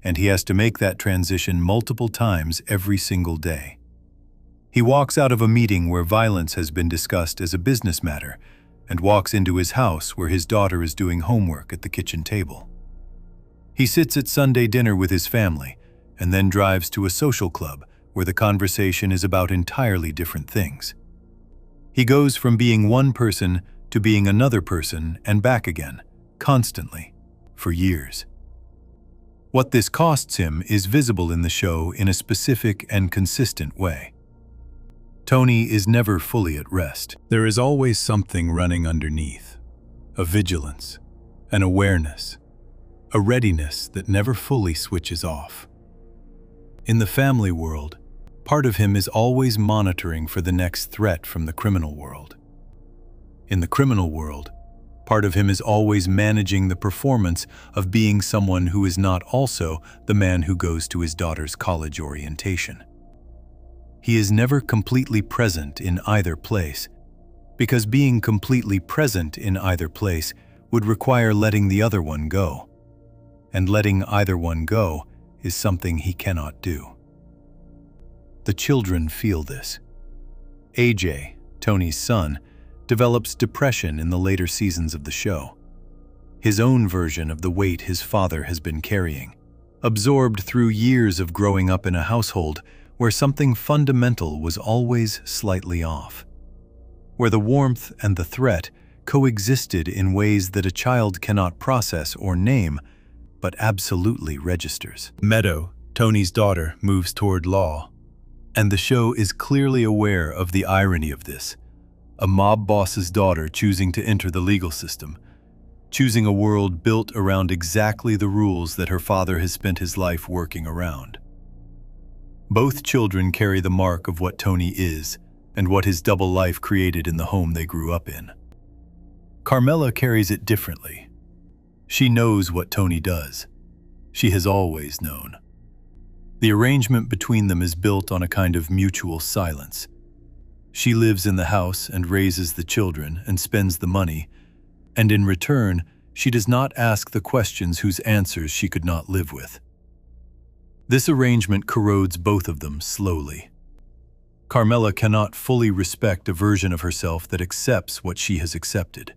And he has to make that transition multiple times every single day. He walks out of a meeting where violence has been discussed as a business matter and walks into his house where his daughter is doing homework at the kitchen table. He sits at Sunday dinner with his family and then drives to a social club where the conversation is about entirely different things. He goes from being one person to being another person and back again, constantly, for years. What this costs him is visible in the show in a specific and consistent way. Tony is never fully at rest. There is always something running underneath, a vigilance, an awareness, a readiness that never fully switches off. In the family world, part of him is always monitoring for the next threat from the criminal world. In the criminal world, part of him is always managing the performance of being someone who is not also the man who goes to his daughter's college orientation. He is never completely present in either place, because being completely present in either place would require letting the other one go. And letting either one go is something he cannot do. The children feel this. AJ, Tony's son, develops depression in the later seasons of the show. His own version of the weight his father has been carrying, absorbed through years of growing up in a household where something fundamental was always slightly off, where the warmth and the threat coexisted in ways that a child cannot process or name, but absolutely registers. Meadow, Tony's daughter, moves toward law, and the show is clearly aware of the irony of this. A mob boss's daughter choosing to enter the legal system, choosing a world built around exactly the rules that her father has spent his life working around. Both children carry the mark of what Tony is and what his double life created in the home they grew up in. Carmela carries it differently. She knows what Tony does. She has always known. The arrangement between them is built on a kind of mutual silence. She lives in the house and raises the children and spends the money, and in return, she does not ask the questions whose answers she could not live with. This arrangement corrodes both of them slowly. Carmela cannot fully respect a version of herself that accepts what she has accepted.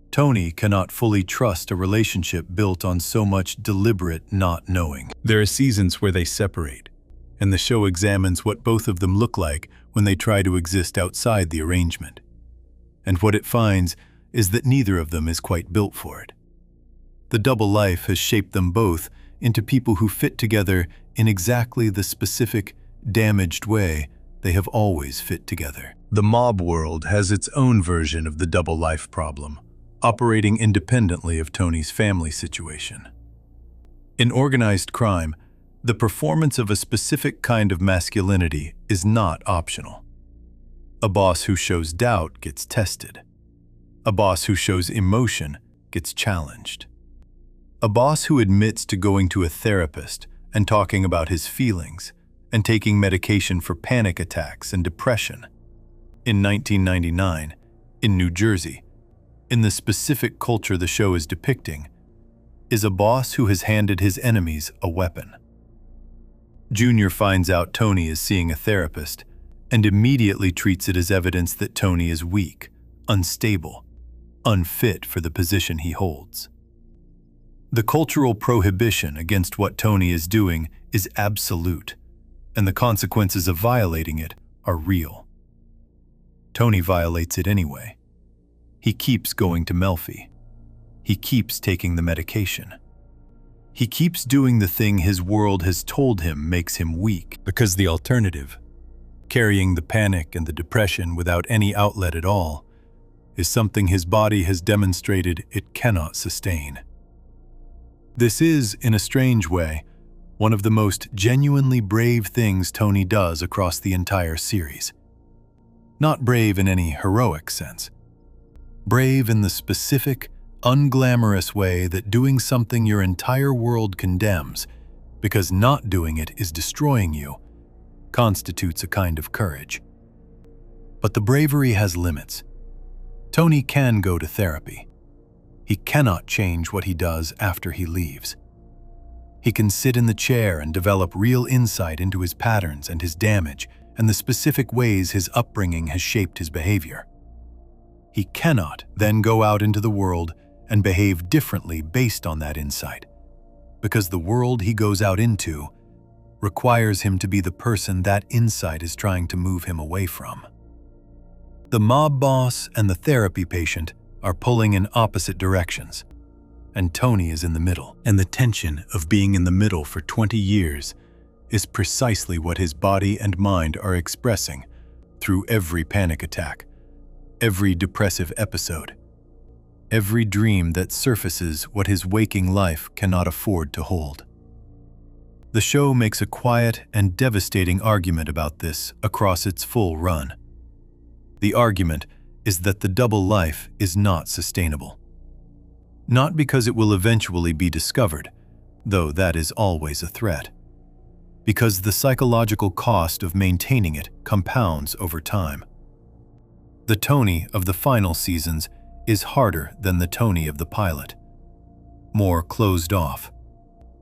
Tony cannot fully trust a relationship built on so much deliberate not knowing. There are seasons where they separate, and the show examines what both of them look like when they try to exist outside the arrangement. And what it finds is that neither of them is quite built for it. The double life has shaped them both into people who fit together in exactly the specific, damaged way they have always fit together. The mob world has its own version of the double life problem, operating independently of Tony's family situation. In organized crime, the performance of a specific kind of masculinity is not optional. A boss who shows doubt gets tested. A boss who shows emotion gets challenged. A boss who admits to going to a therapist and talking about his feelings and taking medication for panic attacks and depression. In 1999, in New Jersey, in the specific culture the show is depicting, is a boss who has handed his enemies a weapon. Junior finds out Tony is seeing a therapist and immediately treats it as evidence that Tony is weak, unstable, unfit for the position he holds. The cultural prohibition against what Tony is doing is absolute, and the consequences of violating it are real. Tony violates it anyway. He keeps going to Melfi. He keeps taking the medication. He keeps doing the thing his world has told him makes him weak, because the alternative, carrying the panic and the depression without any outlet at all, is something his body has demonstrated it cannot sustain. This is, in a strange way, one of the most genuinely brave things Tony does across the entire series. Not brave in any heroic sense. Brave in the specific, unglamorous way that doing something your entire world condemns, because not doing it is destroying you, constitutes a kind of courage. But the bravery has limits. Tony can go to therapy. He cannot change what he does after he leaves. He can sit in the chair and develop real insight into his patterns and his damage and the specific ways his upbringing has shaped his behavior. He cannot then go out into the world and behave differently based on that insight, because the world he goes out into requires him to be the person that insight is trying to move him away from. The mob boss and the therapy patient are pulling in opposite directions, and Tony is in the middle. And the tension of being in the middle for 20 years is precisely what his body and mind are expressing through every panic attack, every depressive episode, every dream that surfaces what his waking life cannot afford to hold. The show makes a quiet and devastating argument about this across its full run. The argument is that the double life is not sustainable. Not because it will eventually be discovered, though that is always a threat. Because the psychological cost of maintaining it compounds over time. The Tony of the final seasons is harder than the Tony of the pilot. More closed off,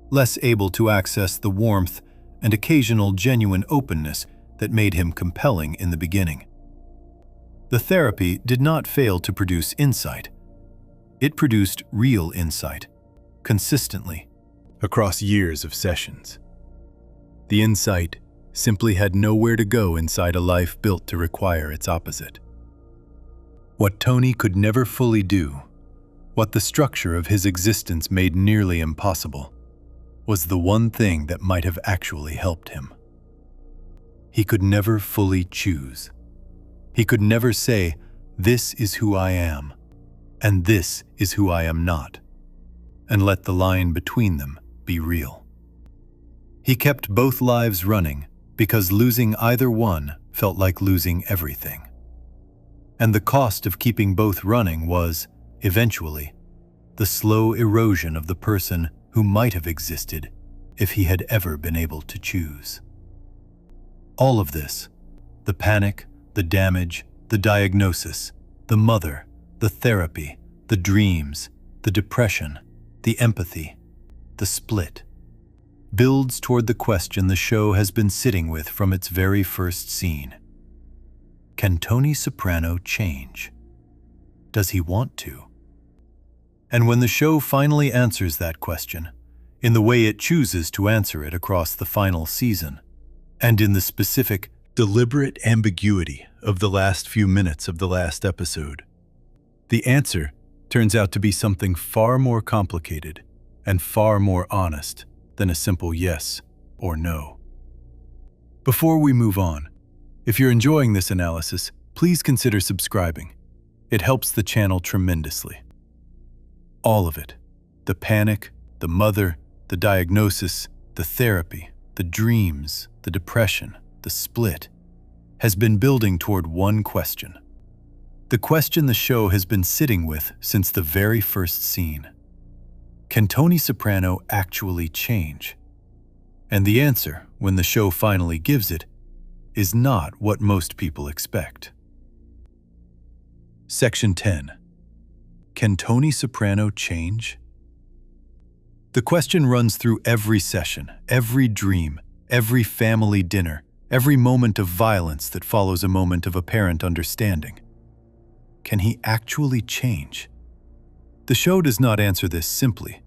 less able to access the warmth and occasional genuine openness that made him compelling in the beginning. The therapy did not fail to produce insight. It produced real insight, consistently, across years of sessions. The insight simply had nowhere to go inside a life built to require its opposite. What Tony could never fully do, what the structure of his existence made nearly impossible, was the one thing that might have actually helped him. He could never fully choose. He could never say, "This is who I am," and "This is who I am not," and let the line between them be real. He kept both lives running because losing either one felt like losing everything. And the cost of keeping both running was, eventually, the slow erosion of the person who might have existed if he had ever been able to choose. All of this, the panic, the damage, the diagnosis, the mother, the therapy, the dreams, the depression, the empathy, the split, builds toward the question the show has been sitting with from its very first scene. Can Tony Soprano change? Does he want to? And when the show finally answers that question, in the way it chooses to answer it across the final season, and in the specific, deliberate ambiguity of the last few minutes of the last episode, the answer turns out to be something far more complicated and far more honest than a simple yes or no. Before we move on, if you're enjoying this analysis, please consider subscribing. It helps the channel tremendously. All of it, the panic, the mother, the diagnosis, the therapy, the dreams, the depression, the split, has been building toward one question. The question the show has been sitting with since the very first scene. Can Tony Soprano actually change? And the answer, when the show finally gives it, is not what most people expect. Section 10. Can Tony Soprano change? The question runs through every session, every dream, every family dinner, every moment of violence that follows a moment of apparent understanding. Can he actually change? The show does not answer this simply,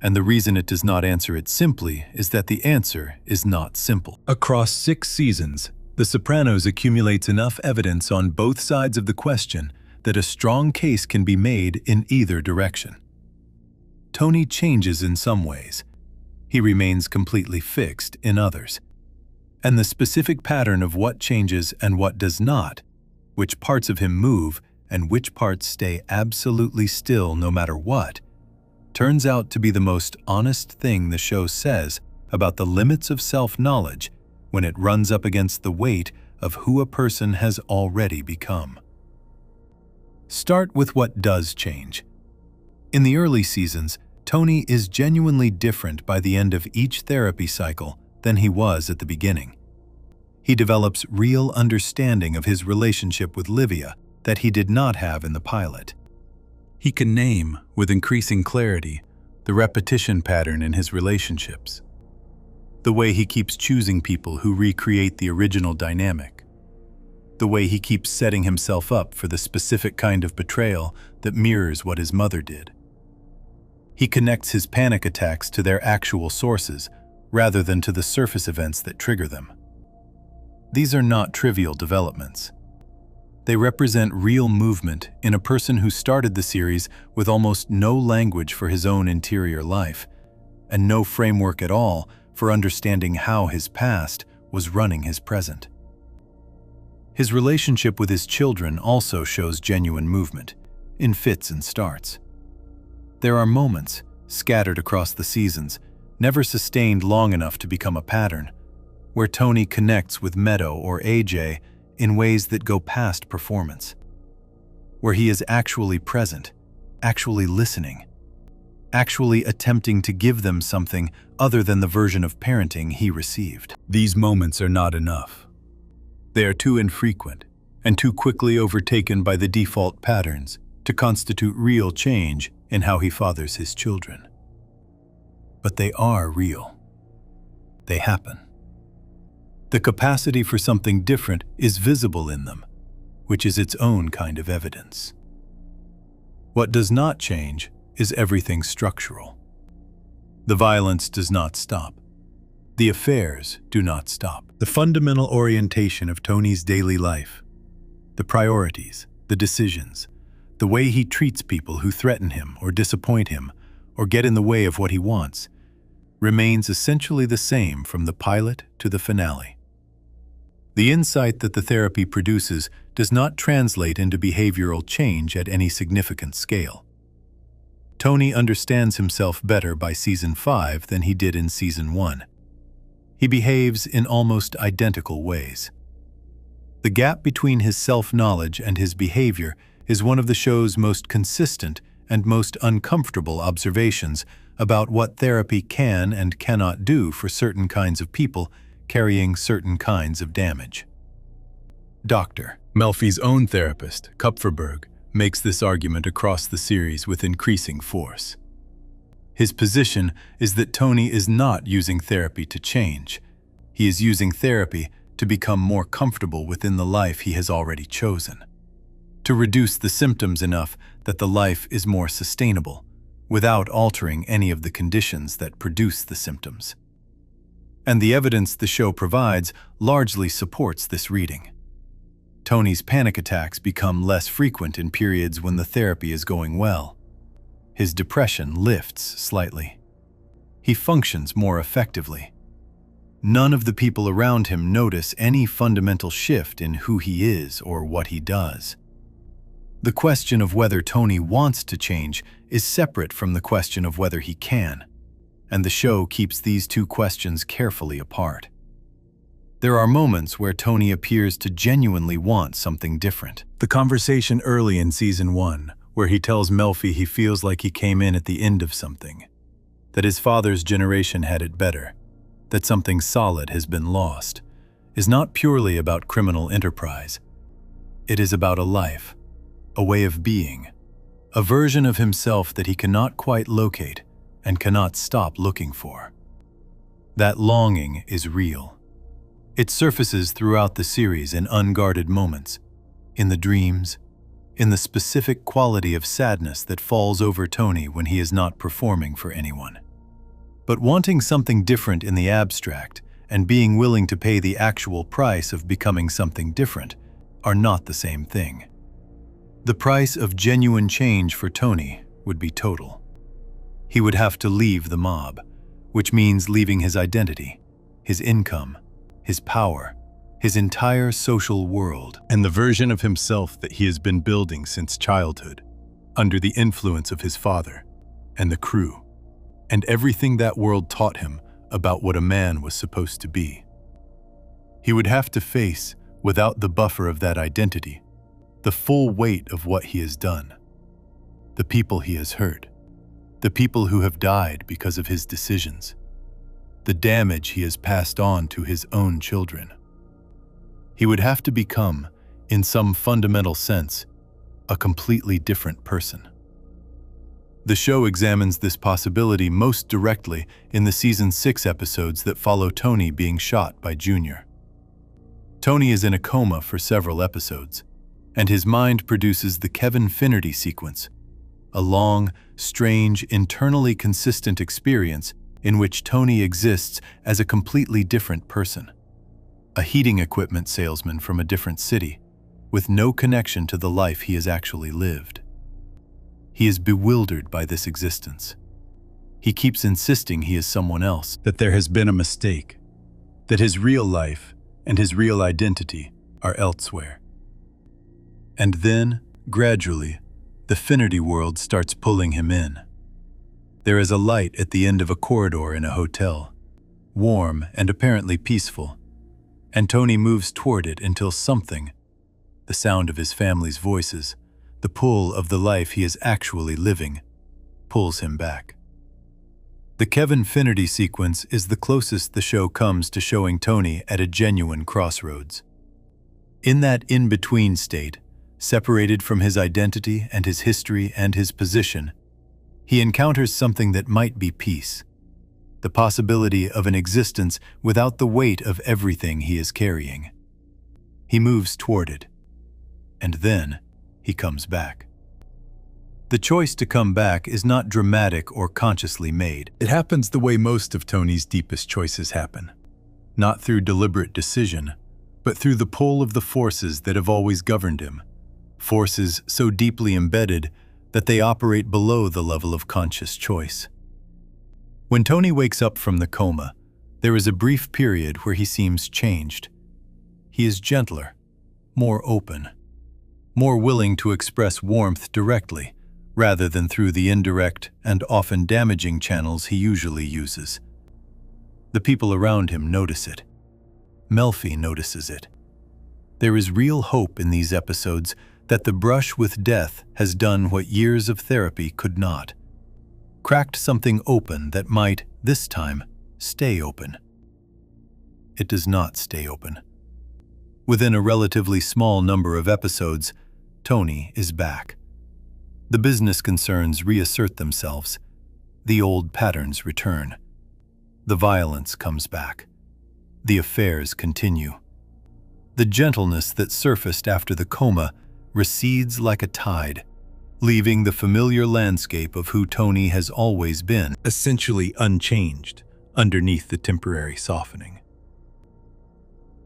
and the reason it does not answer it simply is that the answer is not simple. Across 6 seasons, The Sopranos accumulates enough evidence on both sides of the question that a strong case can be made in either direction. Tony changes in some ways. He remains completely fixed in others. And the specific pattern of what changes and what does not, which parts of him move and which parts stay absolutely still no matter what, turns out to be the most honest thing the show says about the limits of self-knowledge when it runs up against the weight of who a person has already become. Start with what does change. In the early seasons, Tony is genuinely different by the end of each therapy cycle than he was at the beginning. He develops real understanding of his relationship with Livia that he did not have in the pilot. He can name, with increasing clarity, the repetition pattern in his relationships, the way he keeps choosing people who recreate the original dynamic, the way he keeps setting himself up for the specific kind of betrayal that mirrors what his mother did. He connects his panic attacks to their actual sources rather than to the surface events that trigger them. These are not trivial developments. They represent real movement in a person who started the series with almost no language for his own interior life, and no framework at all for understanding how his past was running his present. His relationship with his children also shows genuine movement, in fits and starts. There are moments, scattered across the seasons, never sustained long enough to become a pattern, where Tony connects with Meadow or AJ in ways that go past performance, where he is actually present, actually listening, actually attempting to give them something other than the version of parenting he received. These moments are not enough. They are too infrequent and too quickly overtaken by the default patterns to constitute real change in how he fathers his children. But they are real. They happen. The capacity for something different is visible in them, which is its own kind of evidence. What does not change is everything structural. The violence does not stop. The affairs do not stop. The fundamental orientation of Tony's daily life, the priorities, the decisions, the way he treats people who threaten him or disappoint him or get in the way of what he wants, remains essentially the same from the pilot to the finale. The insight that the therapy produces does not translate into behavioral change at any significant scale. Tony understands himself better by season 5 than he did in season 1. He behaves in almost identical ways. The gap between his self-knowledge and his behavior is one of the show's most consistent and most uncomfortable observations about what therapy can and cannot do for certain kinds of people carrying certain kinds of damage. Dr. Melfi's own therapist, Kupferberg, makes this argument across the series with increasing force. His position is that Tony is not using therapy to change. He is using therapy to become more comfortable within the life he has already chosen, to reduce the symptoms enough that the life is more sustainable, without altering any of the conditions that produce the symptoms. And the evidence the show provides largely supports this reading. Tony's panic attacks become less frequent in periods when the therapy is going well. His depression lifts slightly. He functions more effectively. None of the people around him notice any fundamental shift in who he is or what he does. The question of whether Tony wants to change is separate from the question of whether he can, and the show keeps these two questions carefully apart. There are moments where Tony appears to genuinely want something different. The conversation early in season 1, where he tells Melfi he feels like he came in at the end of something, that his father's generation had it better, that something solid has been lost, is not purely about criminal enterprise. It is about a life, a way of being, a version of himself that he cannot quite locate and cannot stop looking for. That longing is real. It surfaces throughout the series in unguarded moments, in the dreams, in the specific quality of sadness that falls over Tony when he is not performing for anyone. But wanting something different in the abstract and being willing to pay the actual price of becoming something different are not the same thing. The price of genuine change for Tony would be total. He would have to leave the mob, which means leaving his identity, his income, his power, his entire social world, and the version of himself that he has been building since childhood, under the influence of his father and the crew, and everything that world taught him about what a man was supposed to be. He would have to face, without the buffer of that identity, the full weight of what he has done, the people he has hurt, the people who have died because of his decisions, the damage he has passed on to his own children. He would have to become, in some fundamental sense, a completely different person. The show examines this possibility most directly in the season 6 episodes that follow Tony being shot by Junior. Tony is in a coma for several episodes, and his mind produces the Kevin Finnerty sequence, a long, strange, internally consistent experience in which Tony exists as a completely different person, a heating equipment salesman from a different city, with no connection to the life he has actually lived. He is bewildered by this existence. He keeps insisting he is someone else, that there has been a mistake, that his real life and his real identity are elsewhere. And then, gradually, the Finnerty world starts pulling him in. There is a light at the end of a corridor in a hotel, warm and apparently peaceful, and Tony moves toward it until something, the sound of his family's voices, the pull of the life he is actually living, pulls him back. The Kevin Finnerty sequence is the closest the show comes to showing Tony at a genuine crossroads. In that in-between state, separated from his identity and his history and his position, he encounters something that might be peace, the possibility of an existence without the weight of everything he is carrying. He moves toward it, and then he comes back. The choice to come back is not dramatic or consciously made. It happens the way most of Tony's deepest choices happen, not through deliberate decision, but through the pull of the forces that have always governed him, forces so deeply embedded that they operate below the level of conscious choice. When Tony wakes up from the coma, there is a brief period where he seems changed. He is gentler, more open, more willing to express warmth directly, rather than through the indirect and often damaging channels he usually uses. The people around him notice it. Melfi notices it. There is real hope in these episodes that the brush with death has done what years of therapy could not. Cracked something open that might, this time, stay open. It does not stay open. Within a relatively small number of episodes, Tony is back. The business concerns reassert themselves. The old patterns return. The violence comes back. The affairs continue. The gentleness that surfaced after the coma recedes like a tide, leaving the familiar landscape of who Tony has always been essentially unchanged underneath the temporary softening.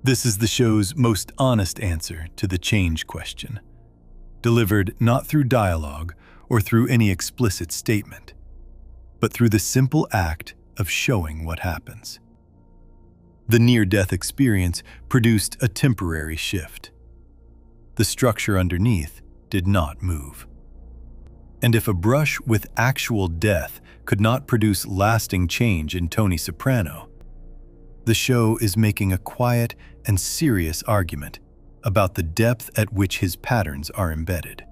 This is the show's most honest answer to the change question, delivered not through dialogue or through any explicit statement, but through the simple act of showing what happens. The near-death experience produced a temporary shift. The structure underneath did not move. And if a brush with actual death could not produce lasting change in Tony Soprano, the show is making a quiet and serious argument about the depth at which his patterns are embedded.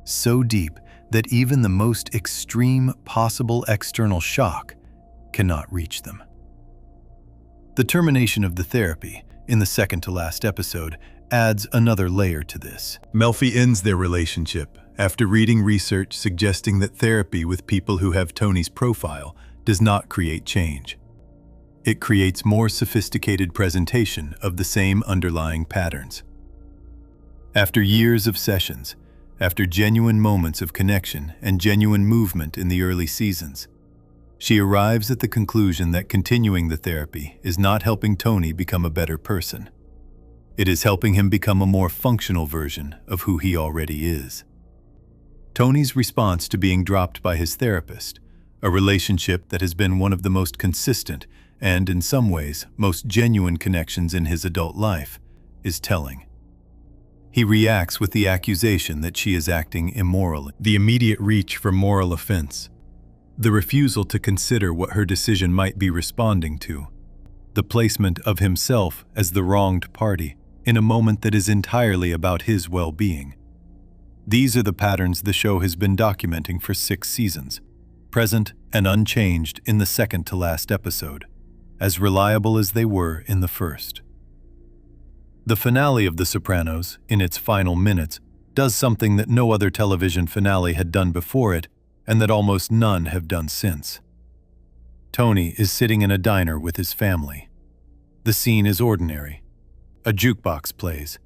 So deep that even the most extreme possible external shock cannot reach them. The termination of the therapy, in the second-to-last episode, adds another layer to this. Melfi ends their relationship after reading research suggesting that therapy with people who have Tony's profile does not create change. It creates more sophisticated presentation of the same underlying patterns. After years of sessions, after genuine moments of connection and genuine movement in the early seasons, she arrives at the conclusion that continuing the therapy is not helping Tony become a better person. It is helping him become a more functional version of who he already is. Tony's response to being dropped by his therapist, a relationship that has been one of the most consistent and, in some ways, most genuine connections in his adult life, is telling. He reacts with the accusation that she is acting immorally, the immediate reach for moral offense, the refusal to consider what her decision might be responding to, the placement of himself as the wronged party in a moment that is entirely about his well-being. These are the patterns the show has been documenting for 6 seasons, present and unchanged in the second-to-last episode, as reliable as they were in the first. The finale of The Sopranos, in its final minutes, does something that no other television finale had done before it, and that almost none have done since. Tony is sitting in a diner with his family. The scene is ordinary. A jukebox plays.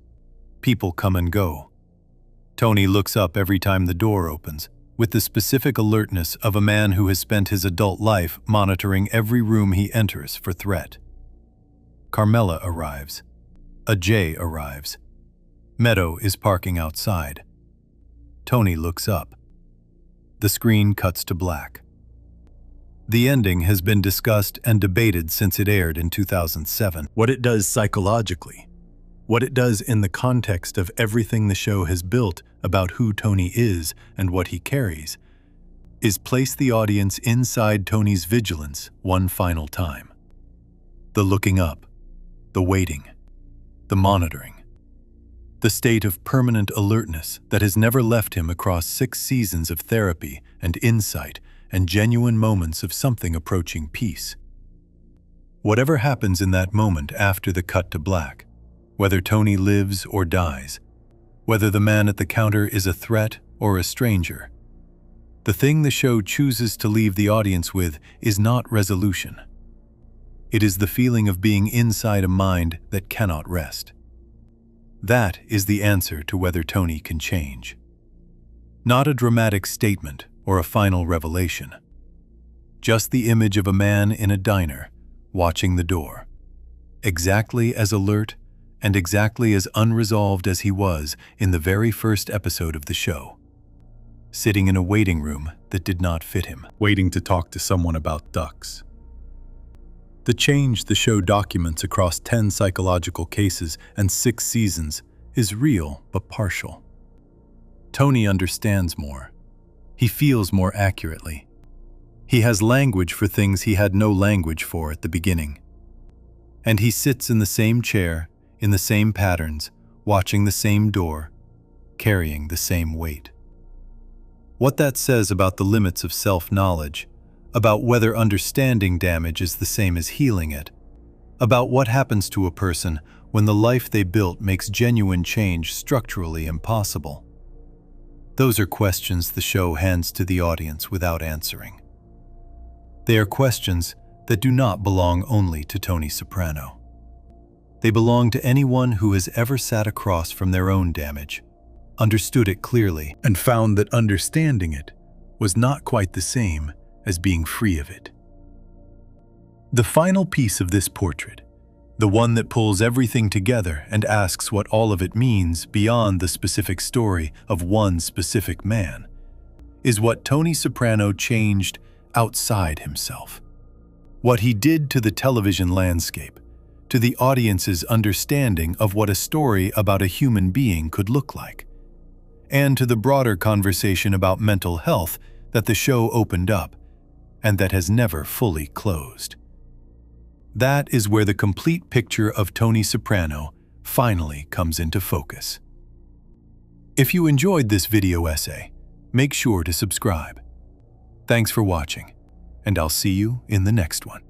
People come and go. Tony looks up every time the door opens, with the specific alertness of a man who has spent his adult life monitoring every room he enters for threat. Carmela arrives. Ajay arrives. Meadow is parking outside. Tony looks up. The screen cuts to black. The ending has been discussed and debated since it aired in 2007. What it does psychologically, what it does in the context of everything the show has built about who Tony is and what he carries, is place the audience inside Tony's vigilance one final time. The looking up, the waiting, the monitoring, the state of permanent alertness that has never left him across 6 seasons of therapy and insight and genuine moments of something approaching peace. Whatever happens in that moment after the cut to black, whether Tony lives or dies, whether the man at the counter is a threat or a stranger, The thing the show chooses to leave the audience with is not resolution. It is the feeling of being inside a mind that cannot rest. That is the answer to whether Tony can change. Not a dramatic statement or a final revelation. Just the image of a man in a diner, watching the door. Exactly as alert and exactly as unresolved as he was in the very first episode of the show. Sitting in a waiting room that did not fit him, waiting to talk to someone about ducks. The change the show documents across 10 psychological cases and 6 seasons is real but partial. Tony understands more. He feels more accurately. He has language for things he had no language for at the beginning. And he sits in the same chair, in the same patterns, watching the same door, carrying the same weight. What that says about the limits of self-knowledge, about whether understanding damage is the same as healing it, about what happens to a person when the life they built makes genuine change structurally impossible. Those are questions the show hands to the audience without answering. They are questions that do not belong only to Tony Soprano. They belong to anyone who has ever sat across from their own damage, understood it clearly, and found that understanding it was not quite the same as being free of it. The final piece of this portrait, the one that pulls everything together and asks what all of it means beyond the specific story of one specific man, is what Tony Soprano changed outside himself. What he did to the television landscape, to the audience's understanding of what a story about a human being could look like, and to the broader conversation about mental health that the show opened up and that has never fully closed. That is where the complete picture of Tony Soprano finally comes into focus. If you enjoyed this video essay, make sure to subscribe. Thanks for watching, and I'll see you in the next one.